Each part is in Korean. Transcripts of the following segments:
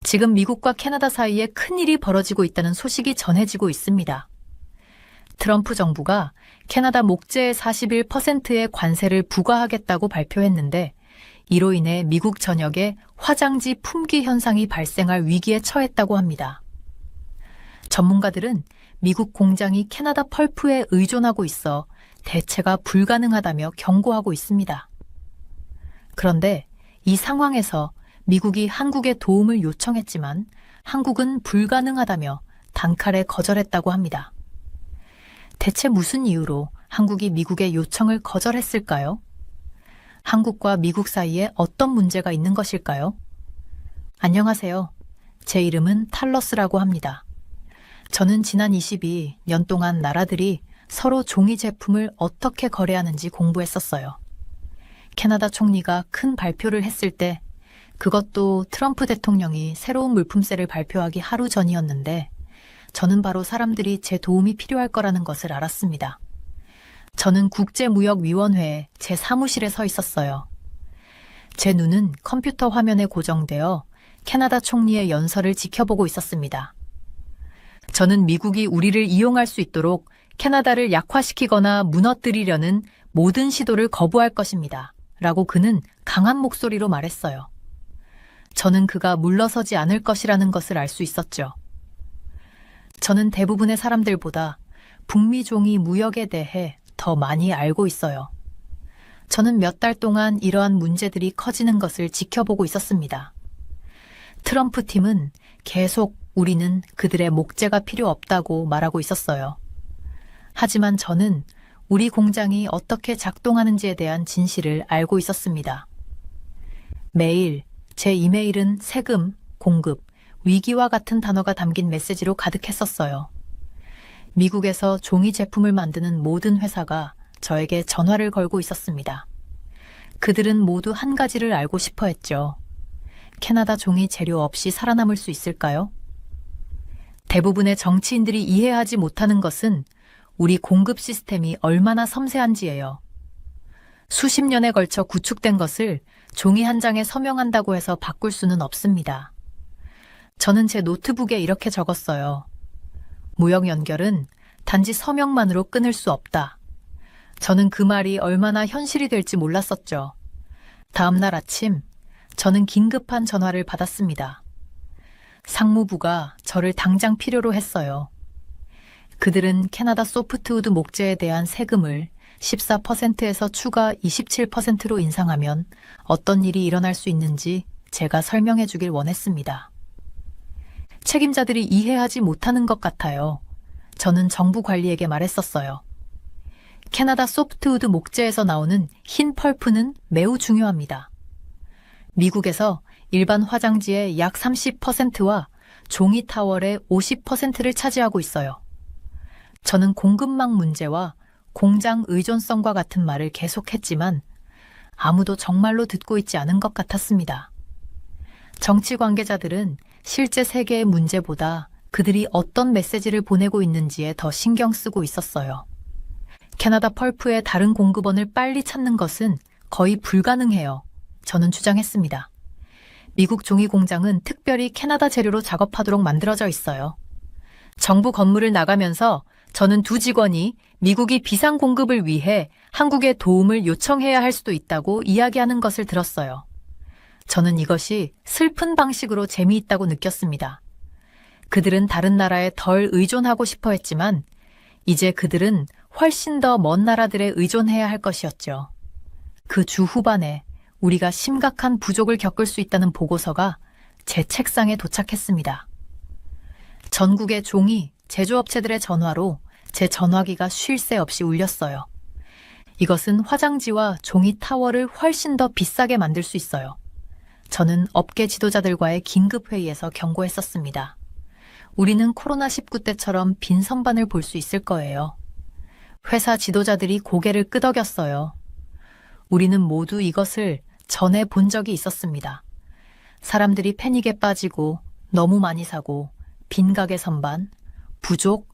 지금 미국과 캐나다 사이에 큰일이 벌어지고 있다는 소식이 전해지고 있습니다. 트럼프 정부가 캐나다 목재의 41%의 관세를 부과하겠다고 발표했는데 이로 인해 미국 전역에 화장지 품귀 현상이 발생할 위기에 처했다고 합니다. 전문가들은 미국 공장이 캐나다 펄프에 의존하고 있어 대체가 불가능하다며 경고하고 있습니다. 그런데 이 상황에서 미국이 한국에 도움을 요청했지만 한국은 불가능하다며 단칼에 거절했다고 합니다. 대체 무슨 이유로 한국이 미국의 요청을 거절했을까요? 한국과 미국 사이에 어떤 문제가 있는 것일까요? 안녕하세요. 제 이름은 탈러스라고 합니다. 저는 지난 22년 동안 나라들이 서로 종이 제품을 어떻게 거래하는지 공부했었어요. 캐나다 총리가 큰 발표를 했을 때 그것도 트럼프 대통령이 새로운 물품세를 발표하기 하루 전이었는데 저는 바로 사람들이 제 도움이 필요할 거라는 것을 알았습니다. 저는 국제무역위원회에 제 사무실에 서 있었어요. 제 눈은 컴퓨터 화면에 고정되어 캐나다 총리의 연설을 지켜보고 있었습니다. 저는 미국이 우리를 이용할 수 있도록 캐나다를 약화시키거나 무너뜨리려는 모든 시도를 거부할 것입니다. 라고 그는 강한 목소리로 말했어요. 저는 그가 물러서지 않을 것이라는 것을 알 수 있었죠. 저는 대부분의 사람들보다 북미 종이 무역에 대해 더 많이 알고 있어요. 저는 몇 달 동안 이러한 문제들이 커지는 것을 지켜보고 있었습니다. 트럼프 팀은 계속 우리는 그들의 목재가 필요 없다고 말하고 있었어요. 하지만 저는 우리 공장이 어떻게 작동하는지에 대한 진실을 알고 있었습니다. 매일 제 이메일은 세금, 공급, 위기와 같은 단어가 담긴 메시지로 가득했었어요. 미국에서 종이 제품을 만드는 모든 회사가 저에게 전화를 걸고 있었습니다. 그들은 모두 한 가지를 알고 싶어 했죠. 캐나다 종이 재료 없이 살아남을 수 있을까요? 대부분의 정치인들이 이해하지 못하는 것은 우리 공급 시스템이 얼마나 섬세한지예요. 수십 년에 걸쳐 구축된 것을 종이 한 장에 서명한다고 해서 바꿀 수는 없습니다. 저는 제 노트북에 이렇게 적었어요. 무역 연결은 단지 서명만으로 끊을 수 없다. 저는 그 말이 얼마나 현실이 될지 몰랐었죠. 다음 날 아침, 저는 긴급한 전화를 받았습니다. 상무부가 저를 당장 필요로 했어요. 그들은 캐나다 소프트우드 목재에 대한 세금을 14%에서 추가 27%로 인상하면 어떤 일이 일어날 수 있는지 제가 설명해 주길 원했습니다. 책임자들이 이해하지 못하는 것 같아요. 저는 정부 관리에게 말했었어요. 캐나다 소프트우드 목재에서 나오는 흰 펄프는 매우 중요합니다. 미국에서 일반 화장지의 약 30%와 종이 타월의 50%를 차지하고 있어요. 저는 공급망 문제와 공장 의존성과 같은 말을 계속했지만 아무도 정말로 듣고 있지 않은 것 같았습니다. 정치 관계자들은 실제 세계의 문제보다 그들이 어떤 메시지를 보내고 있는지에 더 신경 쓰고 있었어요. 캐나다 펄프의 다른 공급원을 빨리 찾는 것은 거의 불가능해요. 저는 주장했습니다. 미국 종이 공장은 특별히 캐나다 재료로 작업하도록 만들어져 있어요. 정부 건물을 나가면서 저는 두 직원이 미국이 비상 공급을 위해 한국에 도움을 요청해야 할 수도 있다고 이야기하는 것을 들었어요. 저는 이것이 슬픈 방식으로 재미있다고 느꼈습니다. 그들은 다른 나라에 덜 의존하고 싶어 했지만 이제 그들은 훨씬 더 먼 나라들에 의존해야 할 것이었죠. 그 주 후반에 우리가 심각한 부족을 겪을 수 있다는 보고서가 제 책상에 도착했습니다. 전국의 종이 제조업체들의 전화로 제 전화기가 쉴 새 없이 울렸어요. 이것은 화장지와 종이 타월을 훨씬 더 비싸게 만들 수 있어요. 저는 업계 지도자들과의 긴급회의에서 경고했었습니다. 우리는 코로나19 때처럼 빈 선반을 볼 수 있을 거예요. 회사 지도자들이 고개를 끄덕였어요. 우리는 모두 이것을 전에 본 적이 있었습니다. 사람들이 패닉에 빠지고 너무 많이 사고 빈 가게 선반, 부족,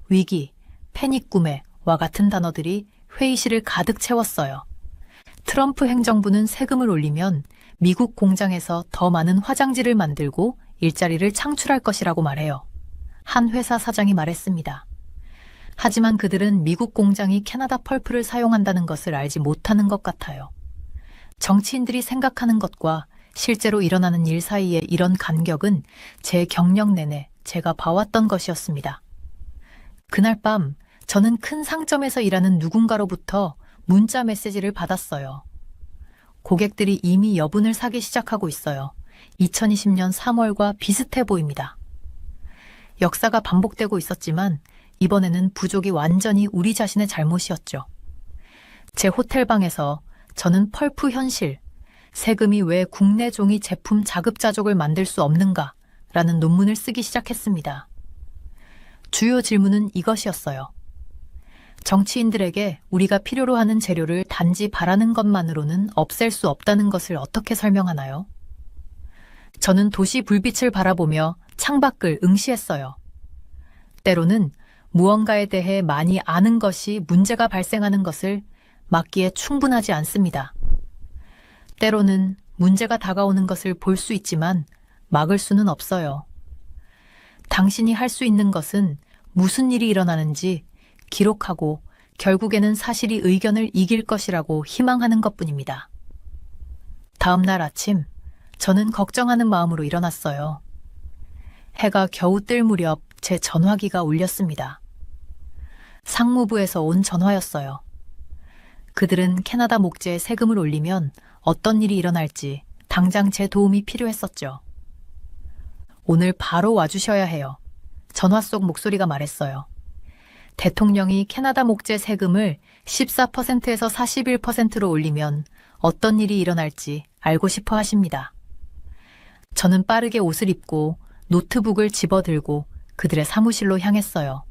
위기, 패닉 구매와 같은 단어들이 회의실을 가득 채웠어요. 트럼프 행정부는 세금을 올리면 미국 공장에서 더 많은 화장지를 만들고 일자리를 창출할 것이라고 말해요. 한 회사 사장이 말했습니다. 하지만 그들은 미국 공장이 캐나다 펄프를 사용한다는 것을 알지 못하는 것 같아요. 정치인들이 생각하는 것과 실제로 일어나는 일 사이의 이런 간격은 제 경력 내내 제가 봐왔던 것이었습니다. 그날 밤 저는 큰 상점에서 일하는 누군가로부터 문자 메시지를 받았어요. 고객들이 이미 여분을 사기 시작하고 있어요. 2020년 3월과 비슷해 보입니다. 역사가 반복되고 있었지만 이번에는 부족이 완전히 우리 자신의 잘못이었죠. 제 호텔방에서 저는 펄프 현실, 세금이 왜 국내 종이 제품 자급자족을 만들 수 없는가? 라는 논문을 쓰기 시작했습니다. 주요 질문은 이것이었어요. 정치인들에게 우리가 필요로 하는 재료를 단지 바라는 것만으로는 없앨 수 없다는 것을 어떻게 설명하나요? 저는 도시 불빛을 바라보며 창밖을 응시했어요. 때로는 무언가에 대해 많이 아는 것이 문제가 발생하는 것을 막기에 충분하지 않습니다. 때로는 문제가 다가오는 것을 볼 수 있지만 막을 수는 없어요. 당신이 할 수 있는 것은 무슨 일이 일어나는지 기록하고 결국에는 사실이 의견을 이길 것이라고 희망하는 것뿐입니다. 다음 날 아침, 저는 걱정하는 마음으로 일어났어요. 해가 겨우 뜰 무렵 제 전화기가 울렸습니다. 상무부에서 온 전화였어요. 그들은 캐나다 목재에 세금을 올리면 어떤 일이 일어날지 당장 제 도움이 필요했었죠. 오늘 바로 와주셔야 해요. 전화 속 목소리가 말했어요. 대통령이 캐나다 목재 세금을 14%에서 41%로 올리면 어떤 일이 일어날지 알고 싶어 하십니다. 저는 빠르게 옷을 입고 노트북을 집어들고 그들의 사무실로 향했어요.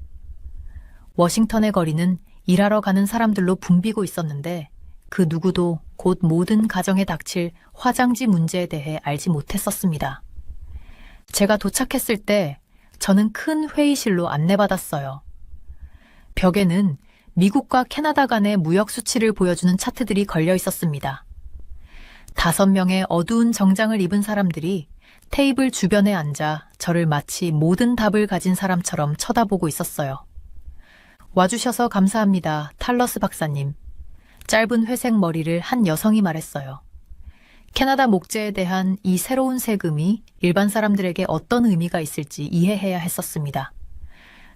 워싱턴의 거리는 일하러 가는 사람들로 붐비고 있었는데 그 누구도 곧 모든 가정에 닥칠 화장지 문제에 대해 알지 못했었습니다. 제가 도착했을 때 저는 큰 회의실로 안내받았어요. 벽에는 미국과 캐나다 간의 무역 수치를 보여주는 차트들이 걸려 있었습니다. 5명의 어두운 정장을 입은 사람들이 테이블 주변에 앉아 저를 마치 모든 답을 가진 사람처럼 쳐다보고 있었어요. 와주셔서 감사합니다, 탈러스 박사님. 짧은 회색 머리를 한 여성이 말했어요. 캐나다 목재에 대한 이 새로운 세금이 일반 사람들에게 어떤 의미가 있을지 이해해야 했었습니다.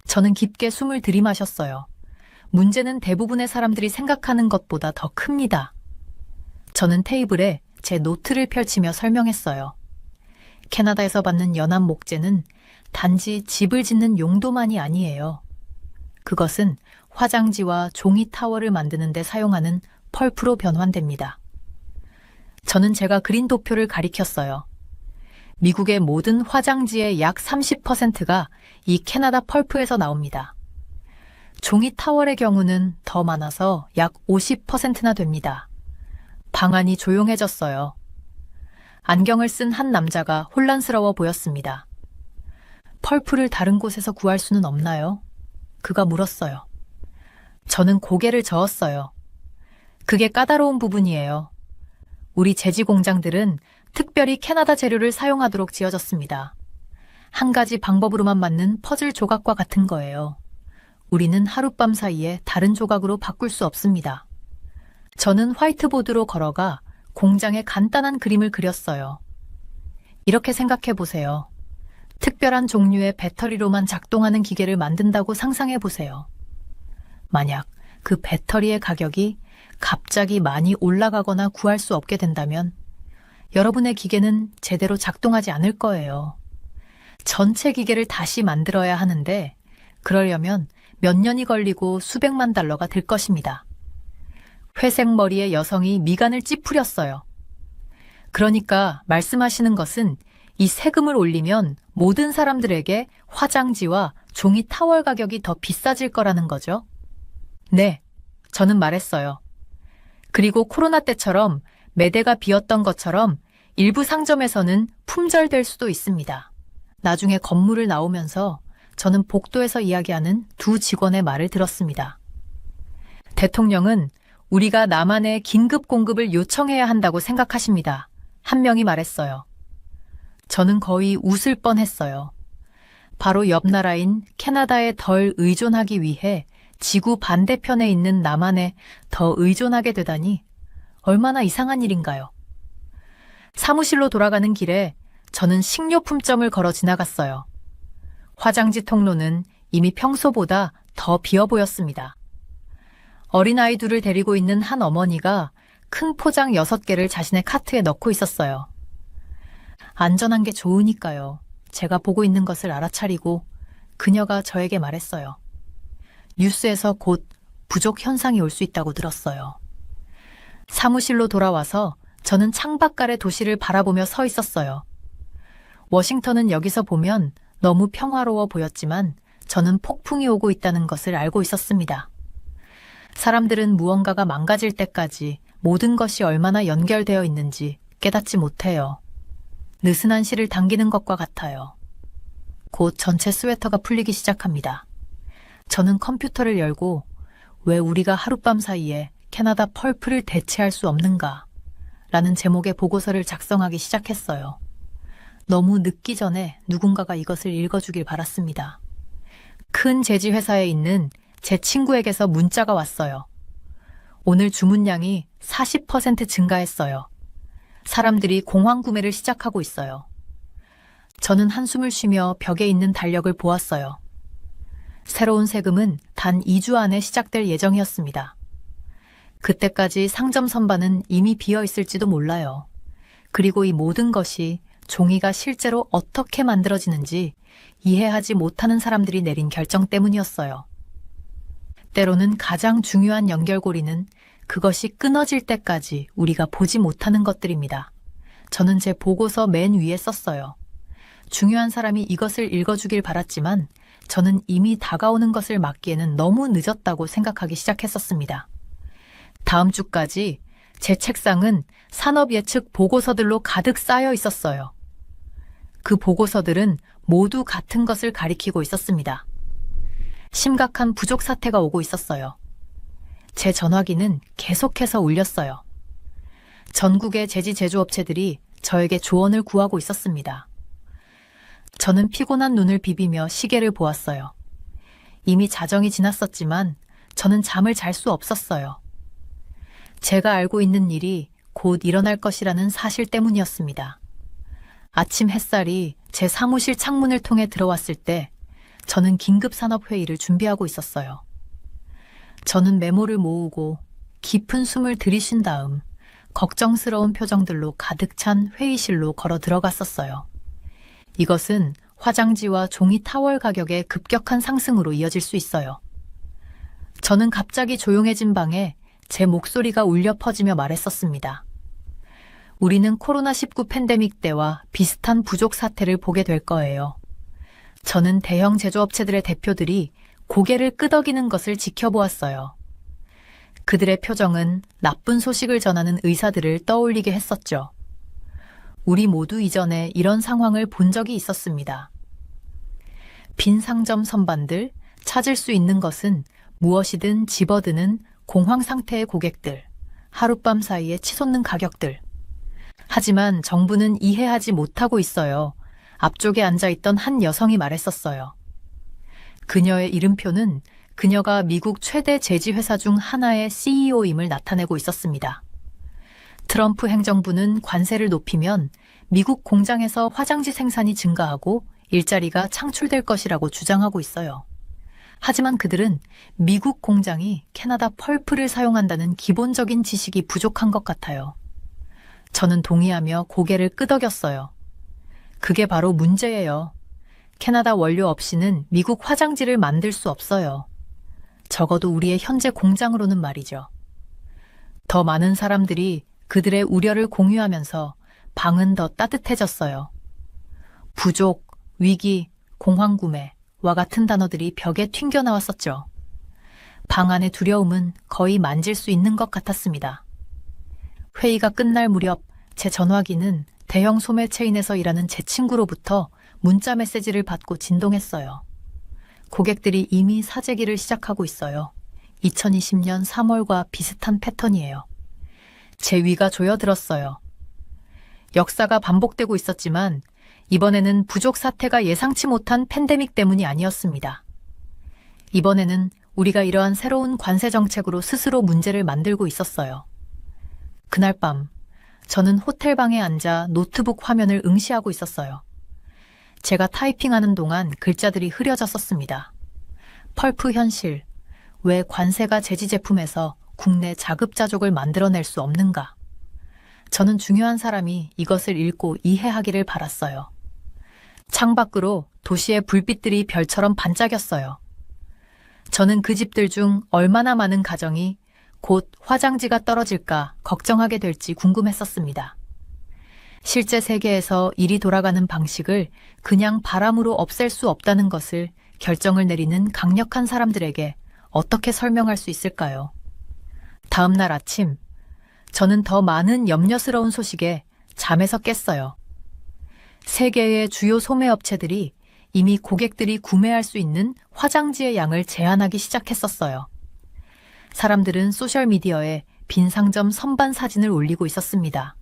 저는 깊게 숨을 들이마셨어요. 문제는 대부분의 사람들이 생각하는 것보다 더 큽니다. 저는 테이블에 제 노트를 펼치며 설명했어요. 캐나다에서 받는 연합 목재는 단지 집을 짓는 용도만이 아니에요. 그것은 화장지와 종이 타월을 만드는 데 사용하는 펄프로 변환됩니다. 저는 제가 그린 도표를 가리켰어요. 미국의 모든 화장지의 약 30%가 이 캐나다 펄프에서 나옵니다. 종이 타월의 경우는 더 많아서 약 50%나 됩니다. 방안이 조용해졌어요. 안경을 쓴 한 남자가 혼란스러워 보였습니다. 펄프를 다른 곳에서 구할 수는 없나요? 그가 물었어요. 저는 고개를 저었어요. 그게 까다로운 부분이에요. 우리 제지 공장들은 특별히 캐나다 재료를 사용하도록 지어졌습니다. 한 가지 방법으로만 맞는 퍼즐 조각과 같은 거예요. 우리는 하룻밤 사이에 다른 조각으로 바꿀 수 없습니다. 저는 화이트보드로 걸어가 공장에 간단한 그림을 그렸어요. 이렇게 생각해 보세요. 특별한 종류의 배터리로만 작동하는 기계를 만든다고 상상해 보세요. 만약 그 배터리의 가격이 갑자기 많이 올라가거나 구할 수 없게 된다면 여러분의 기계는 제대로 작동하지 않을 거예요. 전체 기계를 다시 만들어야 하는데 그러려면 몇 년이 걸리고 수백만 달러가 들 것입니다. 회색 머리의 여성이 미간을 찌푸렸어요. 그러니까 말씀하시는 것은 이 세금을 올리면 모든 사람들에게 화장지와 종이 타월 가격이 더 비싸질 거라는 거죠? 네, 저는 말했어요. 그리고 코로나 때처럼 매대가 비었던 것처럼 일부 상점에서는 품절될 수도 있습니다. 나중에 건물을 나오면서 저는 복도에서 이야기하는 두 직원의 말을 들었습니다. 대통령은 우리가 남한에 긴급 공급을 요청해야 한다고 생각하십니다. 한 명이 말했어요. 저는 거의 웃을 뻔했어요. 바로 옆 나라인 캐나다에 덜 의존하기 위해 지구 반대편에 있는 남한에 더 의존하게 되다니 얼마나 이상한 일인가요? 사무실로 돌아가는 길에 저는 식료품점을 걸어 지나갔어요. 화장지 통로는 이미 평소보다 더 비어 보였습니다. 어린아이 둘을 데리고 있는 한 어머니가 큰 포장 6개를 자신의 카트에 넣고 있었어요. 안전한 게 좋으니까요. 제가 보고 있는 것을 알아차리고 그녀가 저에게 말했어요. 뉴스에서 곧 부족 현상이 올 수 있다고 들었어요. 사무실로 돌아와서 저는 창밖 아래 도시를 바라보며 서 있었어요. 워싱턴은 여기서 보면 너무 평화로워 보였지만 저는 폭풍이 오고 있다는 것을 알고 있었습니다. 사람들은 무언가가 망가질 때까지 모든 것이 얼마나 연결되어 있는지 깨닫지 못해요. 느슨한 실을 당기는 것과 같아요. 곧 전체 스웨터가 풀리기 시작합니다. 저는 컴퓨터를 열고 왜 우리가 하룻밤 사이에 캐나다 펄프를 대체할 수 없는가? 라는 제목의 보고서를 작성하기 시작했어요. 너무 늦기 전에 누군가가 이것을 읽어주길 바랐습니다. 큰 제지회사에 있는 제 친구에게서 문자가 왔어요. 오늘 주문량이 40% 증가했어요. 사람들이 공황 구매를 시작하고 있어요. 저는 한숨을 쉬며 벽에 있는 달력을 보았어요. 새로운 세금은 단 2주 안에 시작될 예정이었습니다. 그때까지 상점 선반은 이미 비어 있을지도 몰라요. 그리고 이 모든 것이 종이가 실제로 어떻게 만들어지는지 이해하지 못하는 사람들이 내린 결정 때문이었어요. 때로는 가장 중요한 연결고리는 그것이 끊어질 때까지 우리가 보지 못하는 것들입니다. 저는 제 보고서 맨 위에 썼어요. 중요한 사람이 이것을 읽어주길 바랐지만 저는 이미 다가오는 것을 막기에는 너무 늦었다고 생각하기 시작했었습니다. 다음 주까지 제 책상은 산업 예측 보고서들로 가득 쌓여 있었어요. 그 보고서들은 모두 같은 것을 가리키고 있었습니다. 심각한 부족 사태가 오고 있었어요. 제 전화기는 계속해서 울렸어요. 전국의 제지 제조업체들이 저에게 조언을 구하고 있었습니다. 저는 피곤한 눈을 비비며 시계를 보았어요. 이미 자정이 지났었지만 저는 잠을 잘 수 없었어요. 제가 알고 있는 일이 곧 일어날 것이라는 사실 때문이었습니다. 아침 햇살이 제 사무실 창문을 통해 들어왔을 때 저는 긴급산업회의를 준비하고 있었어요. 저는 메모를 모으고 깊은 숨을 들이쉰 다음 걱정스러운 표정들로 가득 찬 회의실로 걸어 들어갔었어요. 이것은 화장지와 종이 타월 가격의 급격한 상승으로 이어질 수 있어요. 저는 갑자기 조용해진 방에 제 목소리가 울려 퍼지며 말했었습니다. 우리는 코로나19 팬데믹 때와 비슷한 부족 사태를 보게 될 거예요. 저는 대형 제조업체들의 대표들이 고개를 끄덕이는 것을 지켜보았어요. 그들의 표정은 나쁜 소식을 전하는 의사들을 떠올리게 했었죠. 우리 모두 이전에 이런 상황을 본 적이 있었습니다. 빈 상점 선반들, 찾을 수 있는 것은 무엇이든 집어드는 공황 상태의 고객들, 하룻밤 사이에 치솟는 가격들. 하지만 정부는 이해하지 못하고 있어요. 앞쪽에 앉아있던 한 여성이 말했었어요. 그녀의 이름표는 그녀가 미국 최대 제지회사 중 하나의 CEO임을 나타내고 있었습니다. 트럼프 행정부는 관세를 높이면 미국 공장에서 화장지 생산이 증가하고 일자리가 창출될 것이라고 주장하고 있어요. 하지만 그들은 미국 공장이 캐나다 펄프를 사용한다는 기본적인 지식이 부족한 것 같아요. 저는 동의하며 고개를 끄덕였어요. 그게 바로 문제예요. 캐나다 원료 없이는 미국 화장지를 만들 수 없어요. 적어도 우리의 현재 공장으로는 말이죠. 더 많은 사람들이 그들의 우려를 공유하면서 방은 더 따뜻해졌어요. 부족, 위기, 공황구매와 같은 단어들이 벽에 튕겨나왔었죠. 방 안의 두려움은 거의 만질 수 있는 것 같았습니다. 회의가 끝날 무렵 제 전화기는 대형 소매 체인에서 일하는 제 친구로부터 문자 메시지를 받고 진동했어요. 고객들이 이미 사재기를 시작하고 있어요. 2020년 3월과 비슷한 패턴이에요. 제 위가 조여들었어요. 역사가 반복되고 있었지만 이번에는 부족 사태가 예상치 못한 팬데믹 때문이 아니었습니다. 이번에는 우리가 이러한 새로운 관세 정책으로 스스로 문제를 만들고 있었어요. 그날 밤, 저는 호텔방에 앉아 노트북 화면을 응시하고 있었어요. 제가 타이핑하는 동안 글자들이 흐려졌었습니다. 펄프 현실, 왜 관세가 제지 제품에서 국내 자급자족을 만들어낼 수 없는가? 저는 중요한 사람이 이것을 읽고 이해하기를 바랐어요. 창밖으로 도시의 불빛들이 별처럼 반짝였어요. 저는 그 집들 중 얼마나 많은 가정이 곧 화장지가 떨어질까 걱정하게 될지 궁금했었습니다. 실제 세계에서 일이 돌아가는 방식을 그냥 바람으로 없앨 수 없다는 것을 결정을 내리는 강력한 사람들에게 어떻게 설명할 수 있을까요? 다음 날 아침, 저는 더 많은 염려스러운 소식에 잠에서 깼어요. 세계의 주요 소매업체들이 이미 고객들이 구매할 수 있는 화장지의 양을 제한하기 시작했었어요. 사람들은 소셜미디어에 빈 상점 선반 사진을 올리고 있었습니다.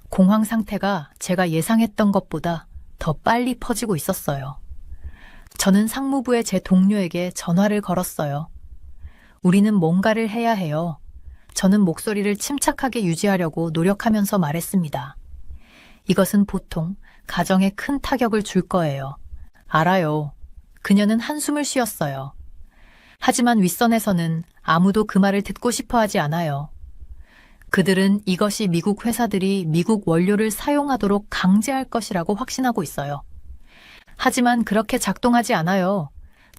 공황 상태가 제가 예상했던 것보다 더 빨리 퍼지고 있었어요. 저는 상무부의 제 동료에게 전화를 걸었어요. 우리는 뭔가를 해야 해요. 저는 목소리를 침착하게 유지하려고 노력하면서 말했습니다. 이것은 보통 가정에 큰 타격을 줄 거예요. 알아요. 그녀는 한숨을 쉬었어요. 하지만 윗선에서는 아무도 그 말을 듣고 싶어 하지 않아요. 그들은 이것이 미국 회사들이 미국 원료를 사용하도록 강제할 것이라고 확신하고 있어요. 하지만 그렇게 작동하지 않아요.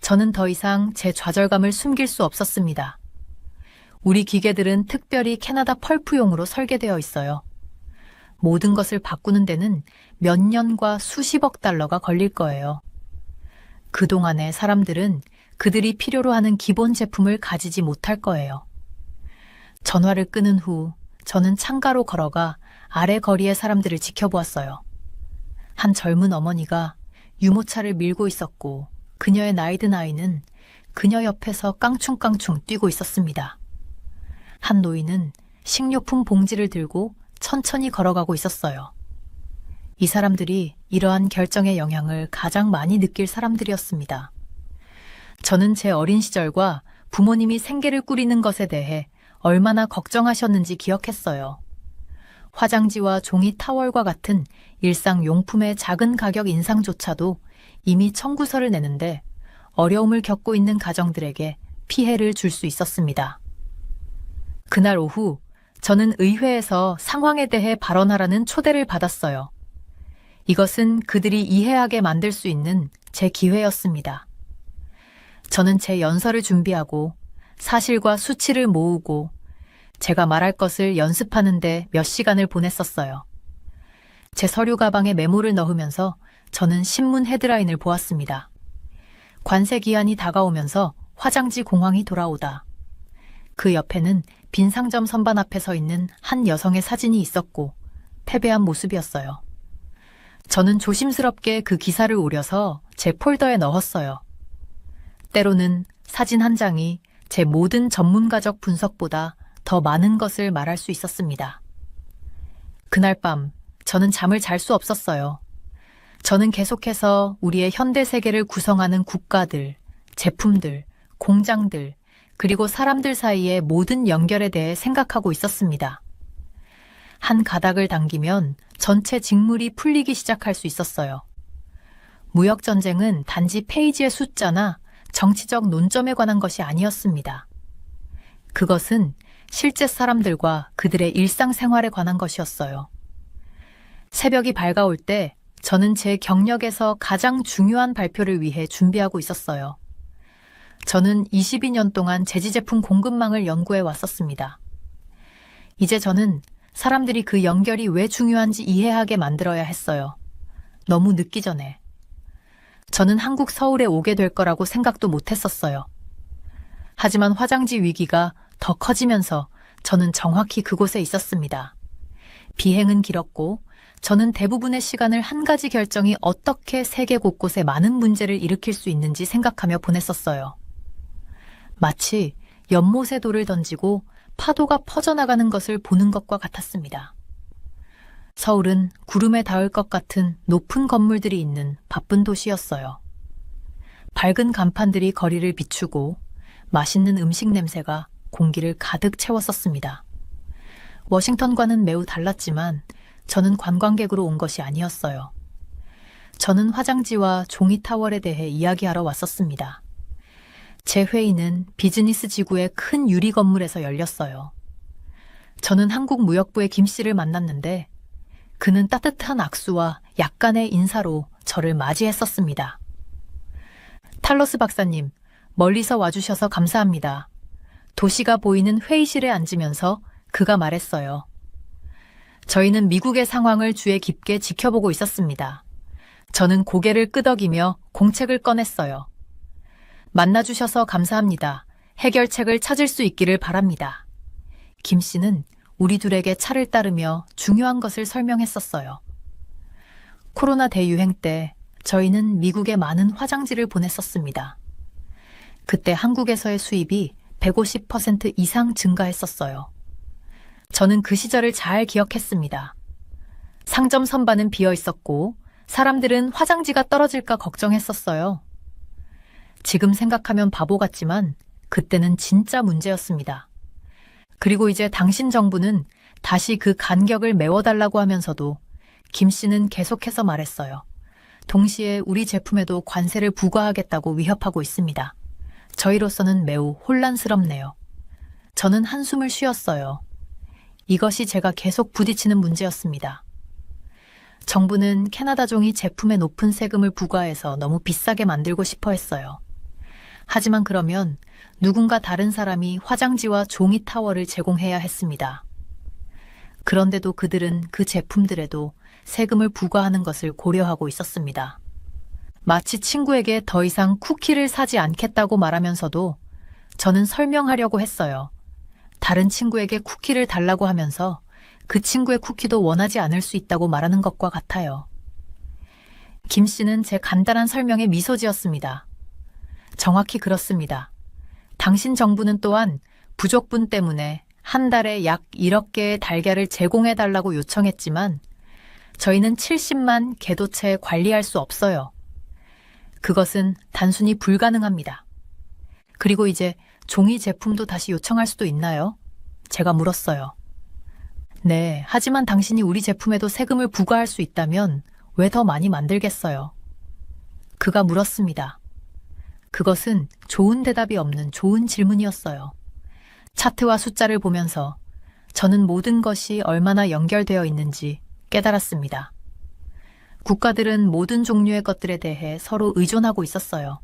저는 더 이상 제 좌절감을 숨길 수 없었습니다. 우리 기계들은 특별히 캐나다 펄프용으로 설계되어 있어요. 모든 것을 바꾸는 데는 몇 년과 수십억 달러가 걸릴 거예요. 그동안의 사람들은 그들이 필요로 하는 기본 제품을 가지지 못할 거예요. 전화를 끊은 후 저는 창가로 걸어가 아래 거리의 사람들을 지켜보았어요. 한 젊은 어머니가 유모차를 밀고 있었고 그녀의 나이든 아이는 그녀 옆에서 깡충깡충 뛰고 있었습니다. 한 노인은 식료품 봉지를 들고 천천히 걸어가고 있었어요. 이 사람들이 이러한 결정의 영향을 가장 많이 느낄 사람들이었습니다. 저는 제 어린 시절과 부모님이 생계를 꾸리는 것에 대해 얼마나 걱정하셨는지 기억했어요. 화장지와 종이 타월과 같은 일상 용품의 작은 가격 인상조차도 이미 청구서를 내는데 어려움을 겪고 있는 가정들에게 피해를 줄 수 있었습니다. 그날 오후 저는 의회에서 상황에 대해 발언하라는 초대를 받았어요. 이것은 그들이 이해하게 만들 수 있는 제 기회였습니다. 저는 제 연설을 준비하고 사실과 수치를 모으고 제가 말할 것을 연습하는데 몇 시간을 보냈었어요. 제 서류 가방에 메모를 넣으면서 저는 신문 헤드라인을 보았습니다. 관세 기한이 다가오면서 화장지 공황이 돌아오다. 그 옆에는 빈 상점 선반 앞에 서 있는 한 여성의 사진이 있었고 패배한 모습이었어요. 저는 조심스럽게 그 기사를 오려서 제 폴더에 넣었어요. 때로는 사진 한 장이 제 모든 전문가적 분석보다 더 많은 것을 말할 수 있었습니다. 그날 밤 저는 잠을 잘 수 없었어요. 저는 계속해서 우리의 현대 세계를 구성하는 국가들, 제품들, 공장들, 그리고 사람들 사이의 모든 연결에 대해 생각하고 있었습니다. 한 가닥을 당기면 전체 직물이 풀리기 시작할 수 있었어요. 무역전쟁은 단지 페이지의 숫자나 정치적 논점에 관한 것이 아니었습니다. 그것은 실제 사람들과 그들의 일상생활에 관한 것이었어요. 새벽이 밝아올 때 저는 제 경력에서 가장 중요한 발표를 위해 준비하고 있었어요. 저는 22년 동안 제지제품 공급망을 연구해 왔었습니다. 이제 저는 사람들이 그 연결이 왜 중요한지 이해하게 만들어야 했어요. 너무 늦기 전에. 저는 한국 서울에 오게 될 거라고 생각도 못했었어요. 하지만 화장지 위기가 더 커지면서 저는 정확히 그곳에 있었습니다. 비행은 길었고 저는 대부분의 시간을 한 가지 결정이 어떻게 세계 곳곳에 많은 문제를 일으킬 수 있는지 생각하며 보냈었어요. 마치 연못에 돌을 던지고 파도가 퍼져나가는 것을 보는 것과 같았습니다. 서울은 구름에 닿을 것 같은 높은 건물들이 있는 바쁜 도시였어요. 밝은 간판들이 거리를 비추고 맛있는 음식 냄새가 공기를 가득 채웠었습니다. 워싱턴과는 매우 달랐지만 저는 관광객으로 온 것이 아니었어요. 저는 화장지와 종이 타월에 대해 이야기하러 왔었습니다. 제 회의는 비즈니스 지구의 큰 유리 건물에서 열렸어요. 저는 한국무역부의 김 씨를 만났는데 그는 따뜻한 악수와 약간의 인사로 저를 맞이했었습니다. 탈러스 박사님, 멀리서 와주셔서 감사합니다. 도시가 보이는 회의실에 앉으면서 그가 말했어요. 저희는 미국의 상황을 주의 깊게 지켜보고 있었습니다. 저는 고개를 끄덕이며 공책을 꺼냈어요. 만나주셔서 감사합니다. 해결책을 찾을 수 있기를 바랍니다. 김 씨는 우리 둘에게 차를 따르며 중요한 것을 설명했었어요. 코로나 대유행 때 저희는 미국에 많은 화장지를 보냈었습니다. 그때 한국에서의 수입이 150% 이상 증가했었어요. 저는 그 시절을 잘 기억했습니다. 상점 선반은 비어 있었고 사람들은 화장지가 떨어질까 걱정했었어요. 지금 생각하면 바보 같지만 그때는 진짜 문제였습니다. 그리고 이제 당신 정부는 다시 그 간격을 메워달라고 하면서도 김 씨는 계속해서 말했어요. 동시에 우리 제품에도 관세를 부과하겠다고 위협하고 있습니다. 저희로서는 매우 혼란스럽네요. 저는 한숨을 쉬었어요. 이것이 제가 계속 부딪히는 문제였습니다. 정부는 캐나다종이 제품에 높은 세금을 부과해서 너무 비싸게 만들고 싶어 했어요. 하지만 그러면 누군가 다른 사람이 화장지와 종이 타월을 제공해야 했습니다. 그런데도 그들은 그 제품들에도 세금을 부과하는 것을 고려하고 있었습니다. 마치 친구에게 더 이상 쿠키를 사지 않겠다고 말하면서도 저는 설명하려고 했어요. 다른 친구에게 쿠키를 달라고 하면서 그 친구의 쿠키도 원하지 않을 수 있다고 말하는 것과 같아요. 김 씨는 제 간단한 설명에 미소 지었습니다. 정확히 그렇습니다. 당신 정부는 또한 부족분 때문에 한 달에 약 1억 개의 달걀을 제공해달라고 요청했지만 저희는 70만 개도체 관리할 수 없어요. 그것은 단순히 불가능합니다. 그리고 이제 종이 제품도 다시 요청할 수도 있나요? 제가 물었어요. 네, 하지만 당신이 우리 제품에도 세금을 부과할 수 있다면 왜 더 많이 만들겠어요? 그가 물었습니다. 그것은 좋은 대답이 없는 좋은 질문이었어요. 차트와 숫자를 보면서 저는 모든 것이 얼마나 연결되어 있는지 깨달았습니다. 국가들은 모든 종류의 것들에 대해 서로 의존하고 있었어요.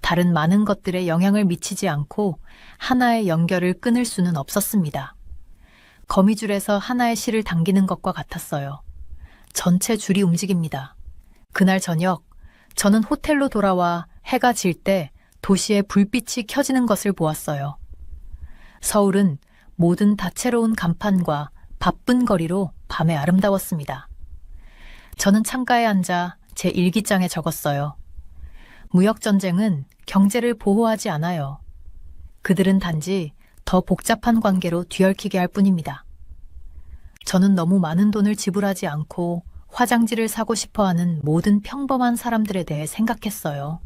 다른 많은 것들에 영향을 미치지 않고 하나의 연결을 끊을 수는 없었습니다. 거미줄에서 하나의 실을 당기는 것과 같았어요. 전체 줄이 움직입니다. 그날 저녁, 저는 호텔로 돌아와 해가 질 때 도시의 불빛이 켜지는 것을 보았어요. 서울은 모든 다채로운 간판과 바쁜 거리로 밤에 아름다웠습니다. 저는 창가에 앉아 제 일기장에 적었어요. 무역전쟁은 경제를 보호하지 않아요. 그들은 단지 더 복잡한 관계로 뒤얽히게 할 뿐입니다. 저는 너무 많은 돈을 지불하지 않고 화장지를 사고 싶어하는 모든 평범한 사람들에 대해 생각했어요.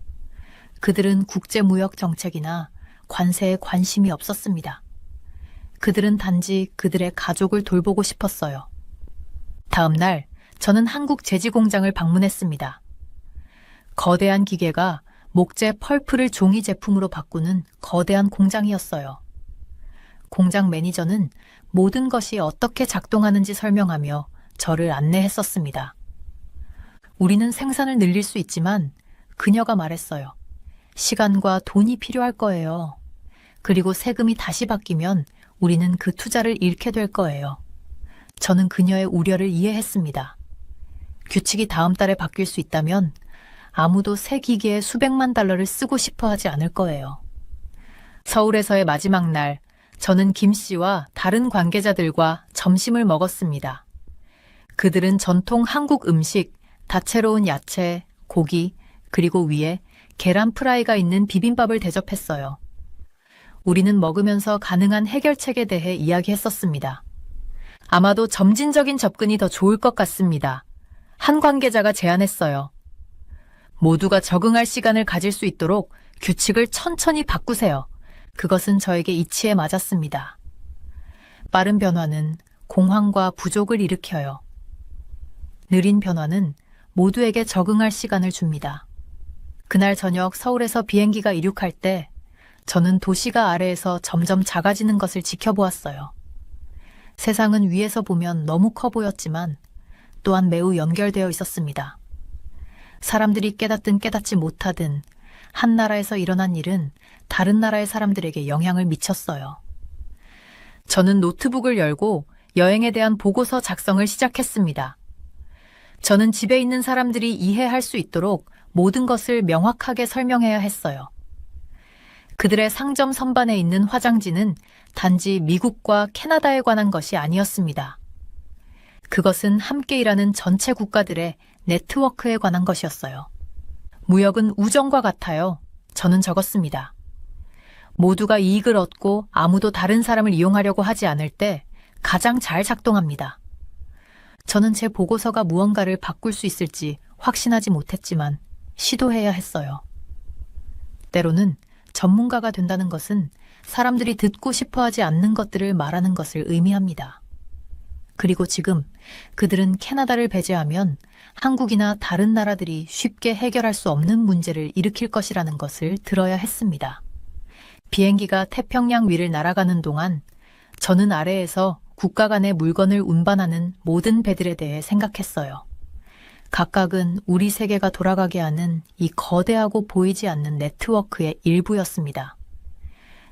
그들은 국제무역 정책이나 관세에 관심이 없었습니다. 그들은 단지 그들의 가족을 돌보고 싶었어요. 다음 날 저는 한국 제지 공장을 방문했습니다. 거대한 기계가 목재 펄프를 종이 제품으로 바꾸는 거대한 공장이었어요. 공장 매니저는 모든 것이 어떻게 작동하는지 설명하며 저를 안내했었습니다. 우리는 생산을 늘릴 수 있지만 그녀가 말했어요. 시간과 돈이 필요할 거예요. 그리고 세금이 다시 바뀌면 우리는 그 투자를 잃게 될 거예요. 저는 그녀의 우려를 이해했습니다. 규칙이 다음 달에 바뀔 수 있다면 아무도 새 기계에 수백만 달러를 쓰고 싶어 하지 않을 거예요. 서울에서의 마지막 날, 저는 김 씨와 다른 관계자들과 점심을 먹었습니다. 그들은 전통 한국 음식, 다채로운 야채, 고기, 그리고 위에 계란 프라이가 있는 비빔밥을 대접했어요. 우리는 먹으면서 가능한 해결책에 대해 이야기했었습니다. 아마도 점진적인 접근이 더 좋을 것 같습니다. 한 관계자가 제안했어요. 모두가 적응할 시간을 가질 수 있도록 규칙을 천천히 바꾸세요. 그것은 저에게 이치에 맞았습니다. 빠른 변화는 공황과 부족을 일으켜요. 느린 변화는 모두에게 적응할 시간을 줍니다. 그날 저녁 서울에서 비행기가 이륙할 때 저는 도시가 아래에서 점점 작아지는 것을 지켜보았어요. 세상은 위에서 보면 너무 커 보였지만 또한 매우 연결되어 있었습니다. 사람들이 깨닫든 깨닫지 못하든 한 나라에서 일어난 일은 다른 나라의 사람들에게 영향을 미쳤어요. 저는 노트북을 열고 여행에 대한 보고서 작성을 시작했습니다. 저는 집에 있는 사람들이 이해할 수 있도록 모든 것을 명확하게 설명해야 했어요. 그들의 상점 선반에 있는 화장지는 단지 미국과 캐나다에 관한 것이 아니었습니다. 그것은 함께 일하는 전체 국가들의 네트워크에 관한 것이었어요. 무역은 우정과 같아요. 저는 적었습니다. 모두가 이익을 얻고 아무도 다른 사람을 이용하려고 하지 않을 때 가장 잘 작동합니다. 저는 제 보고서가 무언가를 바꿀 수 있을지 확신하지 못했지만 시도해야 했어요. 때로는 전문가가 된다는 것은 사람들이 듣고 싶어 하지 않는 것들을 말하는 것을 의미합니다. 그리고 지금 그들은 캐나다를 배제하면 한국이나 다른 나라들이 쉽게 해결할 수 없는 문제를 일으킬 것이라는 것을 들어야 했습니다. 비행기가 태평양 위를 날아가는 동안 저는 아래에서 국가 간의 물건을 운반하는 모든 배들에 대해 생각했어요. 각각은 우리 세계가 돌아가게 하는 이 거대하고 보이지 않는 네트워크의 일부였습니다.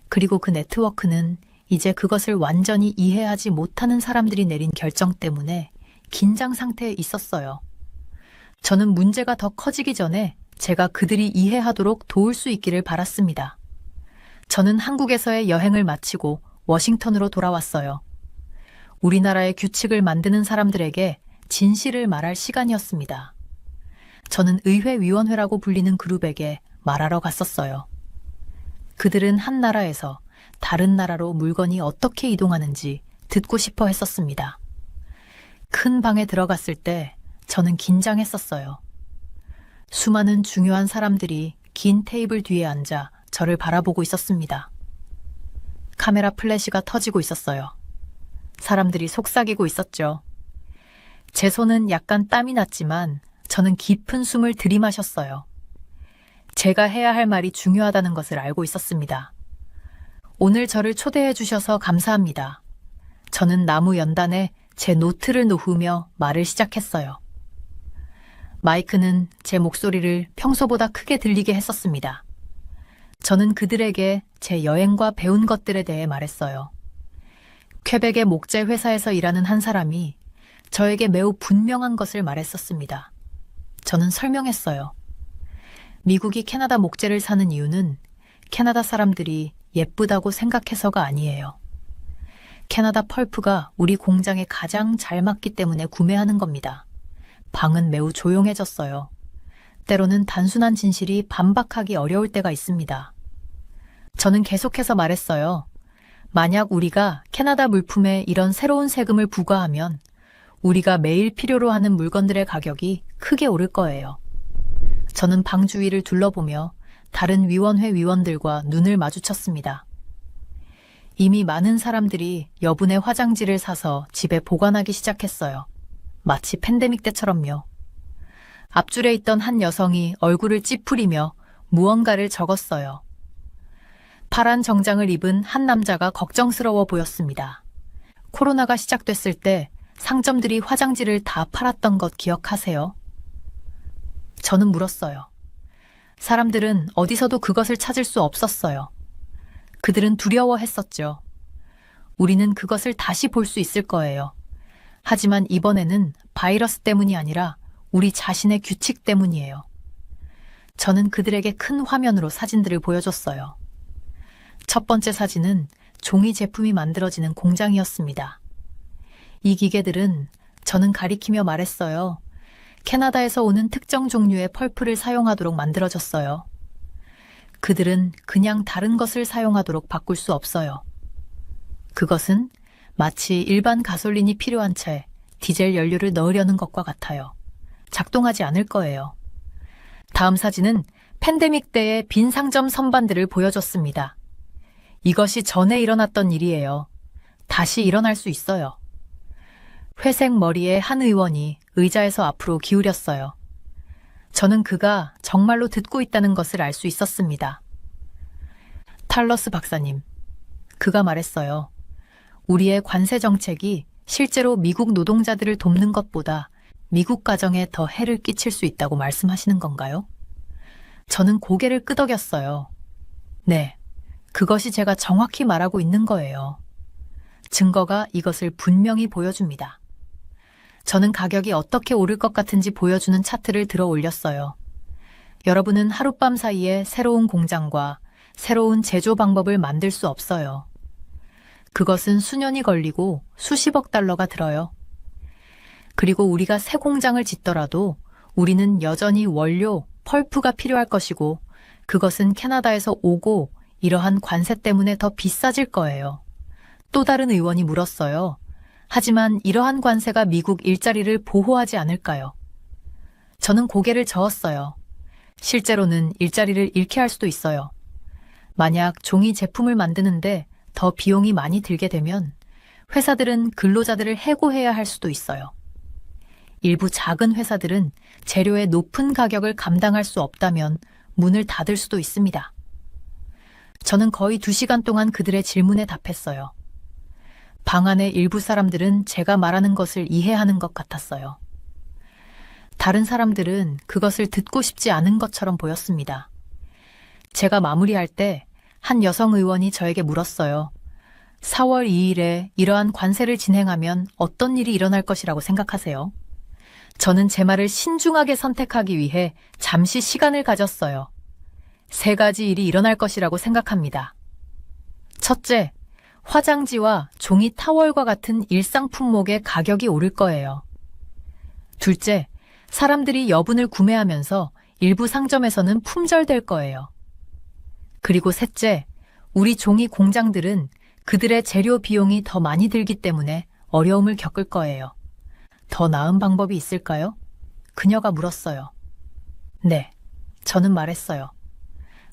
그리고 그 네트워크는 이제 그것을 완전히 이해하지 못하는 사람들이 내린 결정 때문에 긴장 상태에 있었어요. 저는 문제가 더 커지기 전에 제가 그들이 이해하도록 도울 수 있기를 바랐습니다. 저는 한국에서의 여행을 마치고 워싱턴으로 돌아왔어요. 우리나라의 규칙을 만드는 사람들에게 진실을 말할 시간이었습니다. 저는 의회위원회라고 불리는 그룹에게 말하러 갔었어요. 그들은 한 나라에서 다른 나라로 물건이 어떻게 이동하는지 듣고 싶어 했었습니다. 큰 방에 들어갔을 때 저는 긴장했었어요. 수많은 중요한 사람들이 긴 테이블 뒤에 앉아 저를 바라보고 있었습니다. 카메라 플래시가 터지고 있었어요. 사람들이 속삭이고 있었죠. 제 손은 약간 땀이 났지만 저는 깊은 숨을 들이마셨어요. 제가 해야 할 말이 중요하다는 것을 알고 있었습니다. 오늘 저를 초대해 주셔서 감사합니다. 저는 나무 연단에 제 노트를 놓으며 말을 시작했어요. 마이크는 제 목소리를 평소보다 크게 들리게 했었습니다. 저는 그들에게 제 여행과 배운 것들에 대해 말했어요. 퀘벡의 목재 회사에서 일하는 한 사람이 저에게 매우 분명한 것을 말했었습니다. 저는 설명했어요. 미국이 캐나다 목재를 사는 이유는 캐나다 사람들이 예쁘다고 생각해서가 아니에요. 캐나다 펄프가 우리 공장에 가장 잘 맞기 때문에 구매하는 겁니다. 방은 매우 조용해졌어요. 때로는 단순한 진실이 반박하기 어려울 때가 있습니다. 저는 계속해서 말했어요. 만약 우리가 캐나다 물품에 이런 새로운 세금을 부과하면 우리가 매일 필요로 하는 물건들의 가격이 크게 오를 거예요. 저는 방 주위를 둘러보며 다른 위원회 위원들과 눈을 마주쳤습니다. 이미 많은 사람들이 여분의 화장지를 사서 집에 보관하기 시작했어요. 마치 팬데믹 때처럼요. 앞줄에 있던 한 여성이 얼굴을 찌푸리며 무언가를 적었어요. 파란 정장을 입은 한 남자가 걱정스러워 보였습니다. 코로나가 시작됐을 때 상점들이 화장지를 다 팔았던 것 기억하세요? 저는 물었어요. 사람들은 어디서도 그것을 찾을 수 없었어요. 그들은 두려워했었죠. 우리는 그것을 다시 볼 수 있을 거예요. 하지만 이번에는 바이러스 때문이 아니라 우리 자신의 규칙 때문이에요. 저는 그들에게 큰 화면으로 사진들을 보여줬어요. 첫 번째 사진은 종이 제품이 만들어지는 공장이었습니다. 이 기계들은 저는 가리키며 말했어요. 캐나다에서 오는 특정 종류의 펄프를 사용하도록 만들어졌어요. 그들은 그냥 다른 것을 사용하도록 바꿀 수 없어요. 그것은 마치 일반 가솔린이 필요한 차에 디젤 연료를 넣으려는 것과 같아요. 작동하지 않을 거예요. 다음 사진은 팬데믹 때의 빈 상점 선반들을 보여줬습니다. 이것이 전에 일어났던 일이에요. 다시 일어날 수 있어요. 회색 머리의 한 의원이 의자에서 앞으로 기울였어요. 저는 그가 정말로 듣고 있다는 것을 알 수 있었습니다. 탈러스 박사님, 그가 말했어요. 우리의 관세 정책이 실제로 미국 노동자들을 돕는 것보다 미국 가정에 더 해를 끼칠 수 있다고 말씀하시는 건가요? 저는 고개를 끄덕였어요. 네, 그것이 제가 정확히 말하고 있는 거예요. 증거가 이것을 분명히 보여줍니다. 저는 가격이 어떻게 오를 것 같은지 보여주는 차트를 들어 올렸어요. 여러분은 하룻밤 사이에 새로운 공장과 새로운 제조 방법을 만들 수 없어요. 그것은 수년이 걸리고 수십억 달러가 들어요. 그리고 우리가 새 공장을 짓더라도 우리는 여전히 원료, 펄프가 필요할 것이고 그것은 캐나다에서 오고 이러한 관세 때문에 더 비싸질 거예요. 또 다른 의원이 물었어요. 하지만 이러한 관세가 미국 일자리를 보호하지 않을까요? 저는 고개를 저었어요. 실제로는 일자리를 잃게 할 수도 있어요. 만약 종이 제품을 만드는데 더 비용이 많이 들게 되면 회사들은 근로자들을 해고해야 할 수도 있어요. 일부 작은 회사들은 재료의 높은 가격을 감당할 수 없다면 문을 닫을 수도 있습니다. 저는 거의 2시간 동안 그들의 질문에 답했어요. 방 안의 일부 사람들은 제가 말하는 것을 이해하는 것 같았어요. 다른 사람들은 그것을 듣고 싶지 않은 것처럼 보였습니다. 제가 마무리할 때 한 여성 의원이 저에게 물었어요. 4월 2일에 이러한 관세를 진행하면 어떤 일이 일어날 것이라고 생각하세요? 저는 제 말을 신중하게 선택하기 위해 잠시 시간을 가졌어요. 3가지 일이 일어날 것이라고 생각합니다. 첫째, 화장지와 종이 타월과 같은 일상 품목의 가격이 오를 거예요. 둘째, 사람들이 여분을 구매하면서 일부 상점에서는 품절될 거예요. 그리고 셋째, 우리 종이 공장들은 그들의 재료 비용이 더 많이 들기 때문에 어려움을 겪을 거예요. 더 나은 방법이 있을까요? 그녀가 물었어요. 네, 저는 말했어요.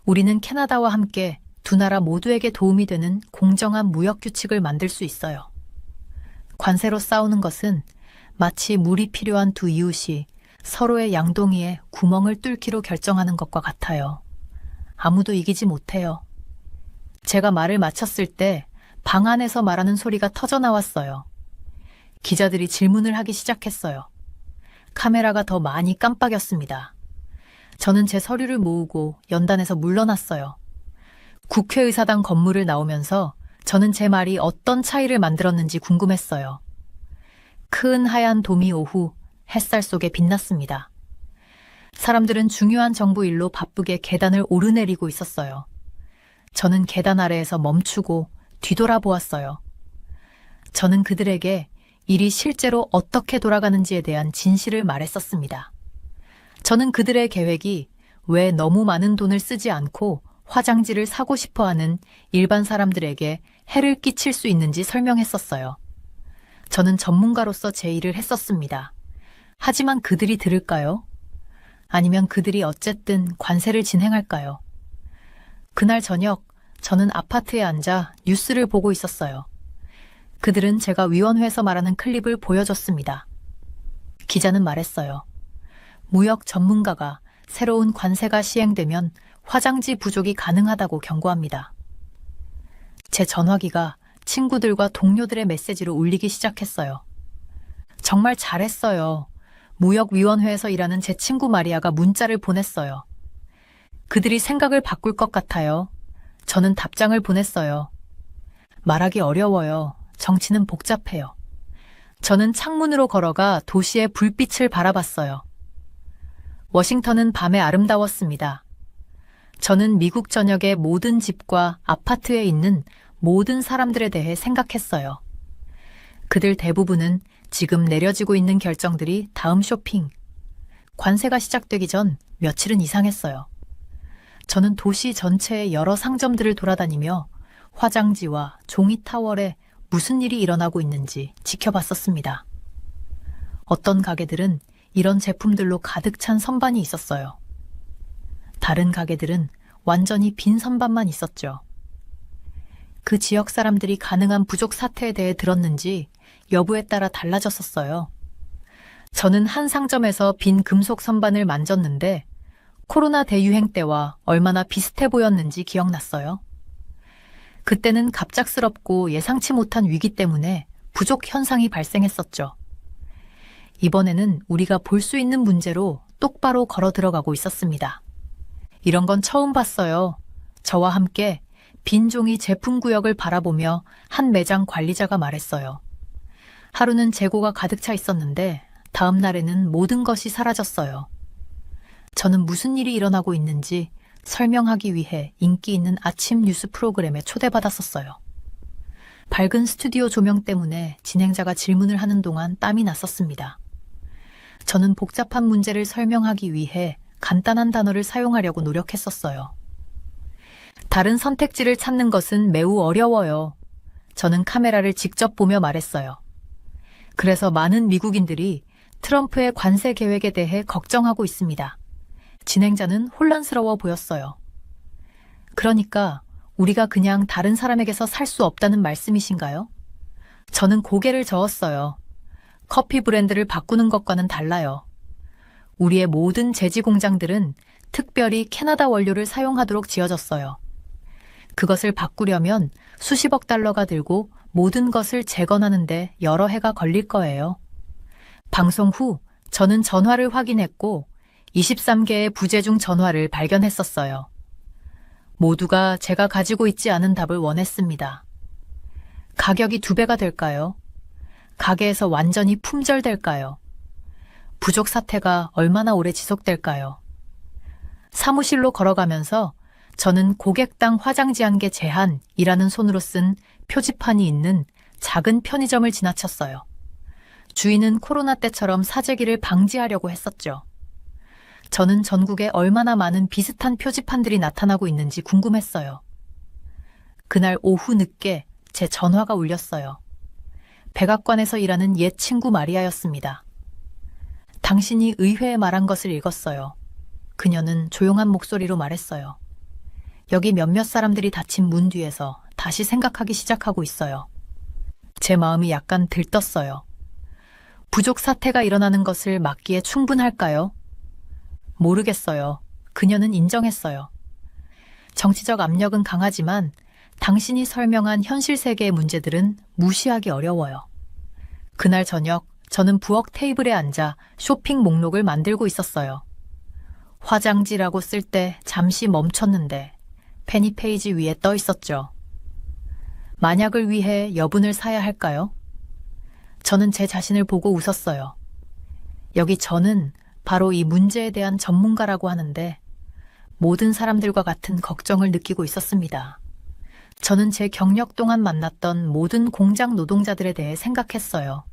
우리는 캐나다와 함께 두 나라 모두에게 도움이 되는 공정한 무역 규칙을 만들 수 있어요. 관세로 싸우는 것은 마치 물이 필요한 두 이웃이 서로의 양동이에 구멍을 뚫기로 결정하는 것과 같아요. 아무도 이기지 못해요. 제가 말을 마쳤을 때 방 안에서 말하는 소리가 터져 나왔어요. 기자들이 질문을 하기 시작했어요. 카메라가 더 많이 깜빡였습니다. 저는 제 서류를 모으고 연단에서 물러났어요. 국회의사당 건물을 나오면서 저는 제 말이 어떤 차이를 만들었는지 궁금했어요. 큰 하얀 돔이 오후 햇살 속에 빛났습니다. 사람들은 중요한 정부 일로 바쁘게 계단을 오르내리고 있었어요. 저는 계단 아래에서 멈추고 뒤돌아보았어요. 저는 그들에게 일이 실제로 어떻게 돌아가는지에 대한 진실을 말했었습니다. 저는 그들의 계획이 왜 너무 많은 돈을 쓰지 않고 화장지를 사고 싶어하는 일반 사람들에게 해를 끼칠 수 있는지 설명했었어요. 저는 전문가로서 제 일을 했었습니다. 하지만 그들이 들을까요? 아니면 그들이 어쨌든 관세를 진행할까요? 그날 저녁 저는 아파트에 앉아 뉴스를 보고 있었어요. 그들은 제가 위원회에서 말하는 클립을 보여줬습니다. 기자는 말했어요. 무역 전문가가 새로운 관세가 시행되면 화장지 부족이 가능하다고 경고합니다. 제 전화기가 친구들과 동료들의 메시지로 울리기 시작했어요. 정말 잘했어요. 무역위원회에서 일하는 제 친구 마리아가 문자를 보냈어요. 그들이 생각을 바꿀 것 같아요. 저는 답장을 보냈어요. 말하기 어려워요. 정치는 복잡해요. 저는 창문으로 걸어가 도시의 불빛을 바라봤어요. 워싱턴은 밤에 아름다웠습니다. 저는 미국 전역의 모든 집과 아파트에 있는 모든 사람들에 대해 생각했어요. 그들 대부분은 지금 내려지고 있는 결정들이 다음 쇼핑, 관세가 시작되기 전 며칠은 이상했어요. 저는 도시 전체의 여러 상점들을 돌아다니며 화장지와 종이 타월에 무슨 일이 일어나고 있는지 지켜봤었습니다. 어떤 가게들은 이런 제품들로 가득 찬 선반이 있었어요. 다른 가게들은 완전히 빈 선반만 있었죠. 그 지역 사람들이 가능한 부족 사태에 대해 들었는지 여부에 따라 달라졌었어요. 저는 한 상점에서 빈 금속 선반을 만졌는데 코로나 대유행 때와 얼마나 비슷해 보였는지 기억났어요. 그때는 갑작스럽고 예상치 못한 위기 때문에 부족 현상이 발생했었죠. 이번에는 우리가 볼 수 있는 문제로 똑바로 걸어 들어가고 있었습니다. 이런 건 처음 봤어요. 저와 함께 빈 종이 제품 구역을 바라보며 한 매장 관리자가 말했어요. 하루는 재고가 가득 차 있었는데 다음 날에는 모든 것이 사라졌어요. 저는 무슨 일이 일어나고 있는지 설명하기 위해 인기 있는 아침 뉴스 프로그램에 초대받았었어요. 밝은 스튜디오 조명 때문에 진행자가 질문을 하는 동안 땀이 났었습니다. 저는 복잡한 문제를 설명하기 위해 간단한 단어를 사용하려고 노력했었어요. 다른 선택지를 찾는 것은 매우 어려워요. 저는 카메라를 직접 보며 말했어요. 그래서 많은 미국인들이 트럼프의 관세 계획에 대해 걱정하고 있습니다. 진행자는 혼란스러워 보였어요. 그러니까 우리가 그냥 다른 사람에게서 살 수 없다는 말씀이신가요? 저는 고개를 저었어요. 커피 브랜드를 바꾸는 것과는 달라요. 우리의 모든 제지 공장들은 특별히 캐나다 원료를 사용하도록 지어졌어요. 그것을 바꾸려면 수십억 달러가 들고 모든 것을 재건하는데 여러 해가 걸릴 거예요. 방송 후 저는 전화를 확인했고 23개의 부재중 전화를 발견했었어요. 모두가 제가 가지고 있지 않은 답을 원했습니다. 가격이 2배가 될까요? 가게에서 완전히 품절될까요? 부족 사태가 얼마나 오래 지속될까요? 사무실로 걸어가면서 저는 고객당 화장지 한 개 제한이라는 손으로 쓴 표지판이 있는 작은 편의점을 지나쳤어요. 주인은 코로나 때처럼 사재기를 방지하려고 했었죠. 저는 전국에 얼마나 많은 비슷한 표지판들이 나타나고 있는지 궁금했어요. 그날 오후 늦게 제 전화가 울렸어요. 백악관에서 일하는 옛 친구 마리아였습니다. 당신이 의회에 말한 것을 읽었어요. 그녀는 조용한 목소리로 말했어요. 여기 몇몇 사람들이 닫힌 문 뒤에서 다시 생각하기 시작하고 있어요. 제 마음이 약간 들떴어요. 부족 사태가 일어나는 것을 막기에 충분할까요? 모르겠어요. 그녀는 인정했어요. 정치적 압력은 강하지만 당신이 설명한 현실 세계의 문제들은 무시하기 어려워요. 그날 저녁 저는 부엌 테이블에 앉아 쇼핑 목록을 만들고 있었어요. 화장지라고 쓸 때 잠시 멈췄는데 페니 페이지 위에 떠 있었죠. 만약을 위해 여분을 사야 할까요? 저는 제 자신을 보고 웃었어요. 여기 저는 바로 이 문제에 대한 전문가라고 하는데 모든 사람들과 같은 걱정을 느끼고 있었습니다. 저는 제 경력 동안 만났던 모든 공장 노동자들에 대해 생각했어요.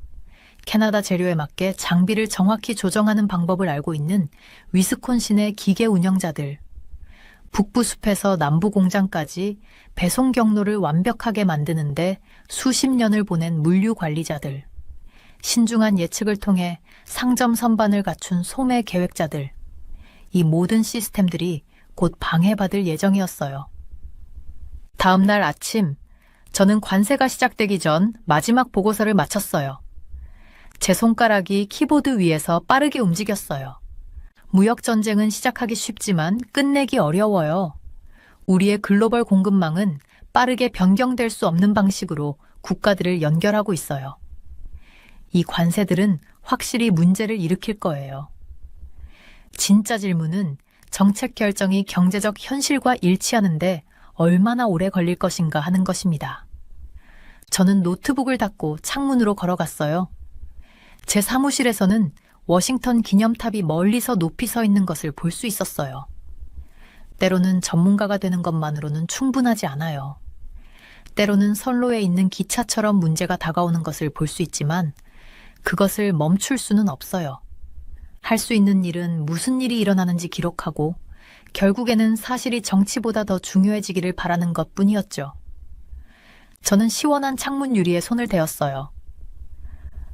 캐나다 재료에 맞게 장비를 정확히 조정하는 방법을 알고 있는 위스콘신의 기계 운영자들, 북부 숲에서 남부 공장까지 배송 경로를 완벽하게 만드는데 수십 년을 보낸 물류 관리자들, 신중한 예측을 통해 상점 선반을 갖춘 소매 계획자들, 이 모든 시스템들이 곧 방해받을 예정이었어요. 다음 날 아침, 저는 관세가 시작되기 전 마지막 보고서를 마쳤어요. 제 손가락이 키보드 위에서 빠르게 움직였어요. 무역 전쟁은 시작하기 쉽지만 끝내기 어려워요. 우리의 글로벌 공급망은 빠르게 변경될 수 없는 방식으로 국가들을 연결하고 있어요. 이 관세들은 확실히 문제를 일으킬 거예요. 진짜 질문은 정책 결정이 경제적 현실과 일치하는데 얼마나 오래 걸릴 것인가 하는 것입니다. 저는 노트북을 닫고 창문으로 걸어갔어요. 제 사무실에서는 워싱턴 기념탑이 멀리서 높이 서 있는 것을 볼 수 있었어요. 때로는 전문가가 되는 것만으로는 충분하지 않아요. 때로는 선로에 있는 기차처럼 문제가 다가오는 것을 볼 수 있지만 그것을 멈출 수는 없어요. 할 수 있는 일은 무슨 일이 일어나는지 기록하고 결국에는 사실이 정치보다 더 중요해지기를 바라는 것뿐이었죠. 저는 시원한 창문 유리에 손을 대었어요.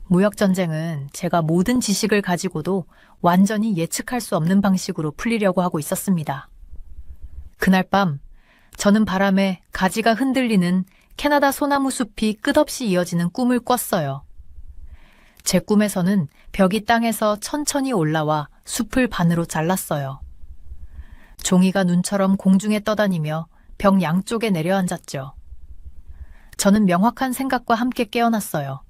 무역전쟁은 제가 모든 지식을 가지고도 완전히 예측할 수 없는 방식으로 풀리려고 하고 있었습니다. 그날 밤, 저는 바람에 가지가 흔들리는 캐나다 소나무 숲이 끝없이 이어지는 꿈을 꿨어요. 제 꿈에서는 벽이 땅에서 천천히 올라와 숲을 반으로 잘랐어요. 종이가 눈처럼 공중에 떠다니며 벽 양쪽에 내려앉았죠. 저는 명확한 생각과 함께 깨어났어요.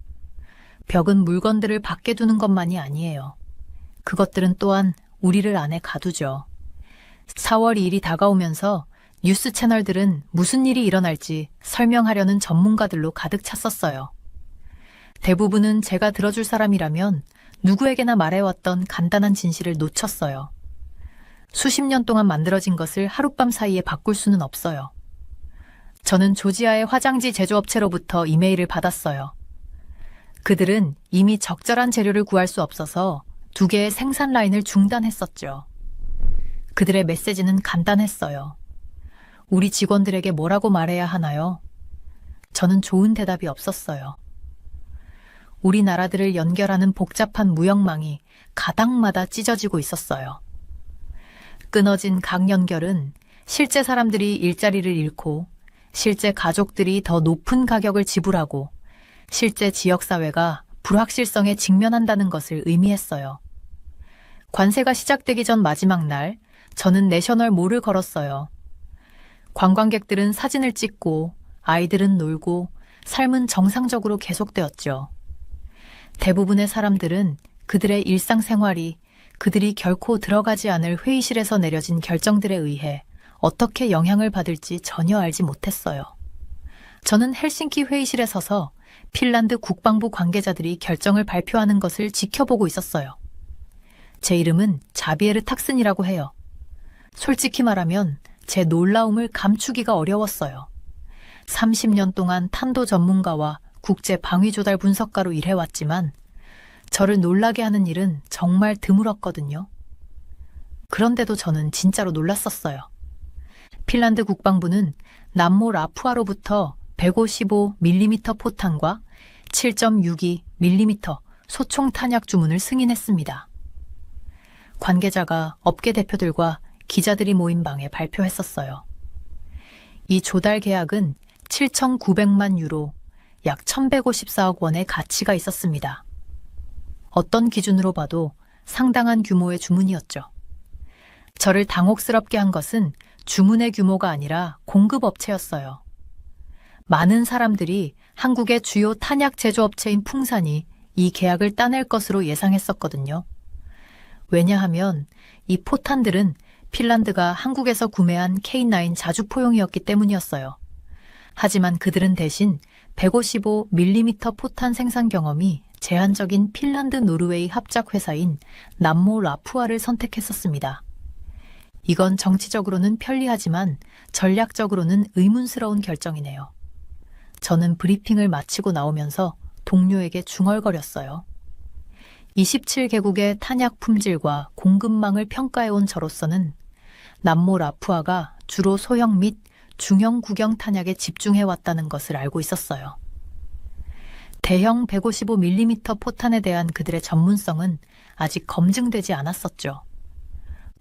벽은 물건들을 밖에 두는 것만이 아니에요. 그것들은 또한 우리를 안에 가두죠. 4월 2일이 다가오면서 뉴스 채널들은 무슨 일이 일어날지 설명하려는 전문가들로 가득 찼었어요. 대부분은 제가 들어줄 사람이라면 누구에게나 말해왔던 간단한 진실을 놓쳤어요. 수십 년 동안 만들어진 것을 하룻밤 사이에 바꿀 수는 없어요. 저는 조지아의 화장지 제조업체로부터 이메일을 받았어요. 그들은 이미 적절한 재료를 구할 수 없어서 2개의 생산 라인을 중단했었죠. 그들의 메시지는 간단했어요. 우리 직원들에게 뭐라고 말해야 하나요? 저는 좋은 대답이 없었어요. 우리나라들을 연결하는 복잡한 무역망이 가닥마다 찢어지고 있었어요. 끊어진 각 연결은 실제 사람들이 일자리를 잃고 실제 가족들이 더 높은 가격을 지불하고 실제 지역사회가 불확실성에 직면한다는 것을 의미했어요. 관세가 시작되기 전 마지막 날, 저는 내셔널 몰을 걸었어요. 관광객들은 사진을 찍고 아이들은 놀고 삶은 정상적으로 계속되었죠. 대부분의 사람들은 그들의 일상생활이 그들이 결코 들어가지 않을 회의실에서 내려진 결정들에 의해 어떻게 영향을 받을지 전혀 알지 못했어요. 저는 헬싱키 회의실에 서서 핀란드 국방부 관계자들이 결정을 발표하는 것을 지켜보고 있었어요. 제 이름은 자비에르 탁슨이라고 해요. 솔직히 말하면 제 놀라움을 감추기가 어려웠어요. 30년 동안 탄도 전문가와 국제 방위 조달 분석가로 일해왔지만 저를 놀라게 하는 일은 정말 드물었거든요. 그런데도 저는 진짜로 놀랐었어요. 핀란드 국방부는 남모 라푸아로부터 155mm 포탄과 7.62mm 소총 탄약 주문을 승인했습니다. 관계자가 업계 대표들과 기자들이 모인 방에 발표했었어요. 이 조달 계약은 7,900만 유로, 약 1,154억 원의 가치가 있었습니다. 어떤 기준으로 봐도 상당한 규모의 주문이었죠. 저를 당혹스럽게 한 것은 주문의 규모가 아니라 공급업체였어요. 많은 사람들이 한국의 주요 탄약 제조업체인 풍산이 이 계약을 따낼 것으로 예상했었거든요. 왜냐하면 이 포탄들은 핀란드가 한국에서 구매한 K9 자주포용이었기 때문이었어요. 하지만 그들은 대신 155mm 포탄 생산 경험이 제한적인 핀란드 노르웨이 합작회사인 남모 라푸아를 선택했었습니다. 이건 정치적으로는 편리하지만 전략적으로는 의문스러운 결정이네요. 저는 브리핑을 마치고 나오면서 동료에게 중얼거렸어요. 27개국의 탄약 품질과 공급망을 평가해온 저로서는 남모 라푸아가 주로 소형 및 중형 구경 탄약에 집중해왔다는 것을 알고 있었어요. 대형 155mm 포탄에 대한 그들의 전문성은 아직 검증되지 않았었죠.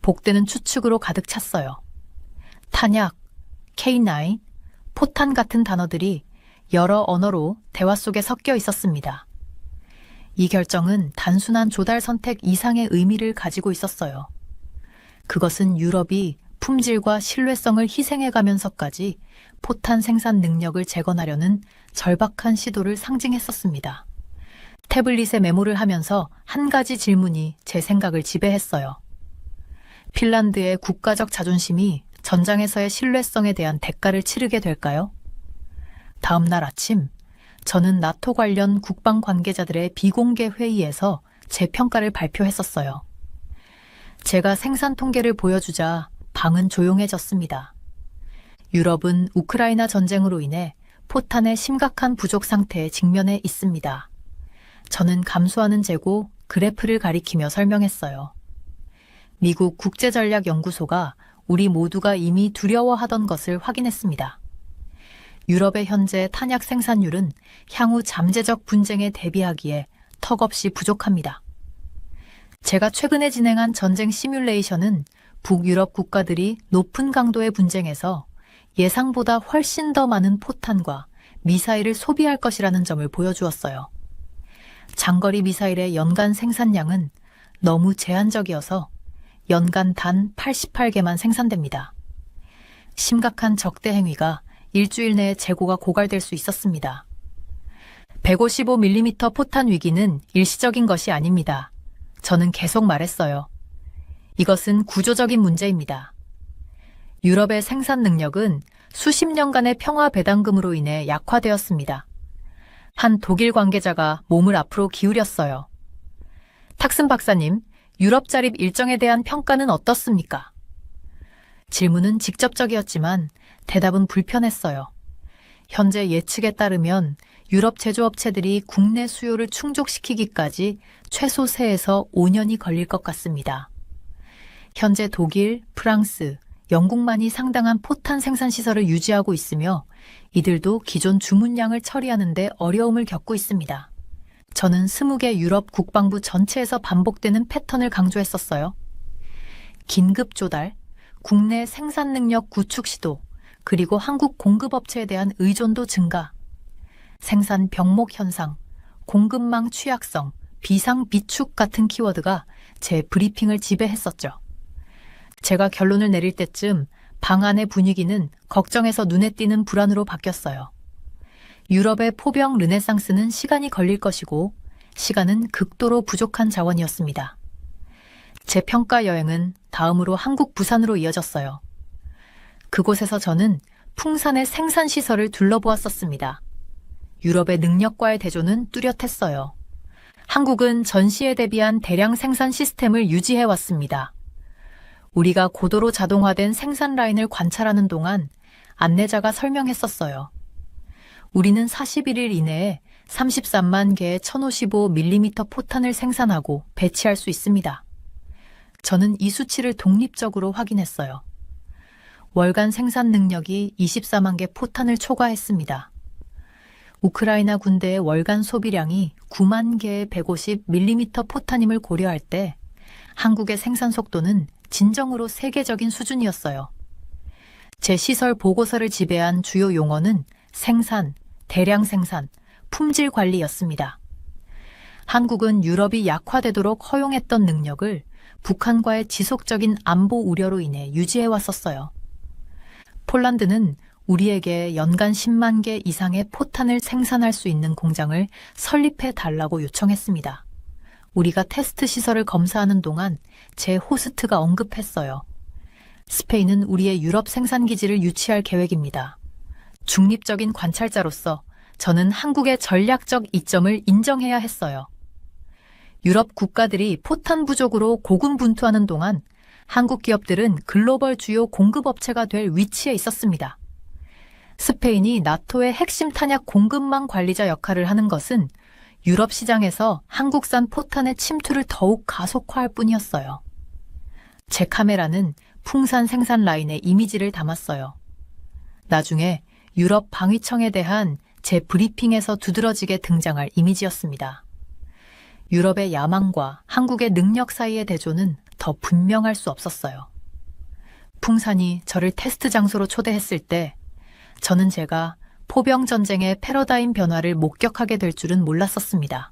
복되는 추측으로 가득 찼어요. 탄약, K9, 포탄 같은 단어들이 여러 언어로 대화 속에 섞여 있었습니다. 이 결정은 단순한 조달 선택 이상의 의미를 가지고 있었어요. 그것은 유럽이 품질과 신뢰성을 희생해가면서까지 포탄 생산 능력을 재건하려는 절박한 시도를 상징했었습니다. 태블릿에 메모를 하면서 한 가지 질문이 제 생각을 지배했어요. 핀란드의 국가적 자존심이 전장에서의 신뢰성에 대한 대가를 치르게 될까요? 다음 날 아침, 저는 나토 관련 국방 관계자들의 비공개 회의에서 제 평가를 발표했었어요. 제가 생산 통계를 보여주자 방은 조용해졌습니다. 유럽은 우크라이나 전쟁으로 인해 포탄의 심각한 부족 상태에 직면해 있습니다. 저는 감소하는 재고 그래프를 가리키며 설명했어요. 미국 국제전략연구소가 우리 모두가 이미 두려워하던 것을 확인했습니다. 유럽의 현재 탄약 생산율은 향후 잠재적 분쟁에 대비하기에 턱없이 부족합니다. 제가 최근에 진행한 전쟁 시뮬레이션은 북유럽 국가들이 높은 강도의 분쟁에서 예상보다 훨씬 더 많은 포탄과 미사일을 소비할 것이라는 점을 보여주었어요. 장거리 미사일의 연간 생산량은 너무 제한적이어서 연간 단 88개만 생산됩니다. 심각한 적대 행위가 일주일 내에 재고가 고갈될 수 있었습니다. 155mm 포탄 위기는 일시적인 것이 아닙니다. 저는 계속 말했어요. 이것은 구조적인 문제입니다. 유럽의 생산 능력은 수십 년간의 평화 배당금으로 인해 약화되었습니다. 한 독일 관계자가 몸을 앞으로 기울였어요. 탁슨 박사님, 유럽 자립 일정에 대한 평가는 어떻습니까? 질문은 직접적이었지만 대답은 불편했어요. 현재 예측에 따르면 유럽 제조업체들이 국내 수요를 충족시키기까지 최소 3에서 5년이 걸릴 것 같습니다. 현재 독일, 프랑스, 영국만이 상당한 포탄 생산 시설을 유지하고 있으며 이들도 기존 주문량을 처리하는 데 어려움을 겪고 있습니다. 저는 20개 유럽 국방부 전체에서 반복되는 패턴을 강조했었어요. 긴급 조달, 국내 생산 능력 구축 시도, 그리고 한국 공급업체에 대한 의존도 증가, 생산 병목 현상, 공급망 취약성, 비상 비축 같은 키워드가 제 브리핑을 지배했었죠. 제가 결론을 내릴 때쯤 방안의 분위기는 걱정에서 눈에 띄는 불안으로 바뀌었어요. 유럽의 포병 르네상스는 시간이 걸릴 것이고 시간은 극도로 부족한 자원이었습니다. 제 평가 여행은 다음으로 한국 부산으로 이어졌어요. 그곳에서 저는 풍산의 생산시설을 둘러보았었습니다. 유럽의 능력과의 대조는 뚜렷했어요. 한국은 전시에 대비한 대량 생산 시스템을 유지해왔습니다. 우리가 고도로 자동화된 생산 라인을 관찰하는 동안 안내자가 설명했었어요. 우리는 41일 이내에 33만 개의 1055mm 포탄을 생산하고 배치할 수 있습니다. 저는 이 수치를 독립적으로 확인했어요. 월간 생산 능력이 24만 개 포탄을 초과했습니다. 우크라이나 군대의 월간 소비량이 9만 개의 150mm 포탄임을 고려할 때 한국의 생산 속도는 진정으로 세계적인 수준이었어요. 제 시설 보고서를 지배한 주요 용어는 생산, 대량 생산, 품질 관리였습니다. 한국은 유럽이 약화되도록 허용했던 능력을 북한과의 지속적인 안보 우려로 인해 유지해 왔었어요. 폴란드는 우리에게 연간 10만 개 이상의 포탄을 생산할 수 있는 공장을 설립해 달라고 요청했습니다. 우리가 테스트 시설을 검사하는 동안 제 호스트가 언급했어요. 스페인은 우리의 유럽 생산 기지를 유치할 계획입니다. 중립적인 관찰자로서 저는 한국의 전략적 이점을 인정해야 했어요. 유럽 국가들이 포탄 부족으로 고군분투하는 동안 한국 기업들은 글로벌 주요 공급업체가 될 위치에 있었습니다. 스페인이 나토의 핵심 탄약 공급망 관리자 역할을 하는 것은 유럽 시장에서 한국산 포탄의 침투를 더욱 가속화할 뿐이었어요. 제 카메라는 풍산 생산 라인의 이미지를 담았어요. 나중에 유럽 방위청에 대한 제 브리핑에서 두드러지게 등장할 이미지였습니다. 유럽의 야망과 한국의 능력 사이의 대조는 더 분명할 수 없었어요. 풍산이 저를 테스트 장소로 초대했을 때 저는 제가 포병 전쟁의 패러다임 변화를 목격하게 될 줄은 몰랐었습니다.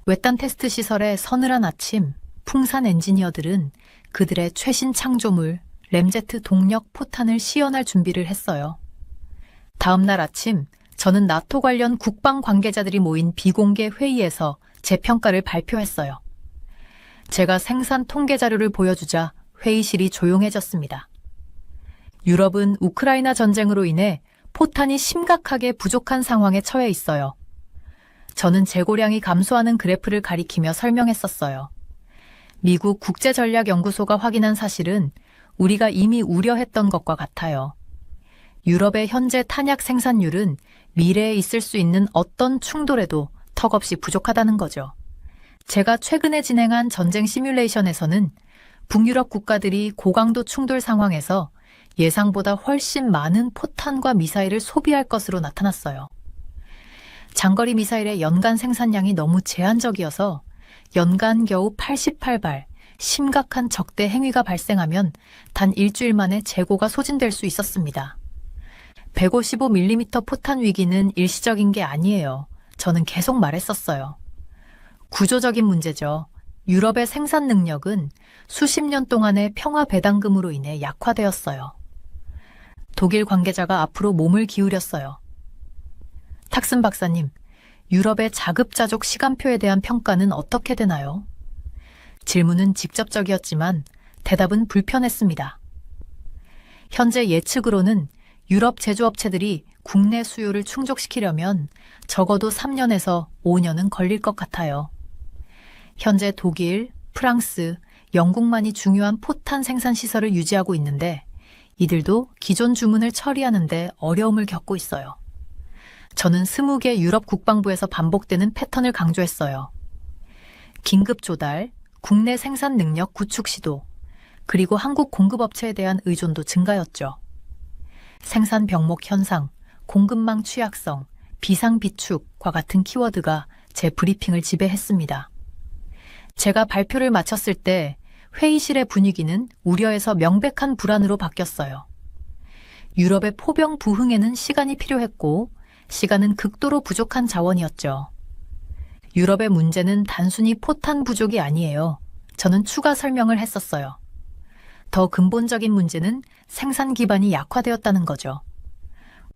외딴 테스트 시설의 서늘한 아침, 풍산 엔지니어들은 그들의 최신 창조물 램제트 동력 포탄을 시연할 준비를 했어요. 다음 날 아침, 저는 나토 관련 국방 관계자들이 모인 비공개 회의에서 제 평가를 발표했어요. 제가 생산 통계 자료를 보여주자 회의실이 조용해졌습니다. 유럽은 우크라이나 전쟁으로 인해 포탄이 심각하게 부족한 상황에 처해 있어요. 저는 재고량이 감소하는 그래프를 가리키며 설명했었어요. 미국 국제전략연구소가 확인한 사실은 우리가 이미 우려했던 것과 같아요. 유럽의 현재 탄약 생산율은 미래에 있을 수 있는 어떤 충돌에도 턱없이 부족하다는 거죠. 제가 최근에 진행한 전쟁 시뮬레이션에서는 북유럽 국가들이 고강도 충돌 상황에서 예상보다 훨씬 많은 포탄과 미사일을 소비할 것으로 나타났어요. 장거리 미사일의 연간 생산량이 너무 제한적이어서 연간 겨우 88발, 심각한 적대 행위가 발생하면 단 일주일 만에 재고가 소진될 수 있었습니다. 155mm 포탄 위기는 일시적인 게 아니에요. 저는 계속 말했었어요. 구조적인 문제죠. 유럽의 생산 능력은 수십 년 동안의 평화 배당금으로 인해 약화되었어요. 독일 관계자가 앞으로 몸을 기울였어요. 탁슨 박사님, 유럽의 자급자족 시간표에 대한 평가는 어떻게 되나요? 질문은 직접적이었지만 대답은 불편했습니다. 현재 예측으로는 유럽 제조업체들이 국내 수요를 충족시키려면 적어도 3년에서 5년은 걸릴 것 같아요. 현재 독일, 프랑스, 영국만이 중요한 포탄 생산 시설을 유지하고 있는데 이들도 기존 주문을 처리하는데 어려움을 겪고 있어요. 저는 20개 유럽 국방부에서 반복되는 패턴을 강조했어요. 긴급 조달, 국내 생산 능력 구축 시도, 그리고 한국 공급업체에 대한 의존도 증가였죠. 생산 병목 현상, 공급망 취약성, 비상 비축과 같은 키워드가 제 브리핑을 지배했습니다. 제가 발표를 마쳤을 때 회의실의 분위기는 우려에서 명백한 불안으로 바뀌었어요. 유럽의 포병 부흥에는 시간이 필요했고 시간은 극도로 부족한 자원이었죠. 유럽의 문제는 단순히 포탄 부족이 아니에요. 저는 추가 설명을 했었어요. 더 근본적인 문제는 생산 기반이 약화되었다는 거죠.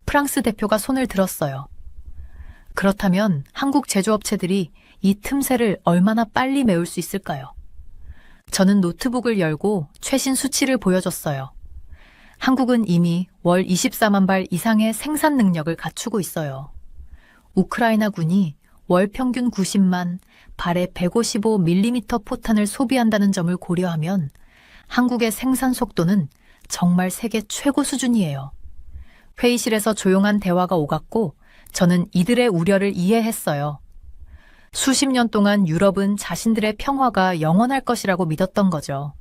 프랑스 대표가 손을 들었어요. 그렇다면 한국 제조업체들이 이 틈새를 얼마나 빨리 메울 수 있을까요? 저는 노트북을 열고 최신 수치를 보여줬어요. 한국은 이미 월 24만 발 이상의 생산 능력을 갖추고 있어요. 우크라이나군이 월 평균 90만 발의 155mm 포탄을 소비한다는 점을 고려하면 한국의 생산 속도는 정말 세계 최고 수준이에요. 회의실에서 조용한 대화가 오갔고 저는 이들의 우려를 이해했어요. 수십 년 동안 유럽은 자신들의 평화가 영원할 것이라고 믿었던 거죠.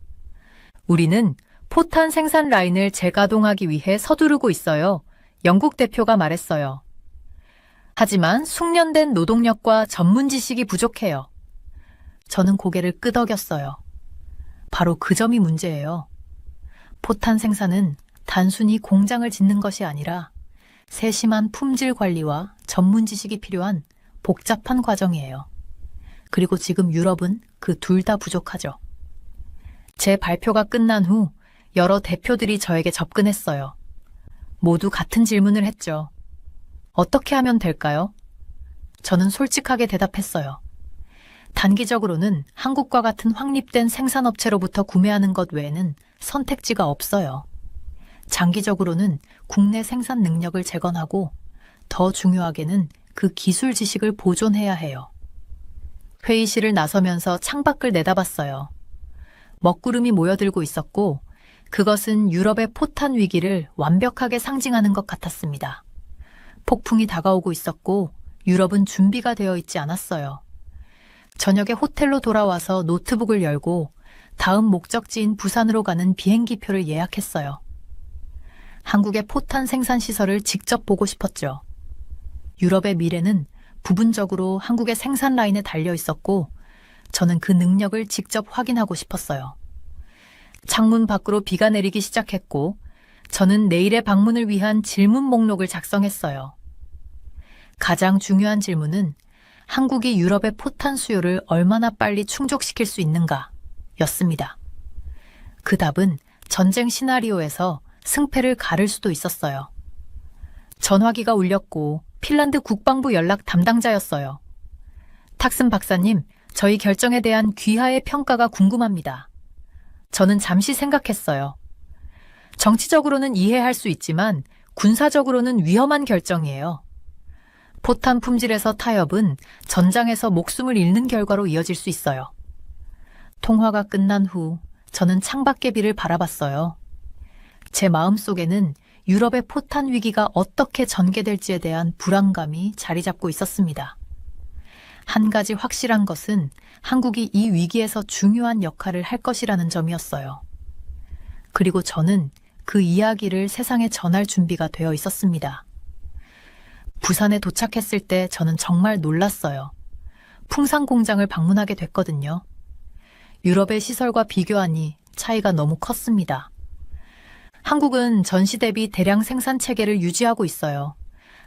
우리는 포탄 생산 라인을 재가동하기 위해 서두르고 있어요. 영국 대표가 말했어요. 하지만 숙련된 노동력과 전문 지식이 부족해요. 저는 고개를 끄덕였어요. 바로 그 점이 문제예요. 포탄 생산은 단순히 공장을 짓는 것이 아니라 세심한 품질 관리와 전문 지식이 필요한 복잡한 과정이에요. 그리고 지금 유럽은 그 둘 다 부족하죠. 제 발표가 끝난 후 여러 대표들이 저에게 접근했어요. 모두 같은 질문을 했죠. 어떻게 하면 될까요? 저는 솔직하게 대답했어요. 단기적으로는 한국과 같은 확립된 생산업체로부터 구매하는 것 외에는 선택지가 없어요. 장기적으로는 국내 생산 능력을 재건하고 더 중요하게는 그 기술 지식을 보존해야 해요. 회의실을 나서면서 창밖을 내다봤어요. 먹구름이 모여들고 있었고 그것은 유럽의 포탄 위기를 완벽하게 상징하는 것 같았습니다. 폭풍이 다가오고 있었고 유럽은 준비가 되어 있지 않았어요. 저녁에 호텔로 돌아와서 노트북을 열고 다음 목적지인 부산으로 가는 비행기표를 예약했어요. 한국의 포탄 생산 시설을 직접 보고 싶었죠. 유럽의 미래는 부분적으로 한국의 생산 라인에 달려 있었고 저는 그 능력을 직접 확인하고 싶었어요. 창문 밖으로 비가 내리기 시작했고 저는 내일의 방문을 위한 질문 목록을 작성했어요. 가장 중요한 질문은 한국이 유럽의 포탄 수요를 얼마나 빨리 충족시킬 수 있는가 였습니다. 그 답은 전쟁 시나리오에서 승패를 가를 수도 있었어요. 전화기가 울렸고 핀란드 국방부 연락 담당자였어요. 탁슨 박사님, 저희 결정에 대한 귀하의 평가가 궁금합니다. 저는 잠시 생각했어요. 정치적으로는 이해할 수 있지만 군사적으로는 위험한 결정이에요. 포탄 품질에서 타협은 전장에서 목숨을 잃는 결과로 이어질 수 있어요. 통화가 끝난 후 저는 창밖의 비를 바라봤어요. 제 마음속에는 유럽의 포탄 위기가 어떻게 전개될지에 대한 불안감이 자리 잡고 있었습니다. 한 가지 확실한 것은 한국이 이 위기에서 중요한 역할을 할 것이라는 점이었어요. 그리고 저는 그 이야기를 세상에 전할 준비가 되어 있었습니다. 부산에 도착했을 때 저는 정말 놀랐어요. 풍산 공장을 방문하게 됐거든요. 유럽의 시설과 비교하니 차이가 너무 컸습니다. 한국은 전시 대비 대량 생산 체계를 유지하고 있어요.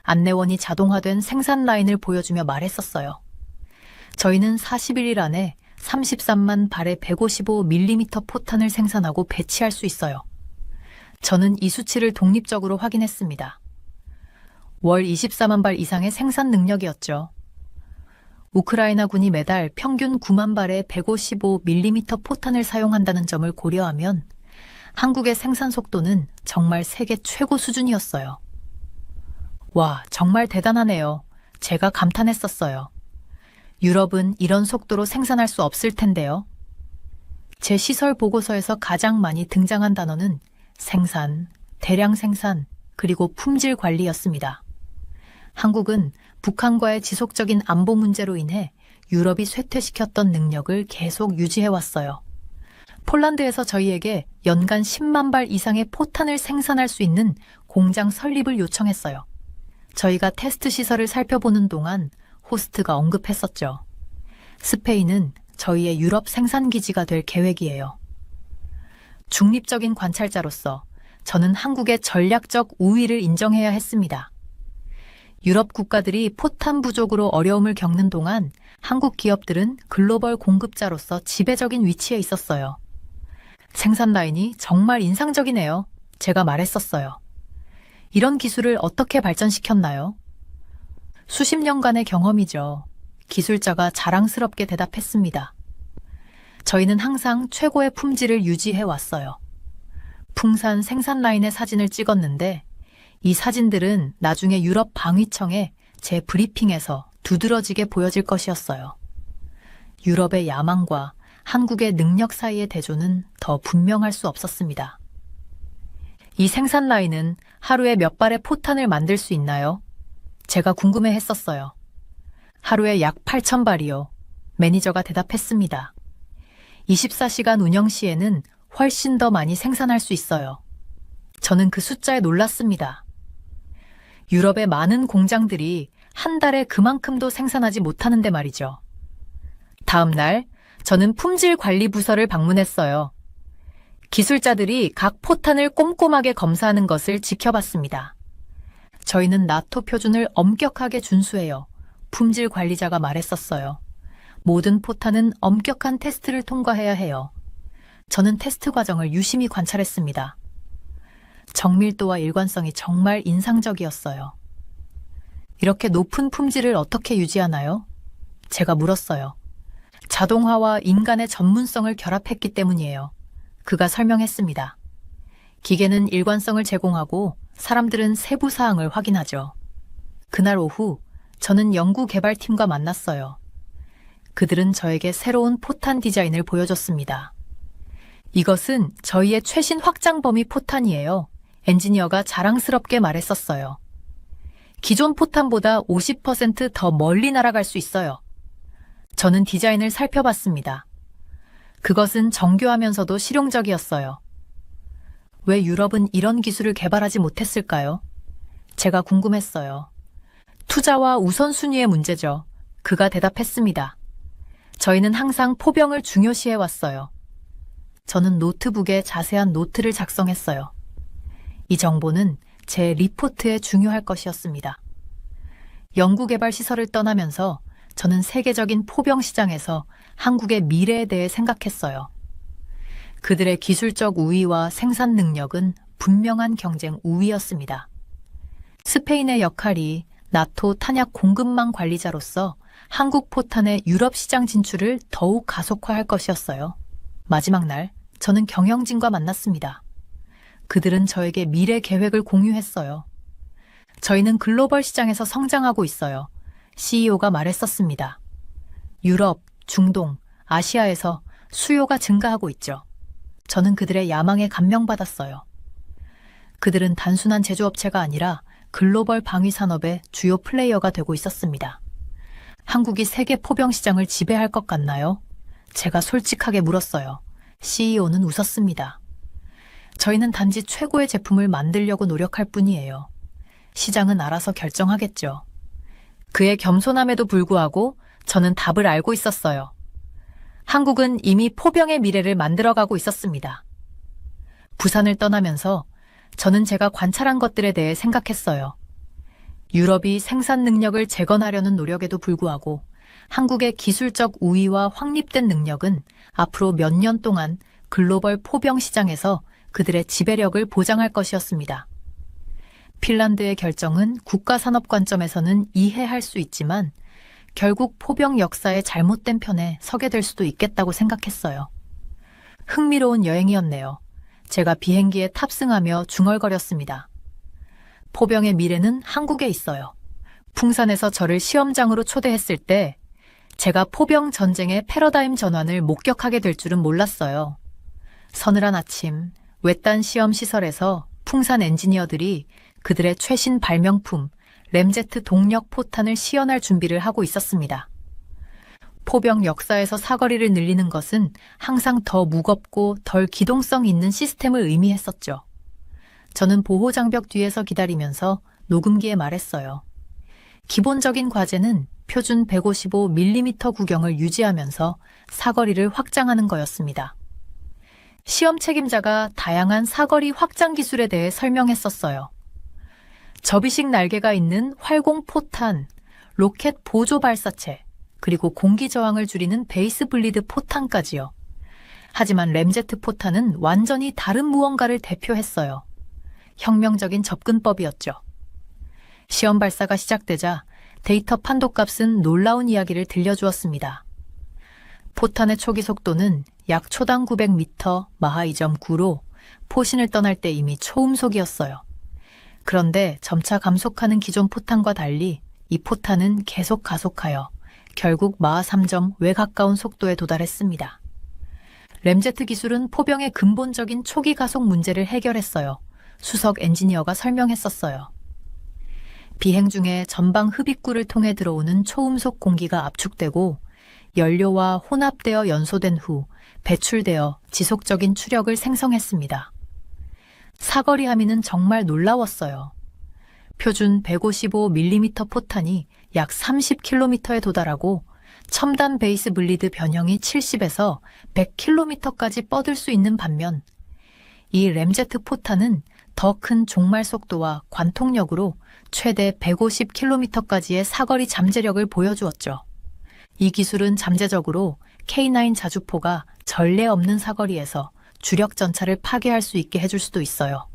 안내원이 자동화된 생산 라인을 보여주며 말했었어요. 저희는 41일 안에 33만 발의 155mm 포탄을 생산하고 배치할 수 있어요. 저는 이 수치를 독립적으로 확인했습니다. 월 24만 발 이상의 생산 능력이었죠. 우크라이나군이 매달 평균 9만 발의 155mm 포탄을 사용한다는 점을 고려하면 한국의 생산 속도는 정말 세계 최고 수준이었어요. 와, 정말 대단하네요. 제가 감탄했었어요. 유럽은 이런 속도로 생산할 수 없을 텐데요. 제 시설 보고서에서 가장 많이 등장한 단어는 생산, 대량 생산, 그리고 품질 관리였습니다. 한국은 북한과의 지속적인 안보 문제로 인해 유럽이 쇠퇴시켰던 능력을 계속 유지해왔어요. 폴란드에서 저희에게 연간 10만 발 이상의 포탄을 생산할 수 있는 공장 설립을 요청했어요. 저희가 테스트 시설을 살펴보는 동안 호스트가 언급했었죠. 스페인은 저희의 유럽 생산기지가 될 계획이에요. 중립적인 관찰자로서 저는 한국의 전략적 우위를 인정해야 했습니다. 유럽 국가들이 포탄 부족으로 어려움을 겪는 동안 한국 기업들은 글로벌 공급자로서 지배적인 위치에 있었어요. 생산 라인이 정말 인상적이네요. 제가 말했었어요. 이런 기술을 어떻게 발전시켰나요? 수십 년간의 경험이죠. 기술자가 자랑스럽게 대답했습니다. 저희는 항상 최고의 품질을 유지해 왔어요. 풍산 생산 라인의 사진을 찍었는데 이 사진들은 나중에 유럽 방위청에 제 브리핑에서 두드러지게 보여질 것이었어요. 유럽의 야망과 한국의 능력 사이의 대조는 더 분명할 수 없었습니다. 이 생산 라인은 하루에 몇 발의 포탄을 만들 수 있나요? 제가 궁금해 했었어요. 하루에 약 8,000발이요. 매니저가 대답했습니다. 24시간 운영 시에는 훨씬 더 많이 생산할 수 있어요. 저는 그 숫자에 놀랐습니다. 유럽의 많은 공장들이 한 달에 그만큼도 생산하지 못하는데 말이죠. 다음 날 저는 품질 관리 부서를 방문했어요. 기술자들이 각 포탄을 꼼꼼하게 검사하는 것을 지켜봤습니다. 저희는 나토 표준을 엄격하게 준수해요. 품질 관리자가 말했었어요. 모든 포탄은 엄격한 테스트를 통과해야 해요. 저는 테스트 과정을 유심히 관찰했습니다. 정밀도와 일관성이 정말 인상적이었어요. 이렇게 높은 품질을 어떻게 유지하나요? 제가 물었어요. 자동화와 인간의 전문성을 결합했기 때문이에요. 그가 설명했습니다. 기계는 일관성을 제공하고 사람들은 세부 사항을 확인하죠. 그날 오후 저는 연구개발팀과 만났어요. 그들은 저에게 새로운 포탄 디자인을 보여줬습니다. 이것은 저희의 최신 확장 범위 포탄이에요. 엔지니어가 자랑스럽게 말했었어요. 기존 포탄보다 50% 더 멀리 날아갈 수 있어요. 저는 디자인을 살펴봤습니다. 그것은 정교하면서도 실용적이었어요. 왜 유럽은 이런 기술을 개발하지 못했을까요? 제가 궁금했어요. 투자와 우선순위의 문제죠. 그가 대답했습니다. 저희는 항상 포병을 중요시해 왔어요. 저는 노트북에 자세한 노트를 작성했어요. 이 정보는 제 리포트에 중요할 것이었습니다. 연구개발 시설을 떠나면서 저는 세계적인 포병 시장에서 한국의 미래에 대해 생각했어요. 그들의 기술적 우위와 생산 능력은 분명한 경쟁 우위였습니다. 스페인의 역할이 나토 탄약 공급망 관리자로서 한국 포탄의 유럽 시장 진출을 더욱 가속화할 것이었어요. 마지막 날, 저는 경영진과 만났습니다. 그들은 저에게 미래 계획을 공유했어요. 저희는 글로벌 시장에서 성장하고 있어요. CEO가 말했었습니다. 유럽, 중동, 아시아에서 수요가 증가하고 있죠. 저는 그들의 야망에 감명받았어요. 그들은 단순한 제조업체가 아니라 글로벌 방위 산업의 주요 플레이어가 되고 있었습니다. 한국이 세계 포병 시장을 지배할 것 같나요? 제가 솔직하게 물었어요. CEO는 웃었습니다. 저희는 단지 최고의 제품을 만들려고 노력할 뿐이에요. 시장은 알아서 결정하겠죠. 그의 겸손함에도 불구하고 저는 답을 알고 있었어요. 한국은 이미 포병의 미래를 만들어가고 있었습니다. 부산을 떠나면서 저는 제가 관찰한 것들에 대해 생각했어요. 유럽이 생산 능력을 재건하려는 노력에도 불구하고 한국의 기술적 우위와 확립된 능력은 앞으로 몇 년 동안 글로벌 포병 시장에서 그들의 지배력을 보장할 것이었습니다. 핀란드의 결정은 국가 산업 관점에서는 이해할 수 있지만 결국 포병 역사의 잘못된 편에 서게 될 수도 있겠다고 생각했어요. 흥미로운 여행이었네요. 제가 비행기에 탑승하며 중얼거렸습니다. 포병의 미래는 한국에 있어요. 풍산에서 저를 시험장으로 초대했을 때 제가 포병 전쟁의 패러다임 전환을 목격하게 될 줄은 몰랐어요. 서늘한 아침, 외딴 시험 시설에서 풍산 엔지니어들이 그들의 최신 발명품 램제트 동력 포탄을 시연할 준비를 하고 있었습니다. 포병 역사에서 사거리를 늘리는 것은 항상 더 무겁고 덜 기동성 있는 시스템을 의미했었죠. 저는 보호장벽 뒤에서 기다리면서 녹음기에 말했어요. 기본적인 과제는 표준 155mm 구경을 유지하면서 사거리를 확장하는 거였습니다. 시험 책임자가 다양한 사거리 확장 기술에 대해 설명했었어요. 접이식 날개가 있는 활공 포탄, 로켓 보조 발사체, 그리고 공기 저항을 줄이는 베이스 블리드 포탄까지요. 하지만 램제트 포탄은 완전히 다른 무언가를 대표했어요. 혁명적인 접근법이었죠. 시험 발사가 시작되자 데이터 판도값은 놀라운 이야기를 들려주었습니다. 포탄의 초기 속도는 약 초당 900m, 마하 2.9로 포신을 떠날 때 이미 초음속이었어요. 그런데 점차 감속하는 기존 포탄과 달리 이 포탄은 계속 가속하여 결국 마하 3.0에 가까운 속도에 도달했습니다. 램제트 기술은 포병의 근본적인 초기 가속 문제를 해결했어요. 수석 엔지니어가 설명했었어요. 비행 중에 전방 흡입구를 통해 들어오는 초음속 공기가 압축되고 연료와 혼합되어 연소된 후 배출되어 지속적인 추력을 생성했습니다. 사거리 함의는 정말 놀라웠어요. 표준 155mm 포탄이 약 30km에 도달하고 첨단 베이스 블리드 변형이 70에서 100km까지 뻗을 수 있는 반면 이 램제트 포탄은 더 큰 종말 속도와 관통력으로 최대 150km까지의 사거리 잠재력을 보여주었죠. 이 기술은 잠재적으로 K9 자주포가 전례 없는 사거리에서 주력 전차를 파괴할 수 있게 해줄 수도 있어요.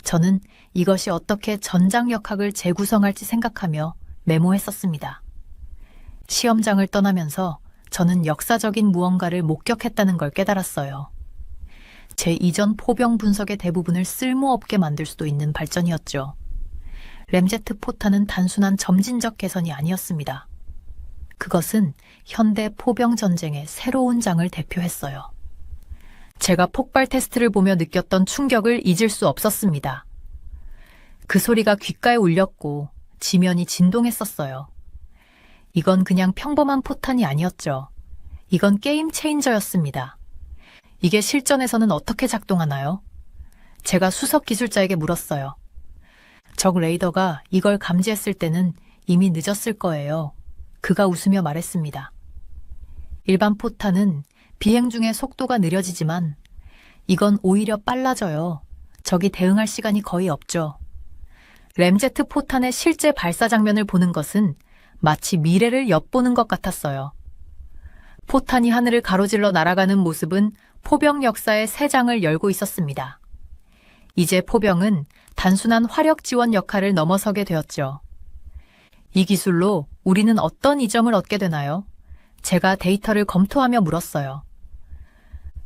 저는 이것이 어떻게 전장역학을 재구성할지 생각하며 메모했었습니다. 시험장을 떠나면서 저는 역사적인 무언가를 목격했다는 걸 깨달았어요. 제 이전 포병 분석의 대부분을 쓸모없게 만들 수도 있는 발전이었죠. 램제트 포탄은 단순한 점진적 개선이 아니었습니다. 그것은 현대 포병 전쟁의 새로운 장을 대표했어요. 제가 폭발 테스트를 보며 느꼈던 충격을 잊을 수 없었습니다. 그 소리가 귓가에 울렸고 지면이 진동했었어요. 이건 그냥 평범한 포탄이 아니었죠. 이건 게임 체인저였습니다. 이게 실전에서는 어떻게 작동하나요? 제가 수석 기술자에게 물었어요. 적 레이더가 이걸 감지했을 때는 이미 늦었을 거예요. 그가 웃으며 말했습니다. 일반 포탄은 비행 중에 속도가 느려지지만 이건 오히려 빨라져요. 적이 대응할 시간이 거의 없죠. 램제트 포탄의 실제 발사 장면을 보는 것은 마치 미래를 엿보는 것 같았어요. 포탄이 하늘을 가로질러 날아가는 모습은 포병 역사의 새 장을 열고 있었습니다. 이제 포병은 단순한 화력 지원 역할을 넘어서게 되었죠. 이 기술로 우리는 어떤 이점을 얻게 되나요? 제가 데이터를 검토하며 물었어요.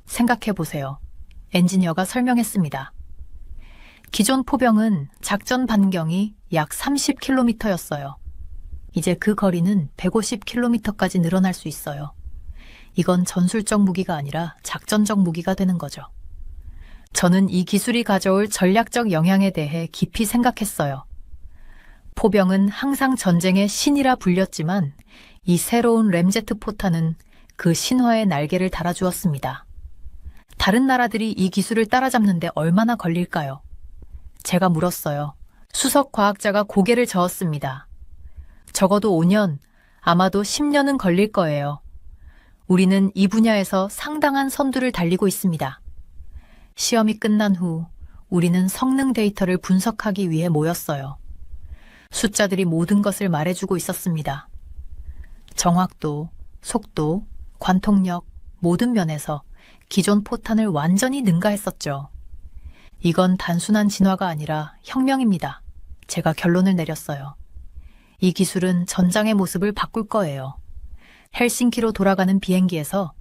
생각해 보세요. 엔지니어가 설명했습니다. 기존 포병은 작전 반경이 약 30km였어요. 이제 그 거리는 150km까지 늘어날 수 있어요. 이건 전술적 무기가 아니라 작전적 무기가 되는 거죠. 저는 이 기술이 가져올 전략적 영향에 대해 깊이 생각했어요. 포병은 항상 전쟁의 신이라 불렸지만 이 새로운 램제트 포탄은 그 신화의 날개를 달아주었습니다. 다른 나라들이 이 기술을 따라잡는데 얼마나 걸릴까요? 제가 물었어요. 수석 과학자가 고개를 저었습니다. 적어도 5년, 아마도 10년은 걸릴 거예요. 우리는 이 분야에서 상당한 선두를 달리고 있습니다. 시험이 끝난 후 우리는 성능 데이터를 분석하기 위해 모였어요. 숫자들이 모든 것을 말해주고 있었습니다. 정확도, 속도, 관통력, 모든 면에서 기존 포탄을 완전히 능가했었죠. 이건 단순한 진화가 아니라 혁명입니다. 제가 결론을 내렸어요. 이 기술은 전장의 모습을 바꿀 거예요. 헬싱키로 돌아가는 비행기에서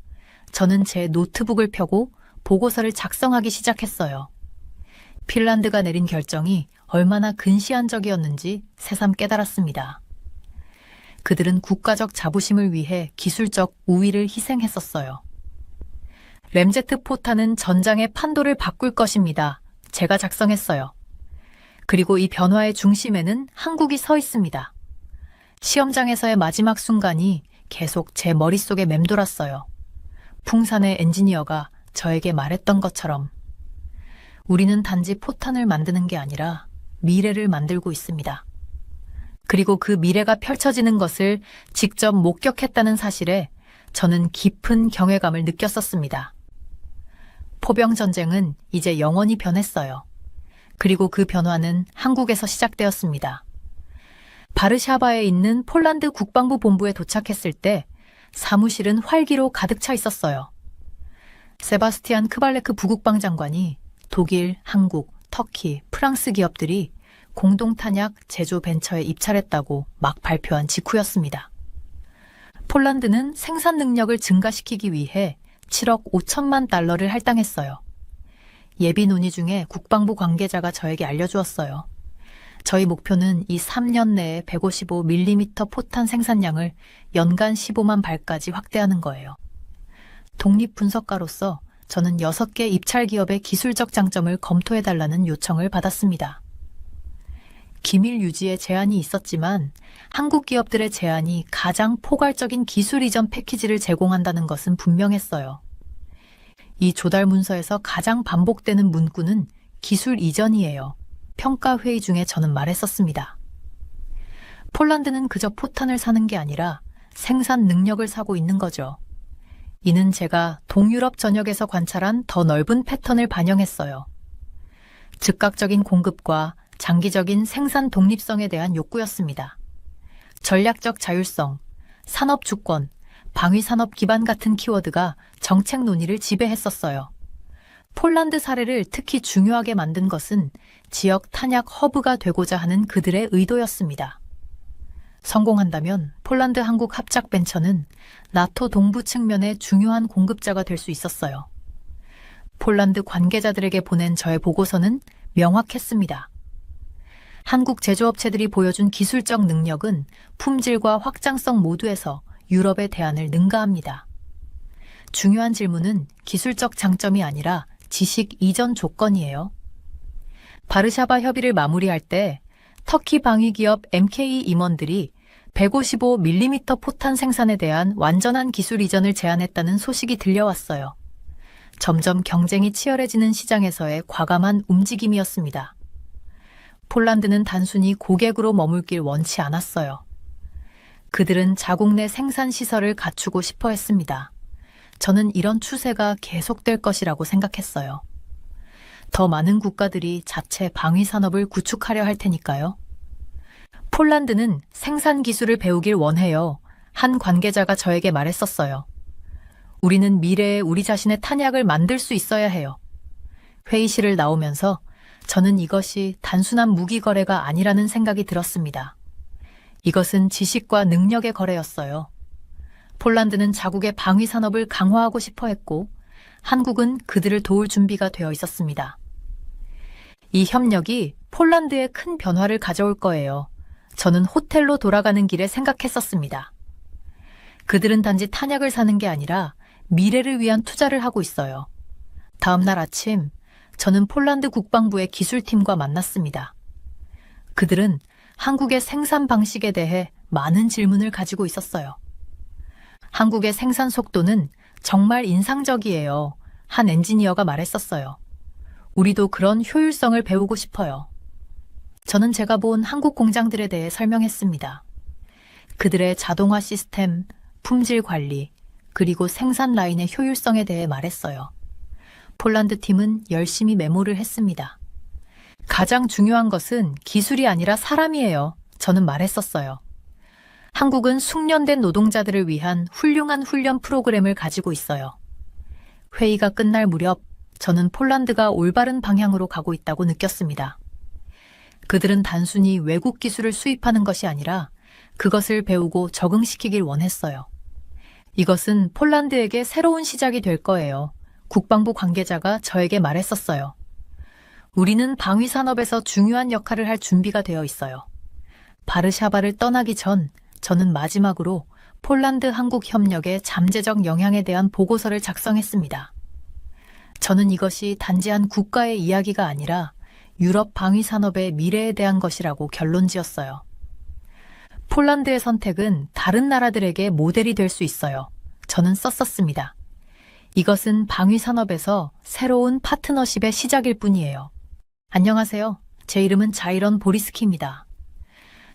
저는 제 노트북을 펴고 보고서를 작성하기 시작했어요. 핀란드가 내린 결정이 얼마나 근시안적이었는지 새삼 깨달았습니다. 그들은 국가적 자부심을 위해 기술적 우위를 희생했었어요. 램제트 포탄은 전장의 판도를 바꿀 것입니다. 제가 작성했어요. 그리고 이 변화의 중심에는 한국이 서 있습니다. 시험장에서의 마지막 순간이 계속 제 머릿속에 맴돌았어요. 풍산의 엔지니어가 저에게 말했던 것처럼 우리는 단지 포탄을 만드는 게 아니라 미래를 만들고 있습니다. 그리고 그 미래가 펼쳐지는 것을 직접 목격했다는 사실에 저는 깊은 경외감을 느꼈었습니다. 포병 전쟁은 이제 영원히 변했어요. 그리고 그 변화는 한국에서 시작되었습니다. 바르샤바에 있는 폴란드 국방부 본부에 도착했을 때 사무실은 활기로 가득 차 있었어요. 세바스티안 크발레크 부국방 장관이 독일, 한국, 터키, 프랑스 기업들이 공동 탄약 제조 벤처에 입찰했다고 막 발표한 직후였습니다. 폴란드는 생산 능력을 증가시키기 위해 7억 5천만 달러를 할당했어요. 예비 논의 중에 국방부 관계자가 저에게 알려주었어요. 저희 목표는 이 3년 내에 155mm 포탄 생산량을 연간 15만 발까지 확대하는 거예요. 독립분석가로서 저는 6개 입찰 기업의 기술적 장점을 검토해달라는 요청을 받았습니다. 기밀 유지에 제한이 있었지만 한국 기업들의 제안이 가장 포괄적인 기술 이전 패키지를 제공한다는 것은 분명했어요. 이 조달 문서에서 가장 반복되는 문구는 기술 이전이에요. 평가 회의 중에 저는 말했었습니다. 폴란드는 그저 포탄을 사는 게 아니라 생산 능력을 사고 있는 거죠. 이는 제가 동유럽 전역에서 관찰한 더 넓은 패턴을 반영했어요. 즉각적인 공급과 장기적인 생산 독립성에 대한 욕구였습니다. 전략적 자율성, 산업 주권, 방위산업 기반 같은 키워드가 정책 논의를 지배했었어요. 폴란드 사례를 특히 중요하게 만든 것은 지역 탄약 허브가 되고자 하는 그들의 의도였습니다. 성공한다면 폴란드 한국 합작 벤처는 나토 동부 측면의 중요한 공급자가 될 수 있었어요. 폴란드 관계자들에게 보낸 저의 보고서는 명확했습니다. 한국 제조업체들이 보여준 기술적 능력은 품질과 확장성 모두에서 유럽의 대안을 능가합니다. 중요한 질문은 기술적 장점이 아니라 지식 이전 조건이에요. 바르샤바 협의를 마무리할 때 터키 방위기업 MK 임원들이 155mm 포탄 생산에 대한 완전한 기술 이전을 제안했다는 소식이 들려왔어요. 점점 경쟁이 치열해지는 시장에서의 과감한 움직임이었습니다. 폴란드는 단순히 고객으로 머물길 원치 않았어요. 그들은 자국 내 생산 시설을 갖추고 싶어 했습니다. 저는 이런 추세가 계속될 것이라고 생각했어요. 더 많은 국가들이 자체 방위 산업을 구축하려 할 테니까요. 폴란드는 생산 기술을 배우길 원해요. 한 관계자가 저에게 말했었어요. 우리는 미래에 우리 자신의 탄약을 만들 수 있어야 해요. 회의실을 나오면서 저는 이것이 단순한 무기 거래가 아니라는 생각이 들었습니다. 이것은 지식과 능력의 거래였어요. 폴란드는 자국의 방위 산업을 강화하고 싶어 했고 한국은 그들을 도울 준비가 되어 있었습니다. 이 협력이 폴란드에 큰 변화를 가져올 거예요. 저는 호텔로 돌아가는 길에 생각했었습니다. 그들은 단지 탄약을 사는 게 아니라 미래를 위한 투자를 하고 있어요. 다음 날 아침 저는 폴란드 국방부의 기술팀과 만났습니다. 그들은 한국의 생산 방식에 대해 많은 질문을 가지고 있었어요. 한국의 생산 속도는 정말 인상적이에요. 한 엔지니어가 말했었어요. 우리도 그런 효율성을 배우고 싶어요. 저는 제가 본 한국 공장들에 대해 설명했습니다. 그들의 자동화 시스템, 품질 관리, 그리고 생산 라인의 효율성에 대해 말했어요. 폴란드 팀은 열심히 메모를 했습니다. 가장 중요한 것은 기술이 아니라 사람이에요. 저는 말했었어요. 한국은 숙련된 노동자들을 위한 훌륭한 훈련 프로그램을 가지고 있어요. 회의가 끝날 무렵 저는 폴란드가 올바른 방향으로 가고 있다고 느꼈습니다. 그들은 단순히 외국 기술을 수입하는 것이 아니라 그것을 배우고 적응시키길 원했어요. 이것은 폴란드에게 새로운 시작이 될 거예요. 국방부 관계자가 저에게 말했었어요. 우리는 방위 산업에서 중요한 역할을 할 준비가 되어 있어요. 바르샤바를 떠나기 전 저는 마지막으로 폴란드 한국 협력의 잠재적 영향에 대한 보고서를 작성했습니다. 저는 이것이 단지 한 국가의 이야기가 아니라 유럽 방위 산업의 미래에 대한 것이라고 결론지었어요. 폴란드의 선택은 다른 나라들에게 모델이 될 수 있어요. 저는 썼었습니다. 이것은 방위 산업에서 새로운 파트너십의 시작일 뿐이에요. 안녕하세요. 제 이름은 자이런 보리스키입니다.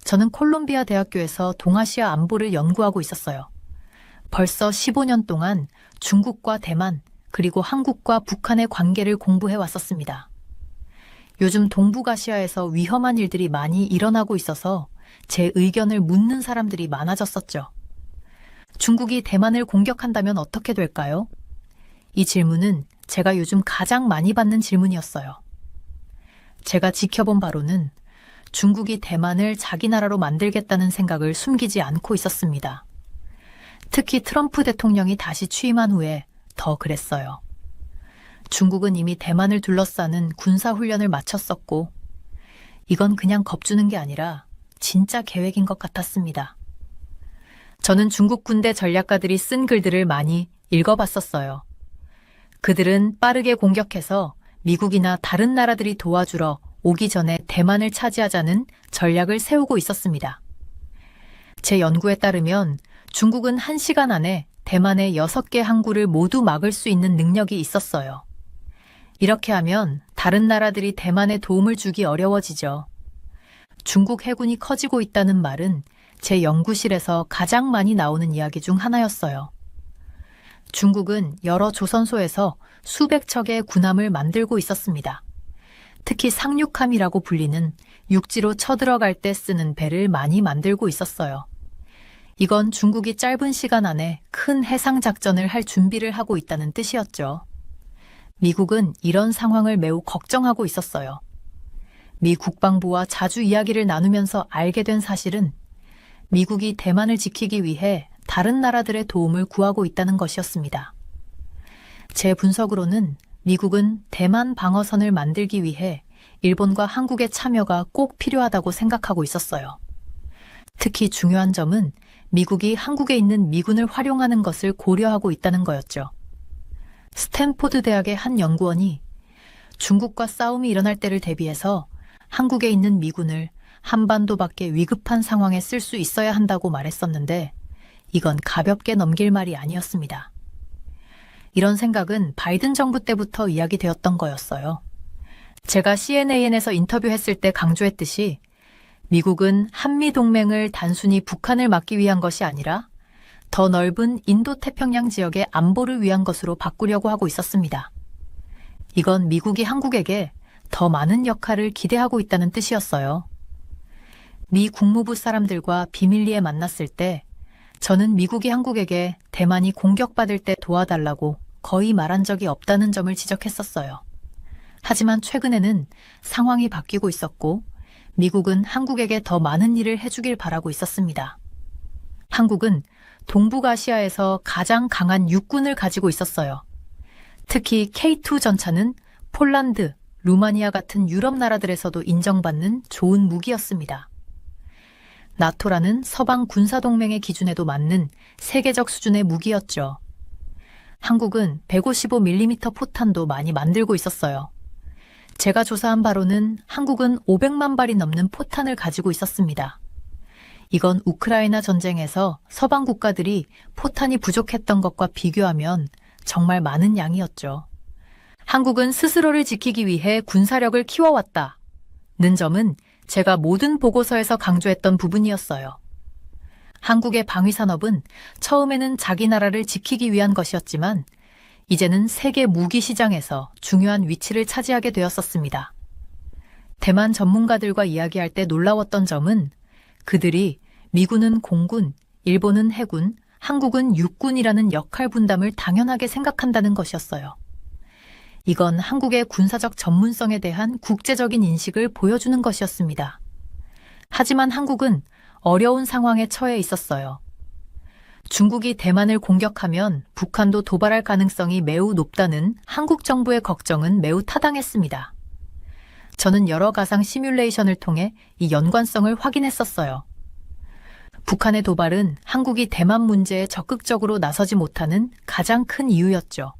저는 콜롬비아 대학교에서 동아시아 안보를 연구하고 있었어요. 벌써 15년 동안 중국과 대만, 그리고 한국과 북한의 관계를 공부해 왔었습니다. 요즘 동북아시아에서 위험한 일들이 많이 일어나고 있어서 제 의견을 묻는 사람들이 많아졌었죠. 중국이 대만을 공격한다면 어떻게 될까요? 이 질문은 제가 요즘 가장 많이 받는 질문이었어요. 제가 지켜본 바로는 중국이 대만을 자기 나라로 만들겠다는 생각을 숨기지 않고 있었습니다. 특히 트럼프 대통령이 다시 취임한 후에 더 그랬어요. 중국은 이미 대만을 둘러싸는 군사훈련을 마쳤었고 이건 그냥 겁주는 게 아니라 진짜 계획인 것 같았습니다. 저는 중국 군대 전략가들이 쓴 글들을 많이 읽어봤었어요. 그들은 빠르게 공격해서 미국이나 다른 나라들이 도와주러 오기 전에 대만을 차지하자는 전략을 세우고 있었습니다. 제 연구에 따르면 중국은 1시간 안에 대만의 6개 항구를 모두 막을 수 있는 능력이 있었어요. 이렇게 하면 다른 나라들이 대만에 도움을 주기 어려워지죠. 중국 해군이 커지고 있다는 말은 제 연구실에서 가장 많이 나오는 이야기 중 하나였어요. 중국은 여러 조선소에서 수백 척의 군함을 만들고 있었습니다. 특히 상륙함이라고 불리는 육지로 쳐들어갈 때 쓰는 배를 많이 만들고 있었어요. 이건 중국이 짧은 시간 안에 큰 해상 작전을 할 준비를 하고 있다는 뜻이었죠. 미국은 이런 상황을 매우 걱정하고 있었어요. 미 국방부와 자주 이야기를 나누면서 알게 된 사실은 미국이 대만을 지키기 위해 다른 나라들의 도움을 구하고 있다는 것이었습니다. 제 분석으로는 미국은 대만 방어선을 만들기 위해 일본과 한국의 참여가 꼭 필요하다고 생각하고 있었어요. 특히 중요한 점은 미국이 한국에 있는 미군을 활용하는 것을 고려하고 있다는 거였죠. 스탠포드 대학의 한 연구원이 중국과 싸움이 일어날 때를 대비해서 한국에 있는 미군을 한반도 밖의 위급한 상황에 쓸 수 있어야 한다고 말했었는데 이건 가볍게 넘길 말이 아니었습니다. 이런 생각은 바이든 정부 때부터 이야기되었던 거였어요. 제가 CNN에서 인터뷰했을 때 강조했듯이 미국은 한미동맹을 단순히 북한을 막기 위한 것이 아니라 더 넓은 인도태평양 지역의 안보를 위한 것으로 바꾸려고 하고 있었습니다. 이건 미국이 한국에게 더 많은 역할을 기대하고 있다는 뜻이었어요. 미 국무부 사람들과 비밀리에 만났을 때 저는 미국이 한국에게 대만이 공격받을 때 도와달라고 거의 말한 적이 없다는 점을 지적했었어요. 하지만 최근에는 상황이 바뀌고 있었고 미국은 한국에게 더 많은 일을 해주길 바라고 있었습니다. 한국은 동북아시아에서 가장 강한 육군을 가지고 있었어요. 특히 K2 전차는 폴란드, 루마니아 같은 유럽 나라들에서도 인정받는 좋은 무기였습니다. 나토라는 서방 군사동맹의 기준에도 맞는 세계적 수준의 무기였죠. 한국은 155mm 포탄도 많이 만들고 있었어요. 제가 조사한 바로는 한국은 500만 발이 넘는 포탄을 가지고 있었습니다. 이건 우크라이나 전쟁에서 서방 국가들이 포탄이 부족했던 것과 비교하면 정말 많은 양이었죠. 한국은 스스로를 지키기 위해 군사력을 키워왔다는 점은 제가 모든 보고서에서 강조했던 부분이었어요. 한국의 방위산업은 처음에는 자기 나라를 지키기 위한 것이었지만 이제는 세계 무기 시장에서 중요한 위치를 차지하게 되었었습니다. 대만 전문가들과 이야기할 때 놀라웠던 점은 그들이 미군은 공군, 일본은 해군, 한국은 육군이라는 역할 분담을 당연하게 생각한다는 것이었어요. 이건 한국의 군사적 전문성에 대한 국제적인 인식을 보여주는 것이었습니다. 하지만 한국은 어려운 상황에 처해 있었어요. 중국이 대만을 공격하면 북한도 도발할 가능성이 매우 높다는 한국 정부의 걱정은 매우 타당했습니다. 저는 여러 가상 시뮬레이션을 통해 이 연관성을 확인했었어요. 북한의 도발은 한국이 대만 문제에 적극적으로 나서지 못하는 가장 큰 이유였죠.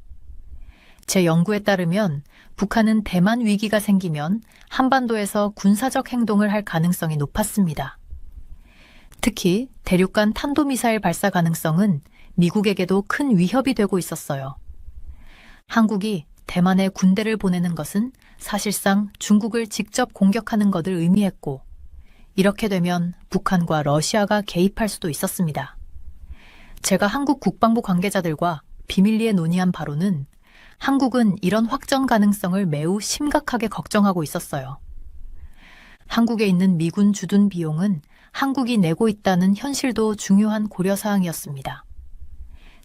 제 연구에 따르면 북한은 대만 위기가 생기면 한반도에서 군사적 행동을 할 가능성이 높았습니다. 특히 대륙간 탄도미사일 발사 가능성은 미국에게도 큰 위협이 되고 있었어요. 한국이 대만에 군대를 보내는 것은 사실상 중국을 직접 공격하는 것을 의미했고, 이렇게 되면 북한과 러시아가 개입할 수도 있었습니다. 제가 한국 국방부 관계자들과 비밀리에 논의한 바로는 한국은 이런 확전 가능성을 매우 심각하게 걱정하고 있었어요. 한국에 있는 미군 주둔 비용은 한국이 내고 있다는 현실도 중요한 고려사항이었습니다.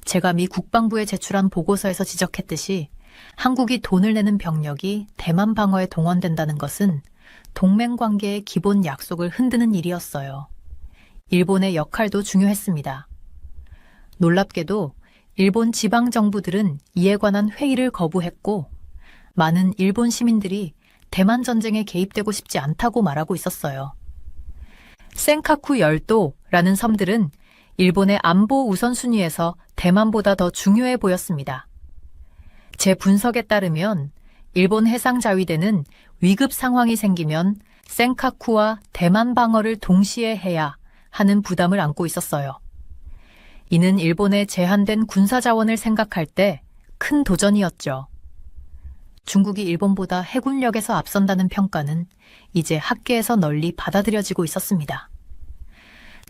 제가 미 국방부에 제출한 보고서에서 지적했듯이 한국이 돈을 내는 병력이 대만 방어에 동원된다는 것은 동맹 관계의 기본 약속을 흔드는 일이었어요. 일본의 역할도 중요했습니다. 놀랍게도 일본 지방 정부들은 이에 관한 회의를 거부했고, 많은 일본 시민들이 대만 전쟁에 개입되고 싶지 않다고 말하고 있었어요. 센카쿠 열도라는 섬들은 일본의 안보 우선순위에서 대만보다 더 중요해 보였습니다. 제 분석에 따르면 일본 해상자위대는 위급 상황이 생기면 센카쿠와 대만 방어를 동시에 해야 하는 부담을 안고 있었어요. 이는 일본의 제한된 군사자원을 생각할 때 큰 도전이었죠. 중국이 일본보다 해군력에서 앞선다는 평가는 이제 학계에서 널리 받아들여지고 있었습니다.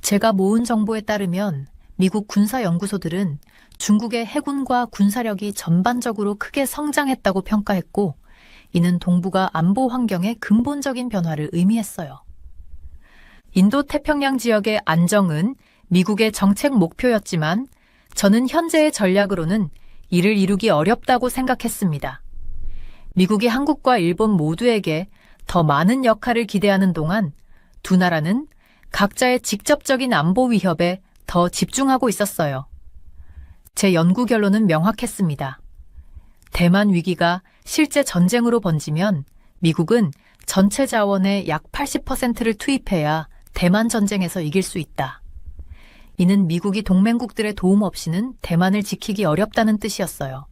제가 모은 정보에 따르면 미국 군사연구소들은 중국의 해군과 군사력이 전반적으로 크게 성장했다고 평가했고, 이는 동북아 안보 환경의 근본적인 변화를 의미했어요. 인도태평양 지역의 안정은 미국의 정책 목표였지만 저는 현재의 전략으로는 이를 이루기 어렵다고 생각했습니다. 미국이 한국과 일본 모두에게 더 많은 역할을 기대하는 동안 두 나라는 각자의 직접적인 안보 위협에 더 집중하고 있었어요. 제 연구 결론은 명확했습니다. 대만 위기가 실제 전쟁으로 번지면 미국은 전체 자원의 약 80%를 투입해야 대만 전쟁에서 이길 수 있다. 이는 미국이 동맹국들의 도움 없이는 대만을 지키기 어렵다는 뜻이었어요.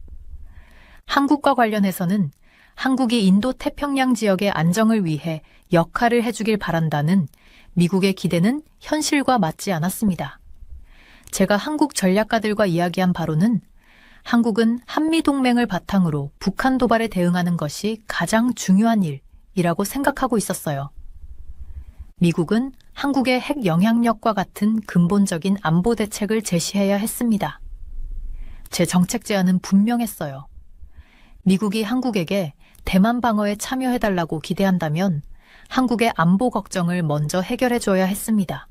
한국과 관련해서는 한국이 인도 태평양 지역의 안정을 위해 역할을 해주길 바란다는 미국의 기대는 현실과 맞지 않았습니다. 제가 한국 전략가들과 이야기한 바로는 한국은 한미동맹을 바탕으로 북한 도발에 대응하는 것이 가장 중요한 일이라고 생각하고 있었어요. 미국은 한국의 핵 영향력과 같은 근본적인 안보 대책을 제시해야 했습니다. 제 정책 제안은 분명했어요. 미국이 한국에게 대만 방어에 참여해달라고 기대한다면 한국의 안보 걱정을 먼저 해결해줘야 했습니다.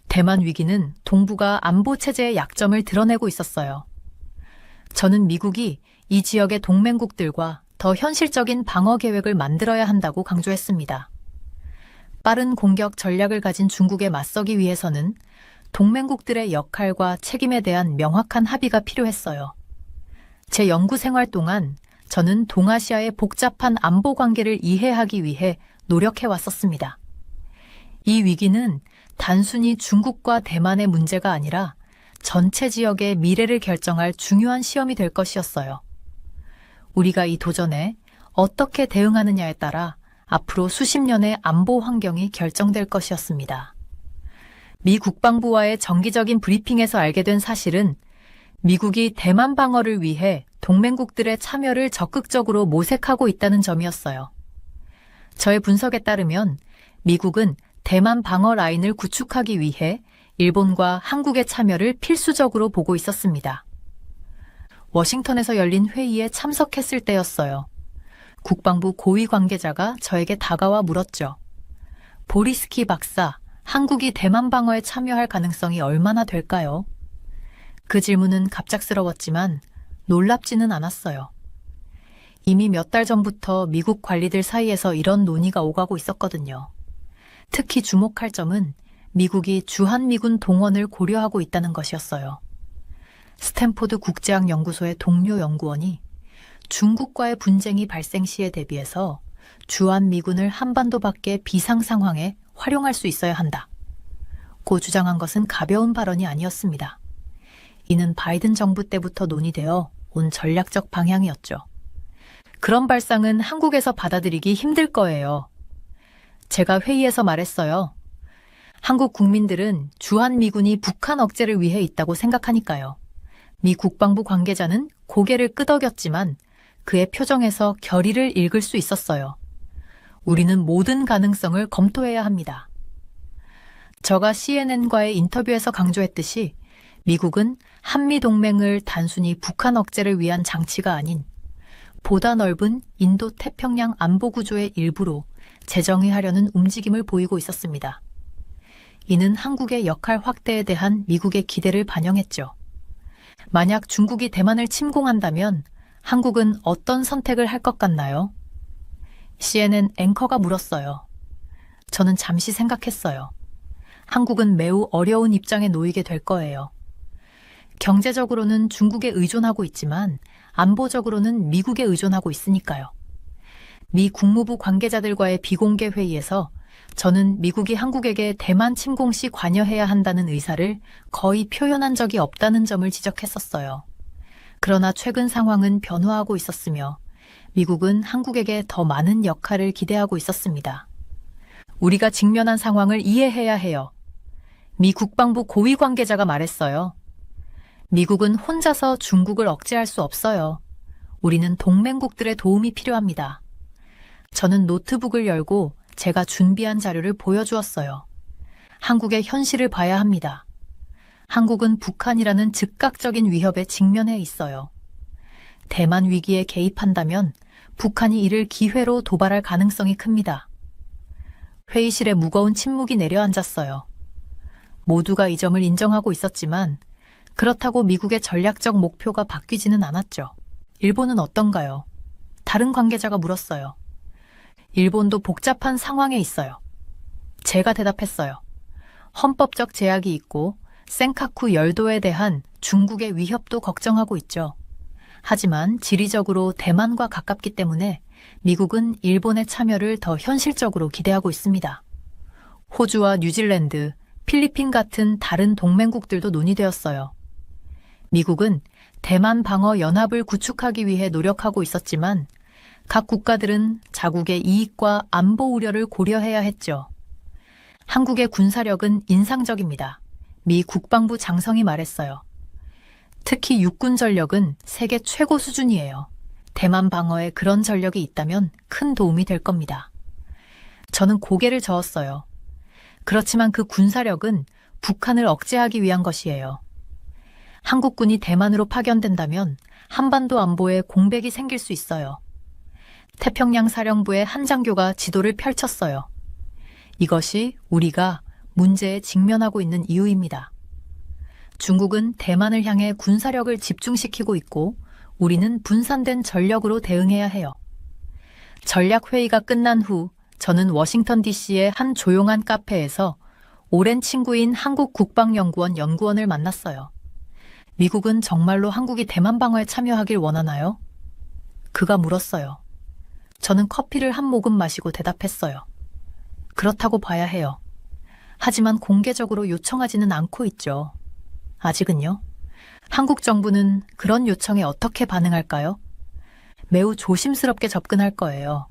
대만 위기는 동북아 안보 체제의 약점을 드러내고 있었어요. 저는 미국이 이 지역의 동맹국들과 더 현실적인 방어 계획을 만들어야 한다고 강조했습니다. 빠른 공격 전략을 가진 중국에 맞서기 위해서는 동맹국들의 역할과 책임에 대한 명확한 합의가 필요했어요. 제 연구 생활 동안 저는 동아시아의 복잡한 안보 관계를 이해하기 위해 노력해 왔었습니다. 이 위기는 단순히 중국과 대만의 문제가 아니라 전체 지역의 미래를 결정할 중요한 시험이 될 것이었어요. 우리가 이 도전에 어떻게 대응하느냐에 따라 앞으로 수십 년의 안보 환경이 결정될 것이었습니다. 미 국방부와의 정기적인 브리핑에서 알게 된 사실은 미국이 대만 방어를 위해 동맹국들의 참여를 적극적으로 모색하고 있다는 점이었어요. 저의 분석에 따르면 미국은 대만 방어 라인을 구축하기 위해 일본과 한국의 참여를 필수적으로 보고 있었습니다. 워싱턴에서 열린 회의에 참석했을 때였어요. 국방부 고위 관계자가 저에게 다가와 물었죠. 보리스키 박사, 한국이 대만 방어에 참여할 가능성이 얼마나 될까요? 그 질문은 갑작스러웠지만 놀랍지는 않았어요. 이미 몇 달 전부터 미국 관리들 사이에서 이런 논의가 오가고 있었거든요. 특히 주목할 점은 미국이 주한미군 동원을 고려하고 있다는 것이었어요. 스탠포드 국제학연구소의 동료 연구원이 중국과의 분쟁이 발생 시에 대비해서 주한미군을 한반도 밖의 비상 상황에 활용할 수 있어야 한다. 고 주장한 것은 가벼운 발언이 아니었습니다. 이는 바이든 정부 때부터 논의되어 온 전략적 방향이었죠. 그런 발상은 한국에서 받아들이기 힘들 거예요. 제가 회의에서 말했어요. 한국 국민들은 주한미군이 북한 억제를 위해 있다고 생각하니까요. 미 국방부 관계자는 고개를 끄덕였지만 그의 표정에서 결의를 읽을 수 있었어요. 우리는 모든 가능성을 검토해야 합니다. 저가 CNN과의 인터뷰에서 강조했듯이 미국은 한미동맹을 단순히 북한 억제를 위한 장치가 아닌 보다 넓은 인도-태평양 안보구조의 일부로 재정의하려는 움직임을 보이고 있었습니다. 이는 한국의 역할 확대에 대한 미국의 기대를 반영했죠. 만약 중국이 대만을 침공한다면 한국은 어떤 선택을 할 것 같나요? CNN 앵커가 물었어요. 저는 잠시 생각했어요. 한국은 매우 어려운 입장에 놓이게 될 거예요. 경제적으로는 중국에 의존하고 있지만 안보적으로는 미국에 의존하고 있으니까요. 미 국무부 관계자들과의 비공개 회의에서 저는 미국이 한국에게 대만 침공 시 관여해야 한다는 의사를 거의 표현한 적이 없다는 점을 지적했었어요. 그러나 최근 상황은 변화하고 있었으며 미국은 한국에게 더 많은 역할을 기대하고 있었습니다. 우리가 직면한 상황을 이해해야 해요. 미 국방부 고위 관계자가 말했어요. 미국은 혼자서 중국을 억제할 수 없어요. 우리는 동맹국들의 도움이 필요합니다. 저는 노트북을 열고 제가 준비한 자료를 보여주었어요. 한국의 현실을 봐야 합니다. 한국은 북한이라는 즉각적인 위협에 직면해 있어요. 대만 위기에 개입한다면 북한이 이를 기회로 도발할 가능성이 큽니다. 회의실에 무거운 침묵이 내려앉았어요. 모두가 이 점을 인정하고 있었지만 그렇다고 미국의 전략적 목표가 바뀌지는 않았죠. 일본은 어떤가요? 다른 관계자가 물었어요. 일본도 복잡한 상황에 있어요. 제가 대답했어요. 헌법적 제약이 있고 센카쿠 열도에 대한 중국의 위협도 걱정하고 있죠. 하지만 지리적으로 대만과 가깝기 때문에 미국은 일본의 참여를 더 현실적으로 기대하고 있습니다. 호주와 뉴질랜드, 필리핀 같은 다른 동맹국들도 논의되었어요. 미국은 대만 방어 연합을 구축하기 위해 노력하고 있었지만 각 국가들은 자국의 이익과 안보 우려를 고려해야 했죠. 한국의 군사력은 인상적입니다. 미 국방부 장성이 말했어요. 특히 육군 전력은 세계 최고 수준이에요. 대만 방어에 그런 전력이 있다면 큰 도움이 될 겁니다. 저는 고개를 저었어요. 그렇지만 그 군사력은 북한을 억제하기 위한 것이에요. 한국군이 대만으로 파견된다면 한반도 안보에 공백이 생길 수 있어요. 태평양 사령부의 한 장교가 지도를 펼쳤어요. 이것이 우리가 문제에 직면하고 있는 이유입니다. 중국은 대만을 향해 군사력을 집중시키고 있고 우리는 분산된 전력으로 대응해야 해요. 전략회의가 끝난 후 저는 워싱턴 DC의 한 조용한 카페에서 오랜 친구인 한국 국방연구원 연구원을 만났어요. 미국은 정말로 한국이 대만 방어에 참여하길 원하나요? 그가 물었어요. 저는 커피를 한 모금 마시고 대답했어요. 그렇다고 봐야 해요. 하지만 공개적으로 요청하지는 않고 있죠. 아직은요. 한국 정부는 그런 요청에 어떻게 반응할까요? 매우 조심스럽게 접근할 거예요.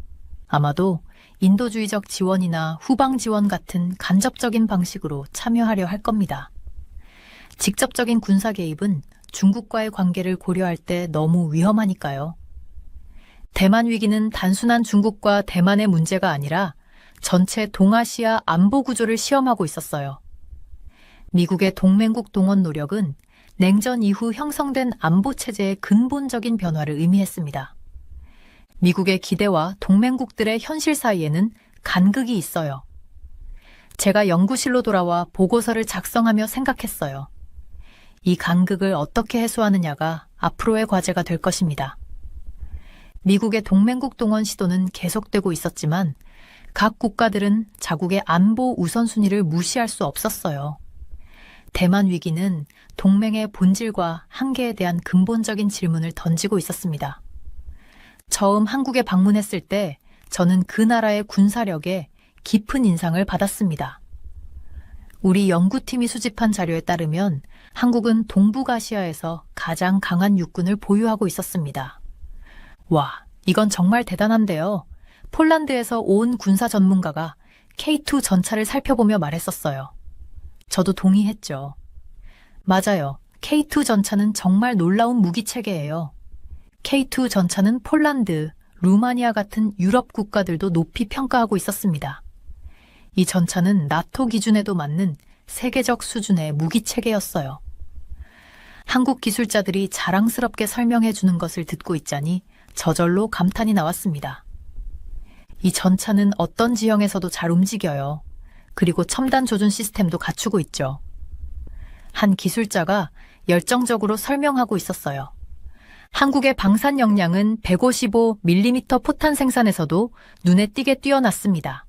아마도 인도주의적 지원이나 후방 지원 같은 간접적인 방식으로 참여하려 할 겁니다. 직접적인 군사 개입은 중국과의 관계를 고려할 때 너무 위험하니까요. 대만 위기는 단순한 중국과 대만의 문제가 아니라 전체 동아시아 안보 구조를 시험하고 있었어요. 미국의 동맹국 동원 노력은 냉전 이후 형성된 안보 체제의 근본적인 변화를 의미했습니다. 미국의 기대와 동맹국들의 현실 사이에는 간극이 있어요. 제가 연구실로 돌아와 보고서를 작성하며 생각했어요. 이 간극을 어떻게 해소하느냐가 앞으로의 과제가 될 것입니다. 미국의 동맹국 동원 시도는 계속되고 있었지만 각 국가들은 자국의 안보 우선순위를 무시할 수 없었어요. 대만 위기는 동맹의 본질과 한계에 대한 근본적인 질문을 던지고 있었습니다. 처음 한국에 방문했을 때 저는 그 나라의 군사력에 깊은 인상을 받았습니다. 우리 연구팀이 수집한 자료에 따르면 한국은 동북아시아에서 가장 강한 육군을 보유하고 있었습니다. 와, 이건 정말 대단한데요. 폴란드에서 온 군사 전문가가 K2 전차를 살펴보며 말했었어요. 저도 동의했죠. 맞아요. K2 전차는 정말 놀라운 무기 체계예요. K2 전차는 폴란드, 루마니아 같은 유럽 국가들도 높이 평가하고 있었습니다. 이 전차는 나토 기준에도 맞는 세계적 수준의 무기 체계였어요. 한국 기술자들이 자랑스럽게 설명해 주는 것을 듣고 있자니 저절로 감탄이 나왔습니다. 이 전차는 어떤 지형에서도 잘 움직여요. 그리고 첨단 조준 시스템도 갖추고 있죠. 한 기술자가 열정적으로 설명하고 있었어요. 한국의 방산 역량은 155mm 포탄 생산에서도 눈에 띄게 뛰어났습니다.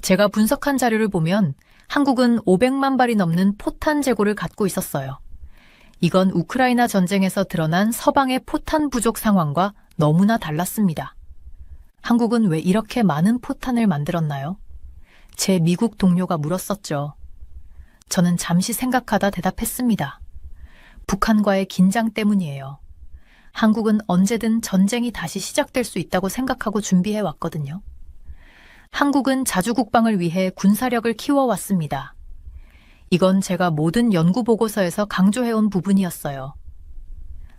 제가 분석한 자료를 보면 한국은 500만 발이 넘는 포탄 재고를 갖고 있었어요. 이건 우크라이나 전쟁에서 드러난 서방의 포탄 부족 상황과 너무나 달랐습니다. 한국은 왜 이렇게 많은 포탄을 만들었나요? 제 미국 동료가 물었었죠. 저는 잠시 생각하다 대답했습니다. 북한과의 긴장 때문이에요. 한국은 언제든 전쟁이 다시 시작될 수 있다고 생각하고 준비해 왔거든요. 한국은 자주국방을 위해 군사력을 키워왔습니다. 이건 제가 모든 연구 보고서에서 강조해온 부분이었어요.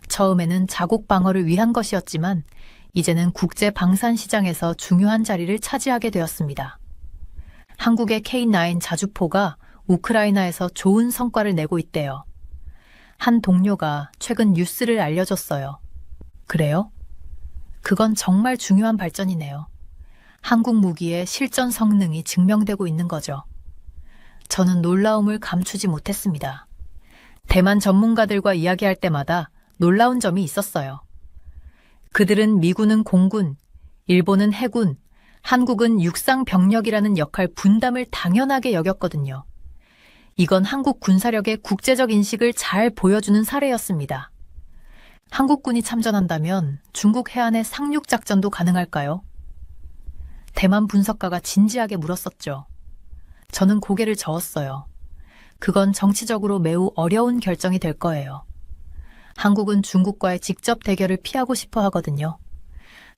처음에는 자국 방어를 위한 것이었지만 이제는 국제 방산 시장에서 중요한 자리를 차지하게 되었습니다. 한국의 K9 자주포가 우크라이나에서 좋은 성과를 내고 있대요. 한 동료가 최근 뉴스를 알려줬어요. 그래요? 그건 정말 중요한 발전이네요. 한국 무기의 실전 성능이 증명되고 있는 거죠. 저는 놀라움을 감추지 못했습니다. 대만 전문가들과 이야기할 때마다 놀라운 점이 있었어요. 그들은 미군은 공군, 일본은 해군, 한국은 육상 병력이라는 역할 분담을 당연하게 여겼거든요. 이건 한국 군사력의 국제적 인식을 잘 보여주는 사례였습니다. 한국군이 참전한다면 중국 해안의 상륙작전도 가능할까요? 대만 분석가가 진지하게 물었었죠. 저는 고개를 저었어요. 그건 정치적으로 매우 어려운 결정이 될 거예요. 한국은 중국과의 직접 대결을 피하고 싶어 하거든요.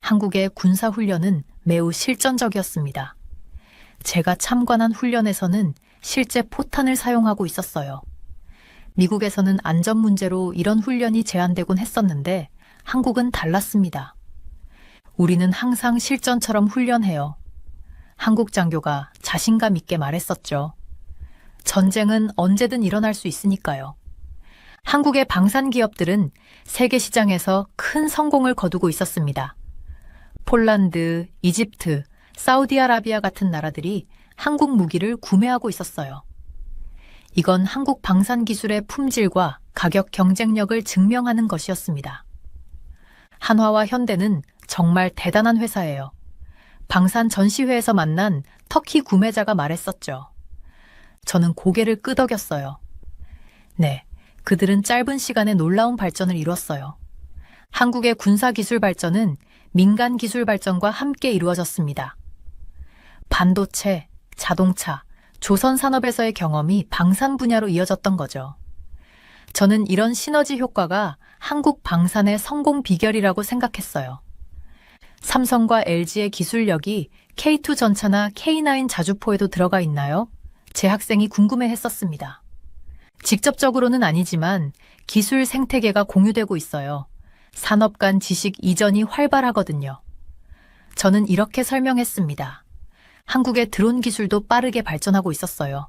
한국의 군사훈련은 매우 실전적이었습니다. 제가 참관한 훈련에서는 실제 포탄을 사용하고 있었어요. 미국에서는 안전 문제로 이런 훈련이 제한되곤 했었는데 한국은 달랐습니다. 우리는 항상 실전처럼 훈련해요. 한국 장교가 자신감 있게 말했었죠. 전쟁은 언제든 일어날 수 있으니까요. 한국의 방산 기업들은 세계 시장에서 큰 성공을 거두고 있었습니다. 폴란드, 이집트, 사우디아라비아 같은 나라들이 한국 무기를 구매하고 있었어요. 이건 한국 방산 기술의 품질과 가격 경쟁력을 증명하는 것이었습니다. 한화와 현대는 정말 대단한 회사예요. 방산 전시회에서 만난 터키 구매자가 말했었죠. 저는 고개를 끄덕였어요. 네, 그들은 짧은 시간에 놀라운 발전을 이뤘어요. 한국의 군사기술 발전은 민간 기술 발전과 함께 이루어졌습니다. 반도체, 자동차, 조선 산업에서의 경험이 방산 분야로 이어졌던 거죠. 저는 이런 시너지 효과가 한국 방산의 성공 비결이라고 생각했어요. 삼성과 LG의 기술력이 K2 전차나 K9 자주포에도 들어가 있나요? 제 학생이 궁금해 했었습니다. 직접적으로는 아니지만 기술 생태계가 공유되고 있어요. 산업 간 지식 이전이 활발하거든요. 저는 이렇게 설명했습니다. 한국의 드론 기술도 빠르게 발전하고 있었어요.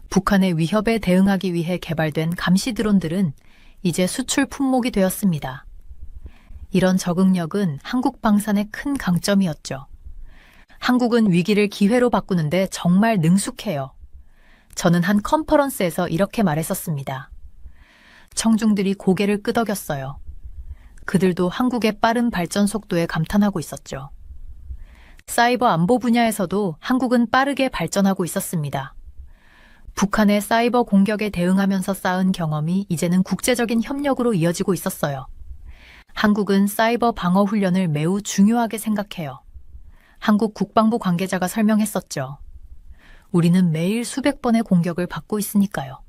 북한의 위협에 대응하기 위해 개발된 감시 드론들은 이제 수출 품목이 되었습니다. 이런 적응력은 한국 방산의 큰 강점이었죠. 한국은 위기를 기회로 바꾸는데 정말 능숙해요. 저는 한 컨퍼런스에서 이렇게 말했었습니다. 청중들이 고개를 끄덕였어요. 그들도 한국의 빠른 발전 속도에 감탄하고 있었죠. 사이버 안보 분야에서도 한국은 빠르게 발전하고 있었습니다. 북한의 사이버 공격에 대응하면서 쌓은 경험이 이제는 국제적인 협력으로 이어지고 있었어요. 한국은 사이버 방어 훈련을 매우 중요하게 생각해요. 한국 국방부 관계자가 설명했었죠. 우리는 매일 수백 번의 공격을 받고 있으니까요.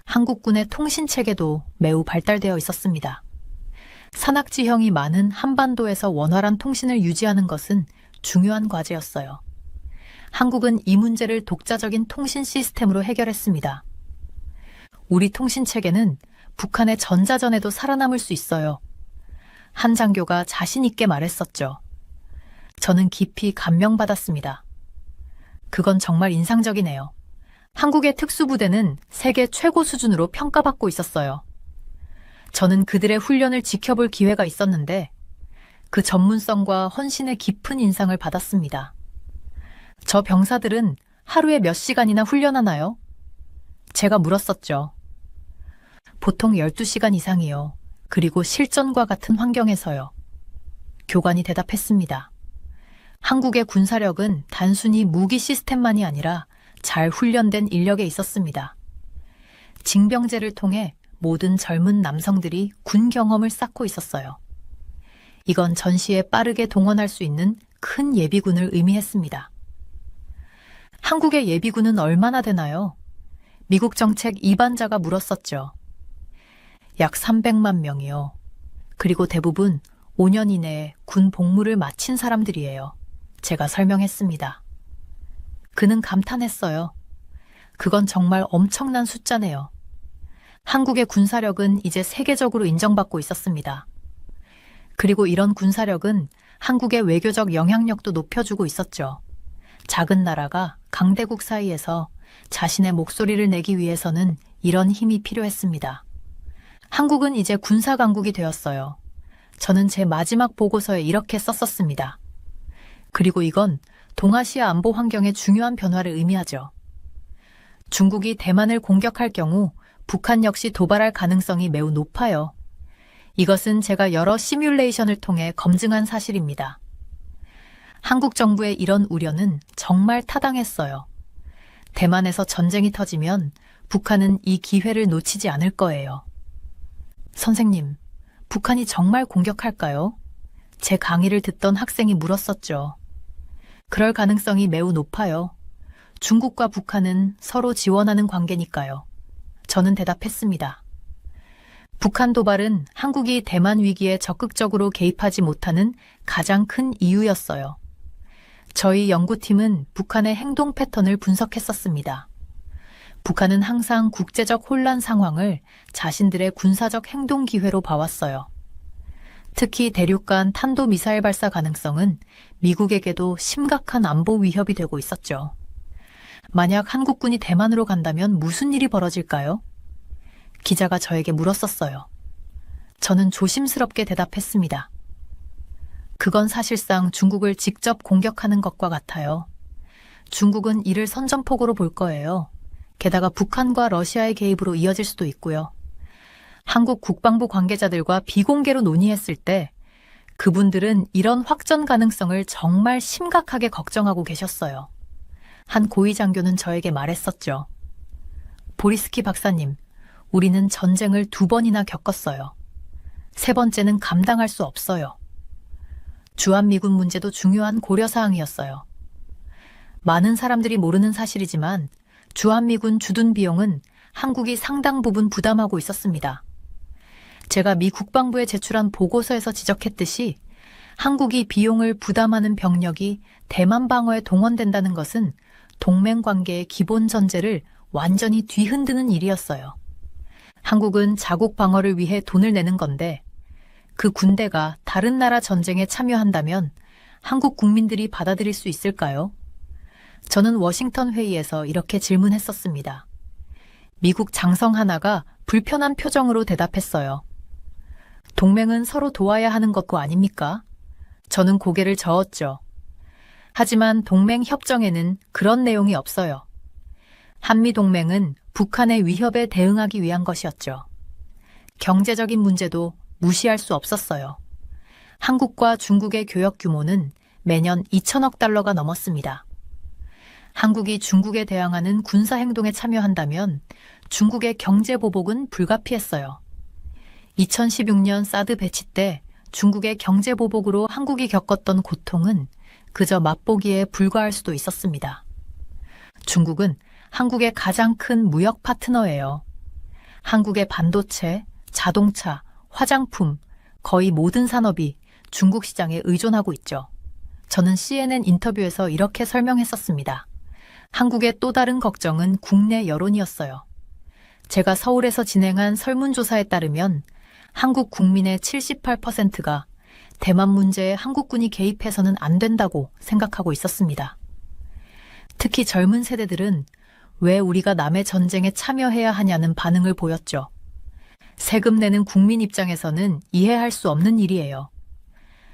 한국군의 통신체계도 매우 발달되어 있었습니다. 산악지형이 많은 한반도에서 원활한 통신을 유지하는 것은 중요한 과제였어요. 한국은 이 문제를 독자적인 통신 시스템으로 해결했습니다. 우리 통신체계는 북한의 전자전에도 살아남을 수 있어요. 한 장교가 자신 있게 말했었죠. 저는 깊이 감명받았습니다. 그건 정말 인상적이네요. 한국의 특수부대는 세계 최고 수준으로 평가받고 있었어요. 저는 그들의 훈련을 지켜볼 기회가 있었는데 그 전문성과 헌신의 깊은 인상을 받았습니다. 저 병사들은 하루에 몇 시간이나 훈련하나요? 제가 물었었죠. 보통 12시간 이상이요. 그리고 실전과 같은 환경에서요. 교관이 대답했습니다. 한국의 군사력은 단순히 무기 시스템만이 아니라 잘 훈련된 인력에 있었습니다. 징병제를 통해 모든 젊은 남성들이 군 경험을 쌓고 있었어요. 이건 전시에 빠르게 동원할 수 있는 큰 예비군을 의미했습니다. 한국의 예비군은 얼마나 되나요? 미국 정책 2반자가 물었었죠. 약 300만 명이요. 그리고 대부분 5년 이내에 군 복무를 마친 사람들이에요. 제가 설명했습니다. 그는 감탄했어요. 그건 정말 엄청난 숫자네요. 한국의 군사력은 이제 세계적으로 인정받고 있었습니다. 그리고 이런 군사력은 한국의 외교적 영향력도 높여주고 있었죠. 작은 나라가 강대국 사이에서 자신의 목소리를 내기 위해서는 이런 힘이 필요했습니다. 한국은 이제 군사강국이 되었어요. 저는 제 마지막 보고서에 이렇게 썼었습니다. 그리고 이건 동아시아 안보 환경의 중요한 변화를 의미하죠. 중국이 대만을 공격할 경우 북한 역시 도발할 가능성이 매우 높아요. 이것은 제가 여러 시뮬레이션을 통해 검증한 사실입니다. 한국 정부의 이런 우려는 정말 타당했어요. 대만에서 전쟁이 터지면 북한은 이 기회를 놓치지 않을 거예요. 선생님, 북한이 정말 공격할까요? 제 강의를 듣던 학생이 물었었죠. 그럴 가능성이 매우 높아요. 중국과 북한은 서로 지원하는 관계니까요. 저는 대답했습니다. 북한 도발은 한국이 대만 위기에 적극적으로 개입하지 못하는 가장 큰 이유였어요. 저희 연구팀은 북한의 행동 패턴을 분석했었습니다. 북한은 항상 국제적 혼란 상황을 자신들의 군사적 행동 기회로 봐왔어요. 특히 대륙간 탄도미사일 발사 가능성은 미국에게도 심각한 안보 위협이 되고 있었죠. 만약 한국군이 대만으로 간다면 무슨 일이 벌어질까요? 기자가 저에게 물었었어요. 저는 조심스럽게 대답했습니다. 그건 사실상 중국을 직접 공격하는 것과 같아요. 중국은 이를 선전포고로 볼 거예요. 게다가 북한과 러시아의 개입으로 이어질 수도 있고요. 한국 국방부 관계자들과 비공개로 논의했을 때 그분들은 이런 확전 가능성을 정말 심각하게 걱정하고 계셨어요. 한 고위 장교는 저에게 말했었죠. 보리스키 박사님, 우리는 전쟁을 2번이나 겪었어요. 3번째는 감당할 수 없어요. 주한미군 문제도 중요한 고려사항이었어요. 많은 사람들이 모르는 사실이지만 주한미군 주둔 비용은 한국이 상당 부분 부담하고 있었습니다. 제가 미 국방부에 제출한 보고서에서 지적했듯이 한국이 비용을 부담하는 병력이 대만 방어에 동원된다는 것은 동맹 관계의 기본 전제를 완전히 뒤흔드는 일이었어요. 한국은 자국 방어를 위해 돈을 내는 건데 그 군대가 다른 나라 전쟁에 참여한다면 한국 국민들이 받아들일 수 있을까요? 저는 워싱턴 회의에서 이렇게 질문했었습니다. 미국 장성 하나가 불편한 표정으로 대답했어요. 동맹은 서로 도와야 하는 것고 아닙니까? 저는 고개를 저었죠. 하지만 동맹 협정에는 그런 내용이 없어요. 한미동맹은 북한의 위협에 대응하기 위한 것이었죠. 경제적인 문제도 무시할 수 없었어요. 한국과 중국의 교역 규모는 매년 2천억 달러가 넘었습니다. 한국이 중국에 대항하는 군사행동에 참여한다면 중국의 경제 보복은 불가피했어요. 2016년 사드 배치 때 중국의 경제 보복으로 한국이 겪었던 고통은 그저 맛보기에 불과할 수도 있었습니다. 중국은 한국의 가장 큰 무역 파트너예요. 한국의 반도체, 자동차, 화장품, 거의 모든 산업이 중국 시장에 의존하고 있죠. 저는 CNN 인터뷰에서 이렇게 설명했었습니다. 한국의 또 다른 걱정은 국내 여론이었어요. 제가 서울에서 진행한 설문조사에 따르면 한국 국민의 78%가 대만 문제에 한국군이 개입해서는 안 된다고 생각하고 있었습니다. 특히 젊은 세대들은 왜 우리가 남의 전쟁에 참여해야 하냐는 반응을 보였죠. 세금 내는 국민 입장에서는 이해할 수 없는 일이에요.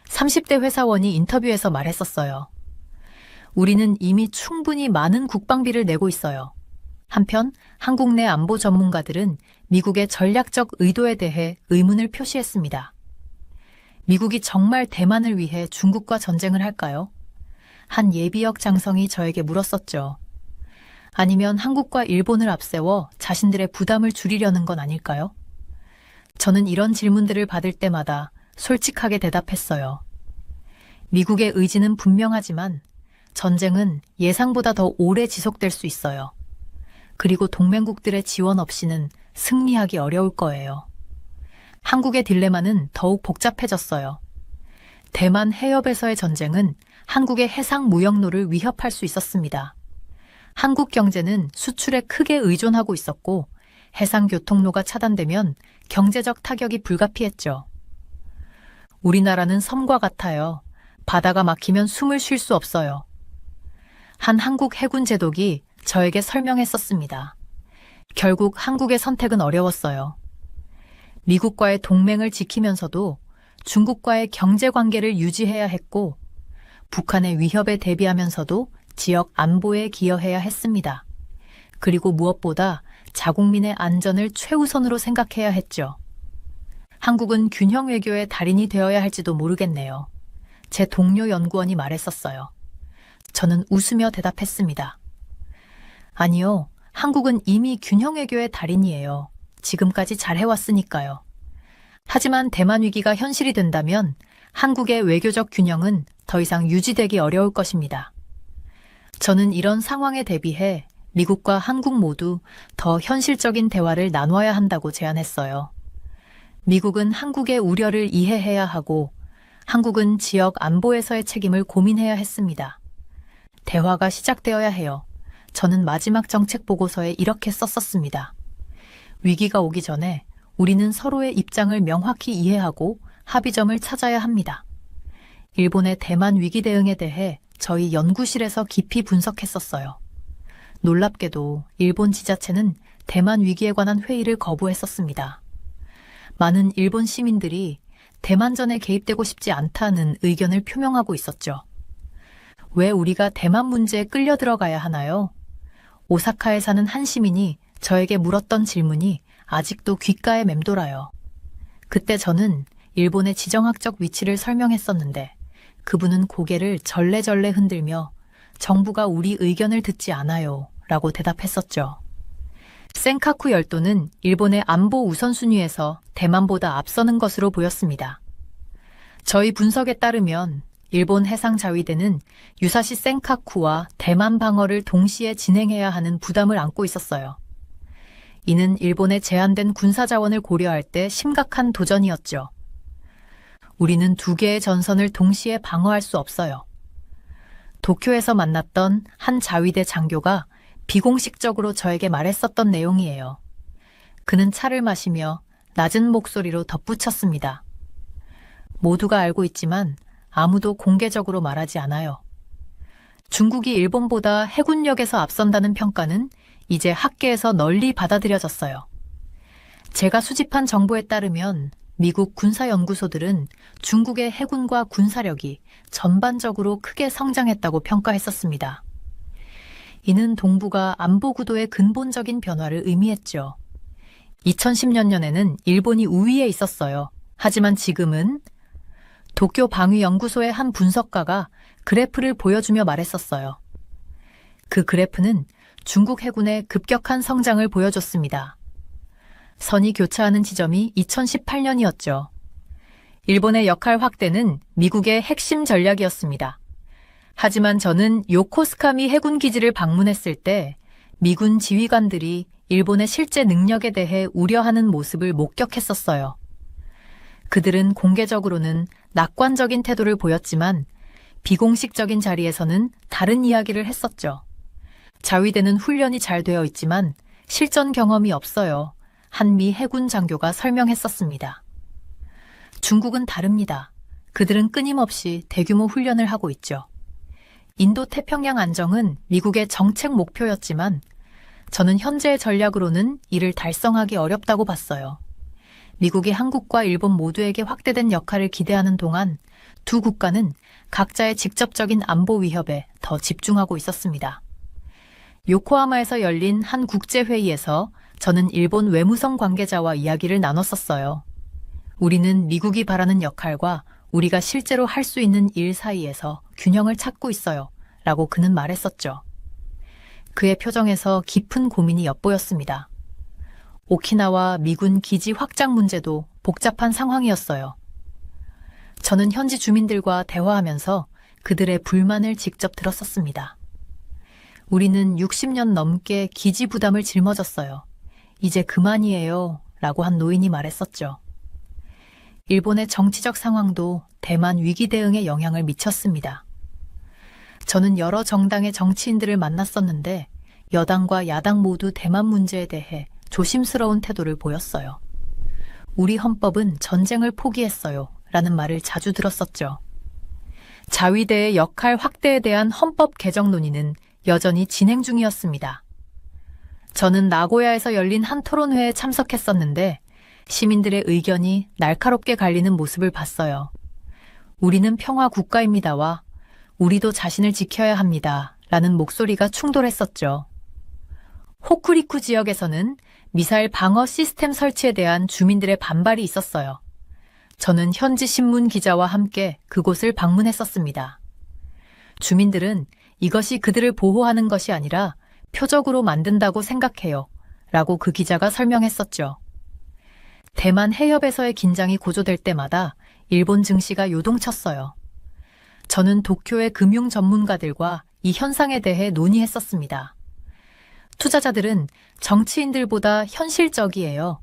30대 회사원이 인터뷰에서 말했었어요. 우리는 이미 충분히 많은 국방비를 내고 있어요. 한편 한국 내 안보 전문가들은 미국의 전략적 의도에 대해 의문을 표시했습니다. 미국이 정말 대만을 위해 중국과 전쟁을 할까요? 한 예비역 장성이 저에게 물었었죠. 아니면 한국과 일본을 앞세워 자신들의 부담을 줄이려는 건 아닐까요? 저는 이런 질문들을 받을 때마다 솔직하게 대답했어요. 미국의 의지는 분명하지만 전쟁은 예상보다 더 오래 지속될 수 있어요. 그리고 동맹국들의 지원 없이는 승리하기 어려울 거예요. 한국의 딜레마는 더욱 복잡해졌어요. 대만 해협에서의 전쟁은 한국의 해상 무역로를 위협할 수 있었습니다. 한국 경제는 수출에 크게 의존하고 있었고 해상 교통로가 차단되면 경제적 타격이 불가피했죠. 우리나라는 섬과 같아요. 바다가 막히면 숨을 쉴 수 없어요. 한 한국 해군 제독이 저에게 설명했었습니다. 결국 한국의 선택은 어려웠어요. 미국과의 동맹을 지키면서도 중국과의 경제 관계를 유지해야 했고 북한의 위협에 대비하면서도 지역 안보에 기여해야 했습니다. 그리고 무엇보다 자국민의 안전을 최우선으로 생각해야 했죠. 한국은 균형 외교의 달인이 되어야 할지도 모르겠네요. 제 동료 연구원이 말했었어요. 저는 웃으며 대답했습니다. 아니요, 한국은 이미 균형 외교의 달인이에요. 지금까지 잘해왔으니까요. 하지만 대만 위기가 현실이 된다면 한국의 외교적 균형은 더 이상 유지되기 어려울 것입니다. 저는 이런 상황에 대비해 미국과 한국 모두 더 현실적인 대화를 나눠야 한다고 제안했어요. 미국은 한국의 우려를 이해해야 하고 한국은 지역 안보에서의 책임을 고민해야 했습니다. 대화가 시작되어야 해요. 저는 마지막 정책 보고서에 이렇게 썼었습니다. 위기가 오기 전에 우리는 서로의 입장을 명확히 이해하고 합의점을 찾아야 합니다. 일본의 대만 위기 대응에 대해 저희 연구실에서 깊이 분석했었어요. 놀랍게도 일본 지자체는 대만 위기에 관한 회의를 거부했었습니다. 많은 일본 시민들이 대만전에 개입되고 싶지 않다는 의견을 표명하고 있었죠. 왜 우리가 대만 문제에 끌려 들어가야 하나요? 오사카에 사는 한 시민이 저에게 물었던 질문이 아직도 귓가에 맴돌아요. 그때 저는 일본의 지정학적 위치를 설명했었는데 그분은 고개를 절레절레 흔들며 정부가 우리 의견을 듣지 않아요 라고 대답했었죠. 센카쿠 열도는 일본의 안보 우선순위에서 대만보다 앞서는 것으로 보였습니다. 저희 분석에 따르면 일본 해상자위대는 유사시 센카쿠와 대만 방어를 동시에 진행해야 하는 부담을 안고 있었어요. 이는 일본의 제한된 군사자원을 고려할 때 심각한 도전이었죠. 우리는 두 개의 전선을 동시에 방어할 수 없어요. 도쿄에서 만났던 한 자위대 장교가 비공식적으로 저에게 말했었던 내용이에요. 그는 차를 마시며 낮은 목소리로 덧붙였습니다. 모두가 알고 있지만 아무도 공개적으로 말하지 않아요. 중국이 일본보다 해군력에서 앞선다는 평가는 이제 학계에서 널리 받아들여졌어요. 제가 수집한 정보에 따르면 미국 군사연구소들은 중국의 해군과 군사력이 전반적으로 크게 성장했다고 평가했었습니다. 이는 동북아 안보 구도의 근본적인 변화를 의미했죠. 2010년에는 일본이 우위에 있었어요. 하지만 지금은 도쿄 방위연구소의 한 분석가가 그래프를 보여주며 말했었어요. 그 그래프는 중국 해군의 급격한 성장을 보여줬습니다. 선이 교차하는 지점이 2018년이었죠. 일본의 역할 확대는 미국의 핵심 전략이었습니다. 하지만 저는 요코스카미 해군 기지를 방문했을 때 미군 지휘관들이 일본의 실제 능력에 대해 우려하는 모습을 목격했었어요. 그들은 공개적으로는 낙관적인 태도를 보였지만 비공식적인 자리에서는 다른 이야기를 했었죠. 자위대는 훈련이 잘 되어 있지만 실전 경험이 없어요. 한미 해군 장교가 설명했었습니다. 중국은 다릅니다. 그들은 끊임없이 대규모 훈련을 하고 있죠. 인도 태평양 안정은 미국의 정책 목표였지만 저는 현재의 전략으로는 이를 달성하기 어렵다고 봤어요. 미국이 한국과 일본 모두에게 확대된 역할을 기대하는 동안 두 국가는 각자의 직접적인 안보 위협에 더 집중하고 있었습니다. 요코하마에서 열린 한 국제회의에서 저는 일본 외무성 관계자와 이야기를 나눴었어요. 우리는 미국이 바라는 역할과 우리가 실제로 할 수 있는 일 사이에서 균형을 찾고 있어요. 라고 그는 말했었죠. 그의 표정에서 깊은 고민이 엿보였습니다. 오키나와 미군 기지 확장 문제도 복잡한 상황이었어요. 저는 현지 주민들과 대화하면서 그들의 불만을 직접 들었었습니다. 우리는 60년 넘게 기지 부담을 짊어졌어요. 이제 그만이에요. 라고 한 노인이 말했었죠. 일본의 정치적 상황도 대만 위기 대응에 영향을 미쳤습니다. 저는 여러 정당의 정치인들을 만났었는데 여당과 야당 모두 대만 문제에 대해 조심스러운 태도를 보였어요. 우리 헌법은 전쟁을 포기했어요. 라는 말을 자주 들었었죠. 자위대의 역할 확대에 대한 헌법 개정 논의는 여전히 진행 중이었습니다. 저는 나고야에서 열린 한 토론회에 참석했었는데 시민들의 의견이 날카롭게 갈리는 모습을 봤어요. 우리는 평화 국가입니다와 우리도 자신을 지켜야 합니다. 라는 목소리가 충돌했었죠. 호쿠리쿠 지역에서는 미사일 방어 시스템 설치에 대한 주민들의 반발이 있었어요. 저는 현지 신문 기자와 함께 그곳을 방문했었습니다. 주민들은 이것이 그들을 보호하는 것이 아니라 표적으로 만든다고 생각해요. 라고 그 기자가 설명했었죠. 대만 해협에서의 긴장이 고조될 때마다 일본 증시가 요동쳤어요. 저는 도쿄의 금융 전문가들과 이 현상에 대해 논의했었습니다. 투자자들은 정치인들보다 현실적이에요.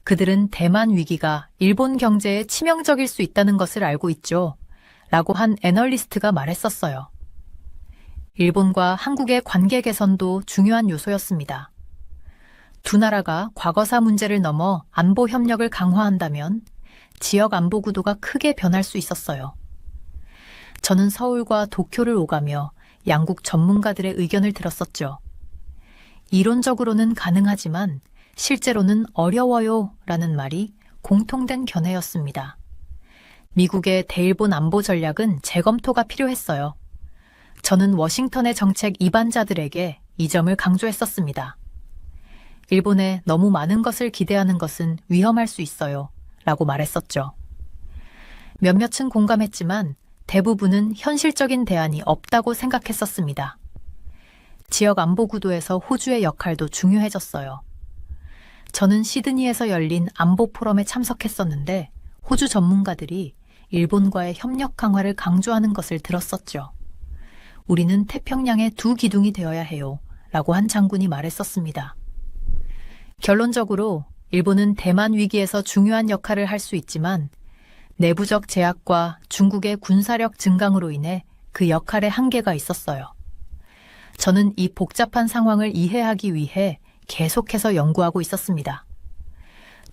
그들은 대만 위기가 일본 경제에 치명적일 수 있다는 것을 알고 있죠. 라고 한 애널리스트가 말했었어요. 일본과 한국의 관계 개선도 중요한 요소였습니다. 두 나라가 과거사 문제를 넘어 안보 협력을 강화한다면 지역 안보 구도가 크게 변할 수 있었어요. 저는 서울과 도쿄를 오가며 양국 전문가들의 의견을 들었었죠. 이론적으로는 가능하지만 실제로는 어려워요 라는 말이 공통된 견해였습니다. 미국의 대일본 안보 전략은 재검토가 필요했어요. 저는 워싱턴의 정책 이반자들에게 이 점을 강조했었습니다. 일본에 너무 많은 것을 기대하는 것은 위험할 수 있어요. 라고 말했었죠. 몇몇은 공감했지만 대부분은 현실적인 대안이 없다고 생각했었습니다. 지역 안보 구도에서 호주의 역할도 중요해졌어요. 저는 시드니에서 열린 안보 포럼에 참석했었는데 호주 전문가들이 일본과의 협력 강화를 강조하는 것을 들었었죠. 우리는 태평양의 두 기둥이 되어야 해요. 라고 한 장군이 말했었습니다. 결론적으로 일본은 대만 위기에서 중요한 역할을 할 수 있지만 내부적 제약과 중국의 군사력 증강으로 인해 그 역할에 한계가 있었어요. 저는 이 복잡한 상황을 이해하기 위해 계속해서 연구하고 있었습니다.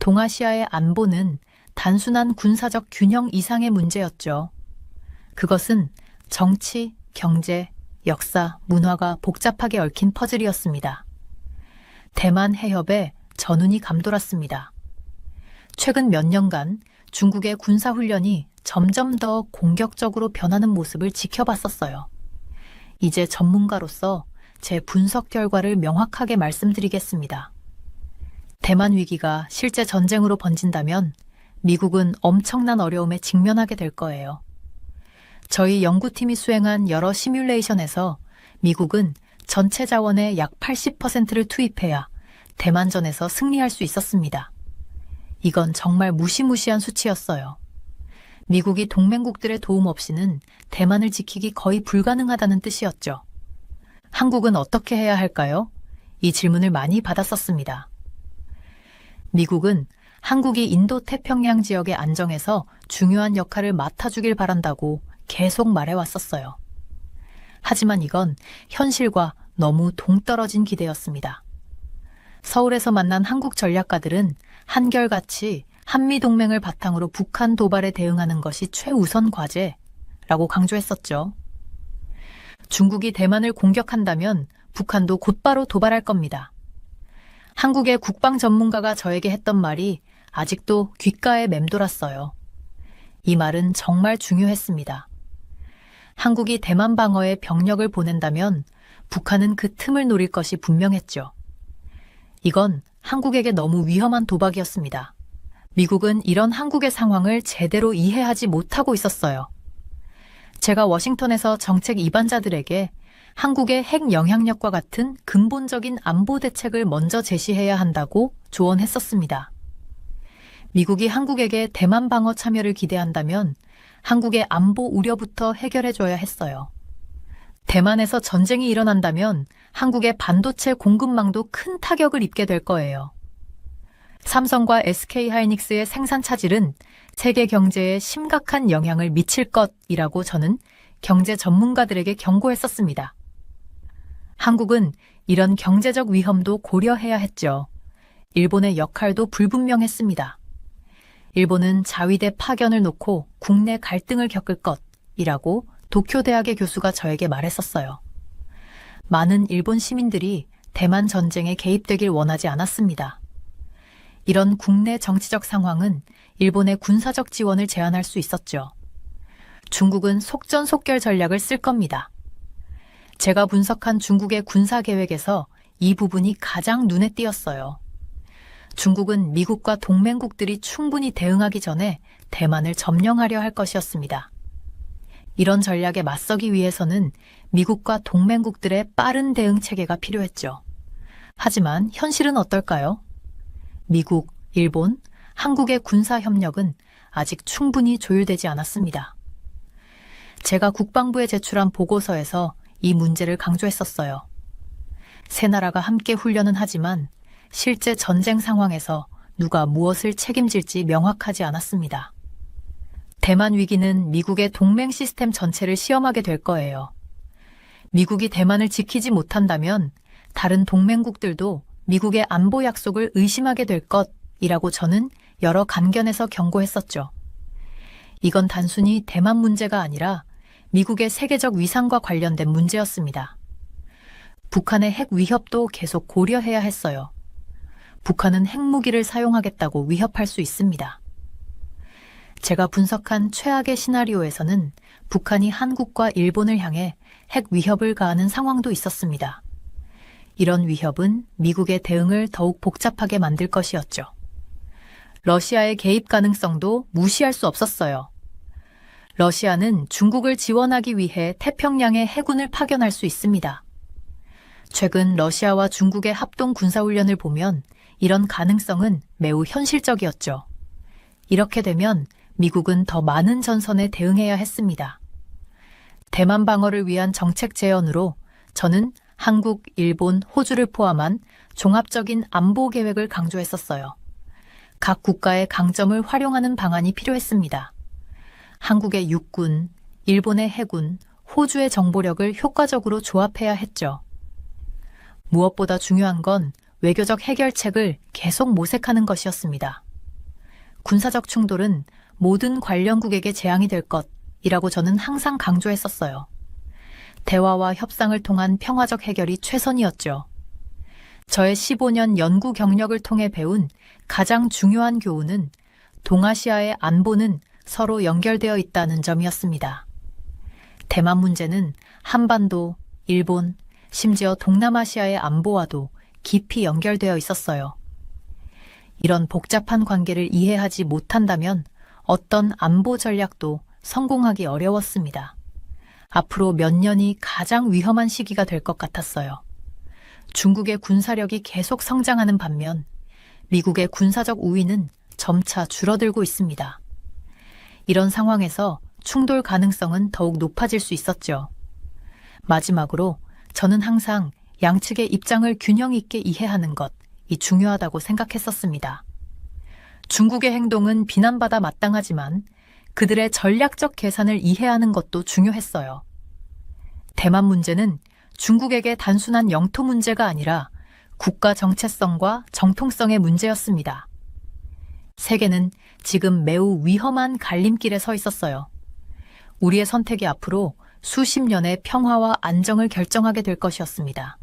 동아시아의 안보는 단순한 군사적 균형 이상의 문제였죠. 그것은 정치, 경제, 역사, 문화가 복잡하게 얽힌 퍼즐이었습니다. 대만 해협에 전운이 감돌았습니다. 최근 몇 년간 중국의 군사훈련이 점점 더 공격적으로 변하는 모습을 지켜봤었어요. 이제 전문가로서 제 분석 결과를 명확하게 말씀드리겠습니다. 대만 위기가 실제 전쟁으로 번진다면 미국은 엄청난 어려움에 직면하게 될 거예요. 저희 연구팀이 수행한 여러 시뮬레이션에서 미국은 전체 자원의 약 80%를 투입해야 대만전에서 승리할 수 있었습니다. 이건 정말 무시무시한 수치였어요. 미국이 동맹국들의 도움 없이는 대만을 지키기 거의 불가능하다는 뜻이었죠. 한국은 어떻게 해야 할까요? 이 질문을 많이 받았었습니다. 미국은 한국이 인도-태평양 지역의 안정에서 중요한 역할을 맡아주길 바란다고 계속 말해왔었어요. 하지만 이건 현실과 너무 동떨어진 기대였습니다. 서울에서 만난 한국 전략가들은 한결같이 한미동맹을 바탕으로 북한 도발에 대응하는 것이 최우선 과제라고 강조했었죠. 중국이 대만을 공격한다면 북한도 곧바로 도발할 겁니다. 한국의 국방 전문가가 저에게 했던 말이 아직도 귓가에 맴돌았어요. 이 말은 정말 중요했습니다. 한국이 대만 방어에 병력을 보낸다면 북한은 그 틈을 노릴 것이 분명했죠. 이건 한국에게 너무 위험한 도박이었습니다. 미국은 이런 한국의 상황을 제대로 이해하지 못하고 있었어요. 제가 워싱턴에서 정책 이반자들에게 한국의 핵 영향력과 같은 근본적인 안보 대책을 먼저 제시해야 한다고 조언했었습니다. 미국이 한국에게 대만 방어 참여를 기대한다면 한국의 안보 우려부터 해결해줘야 했어요. 대만에서 전쟁이 일어난다면 한국의 반도체 공급망도 큰 타격을 입게 될 거예요. 삼성과 SK하이닉스의 생산 차질은 세계 경제에 심각한 영향을 미칠 것이라고 저는 경제 전문가들에게 경고했었습니다. 한국은 이런 경제적 위험도 고려해야 했죠. 일본의 역할도 불분명했습니다. 일본은 자위대 파견을 놓고 국내 갈등을 겪을 것이라고 도쿄대학의 교수가 저에게 말했었어요. 많은 일본 시민들이 대만 전쟁에 개입되길 원하지 않았습니다. 이런 국내 정치적 상황은 일본의 군사적 지원을 제한할 수 있었죠. 중국은 속전속결 전략을 쓸 겁니다. 제가 분석한 중국의 군사 계획에서 이 부분이 가장 눈에 띄었어요. 중국은 미국과 동맹국들이 충분히 대응하기 전에 대만을 점령하려 할 것이었습니다. 이런 전략에 맞서기 위해서는 미국과 동맹국들의 빠른 대응 체계가 필요했죠. 하지만 현실은 어떨까요? 미국, 일본, 한국의 군사 협력은 아직 충분히 조율되지 않았습니다. 제가 국방부에 제출한 보고서에서 이 문제를 강조했었어요. 세 나라가 함께 훈련은 하지만 실제 전쟁 상황에서 누가 무엇을 책임질지 명확하지 않았습니다. 대만 위기는 미국의 동맹 시스템 전체를 시험하게 될 거예요. 미국이 대만을 지키지 못한다면 다른 동맹국들도 미국의 안보 약속을 의심하게 될 것이라고 저는 여러 간견에서 경고했었죠. 이건 단순히 대만 문제가 아니라 미국의 세계적 위상과 관련된 문제였습니다. 북한의 핵 위협도 계속 고려해야 했어요. 북한은 핵무기를 사용하겠다고 위협할 수 있습니다. 제가 분석한 최악의 시나리오에서는 북한이 한국과 일본을 향해 핵 위협을 가하는 상황도 있었습니다. 이런 위협은 미국의 대응을 더욱 복잡하게 만들 것이었죠. 러시아의 개입 가능성도 무시할 수 없었어요. 러시아는 중국을 지원하기 위해 태평양에 해군을 파견할 수 있습니다. 최근 러시아와 중국의 합동 군사훈련을 보면 이런 가능성은 매우 현실적이었죠. 이렇게 되면 미국은 더 많은 전선에 대응해야 했습니다. 대만 방어를 위한 정책 제언으로 저는 한국, 일본, 호주를 포함한 종합적인 안보 계획을 강조했었어요. 각 국가의 강점을 활용하는 방안이 필요했습니다. 한국의 육군, 일본의 해군, 호주의 정보력을 효과적으로 조합해야 했죠. 무엇보다 중요한 건 외교적 해결책을 계속 모색하는 것이었습니다. 군사적 충돌은 모든 관련국에게 재앙이 될 것이라고 저는 항상 강조했었어요. 대화와 협상을 통한 평화적 해결이 최선이었죠. 저의 15년 연구 경력을 통해 배운 가장 중요한 교훈은 동아시아의 안보는 서로 연결되어 있다는 점이었습니다. 대만 문제는 한반도, 일본, 심지어 동남아시아의 안보와도 깊이 연결되어 있었어요. 이런 복잡한 관계를 이해하지 못한다면 어떤 안보 전략도 성공하기 어려웠습니다. 앞으로 몇 년이 가장 위험한 시기가 될 것 같았어요. 중국의 군사력이 계속 성장하는 반면 미국의 군사적 우위는 점차 줄어들고 있습니다. 이런 상황에서 충돌 가능성은 더욱 높아질 수 있었죠. 마지막으로 저는 항상 양측의 입장을 균형 있게 이해하는 것이 중요하다고 생각했었습니다. 중국의 행동은 비난받아 마땅하지만 그들의 전략적 계산을 이해하는 것도 중요했어요. 대만 문제는 중국에게 단순한 영토 문제가 아니라 국가 정체성과 정통성의 문제였습니다. 세계는 지금 매우 위험한 갈림길에 서 있었어요. 우리의 선택이 앞으로 수십 년의 평화와 안정을 결정하게 될 것이었습니다.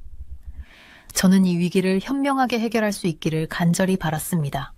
저는 이 위기를 현명하게 해결할 수 있기를 간절히 바랐습니다.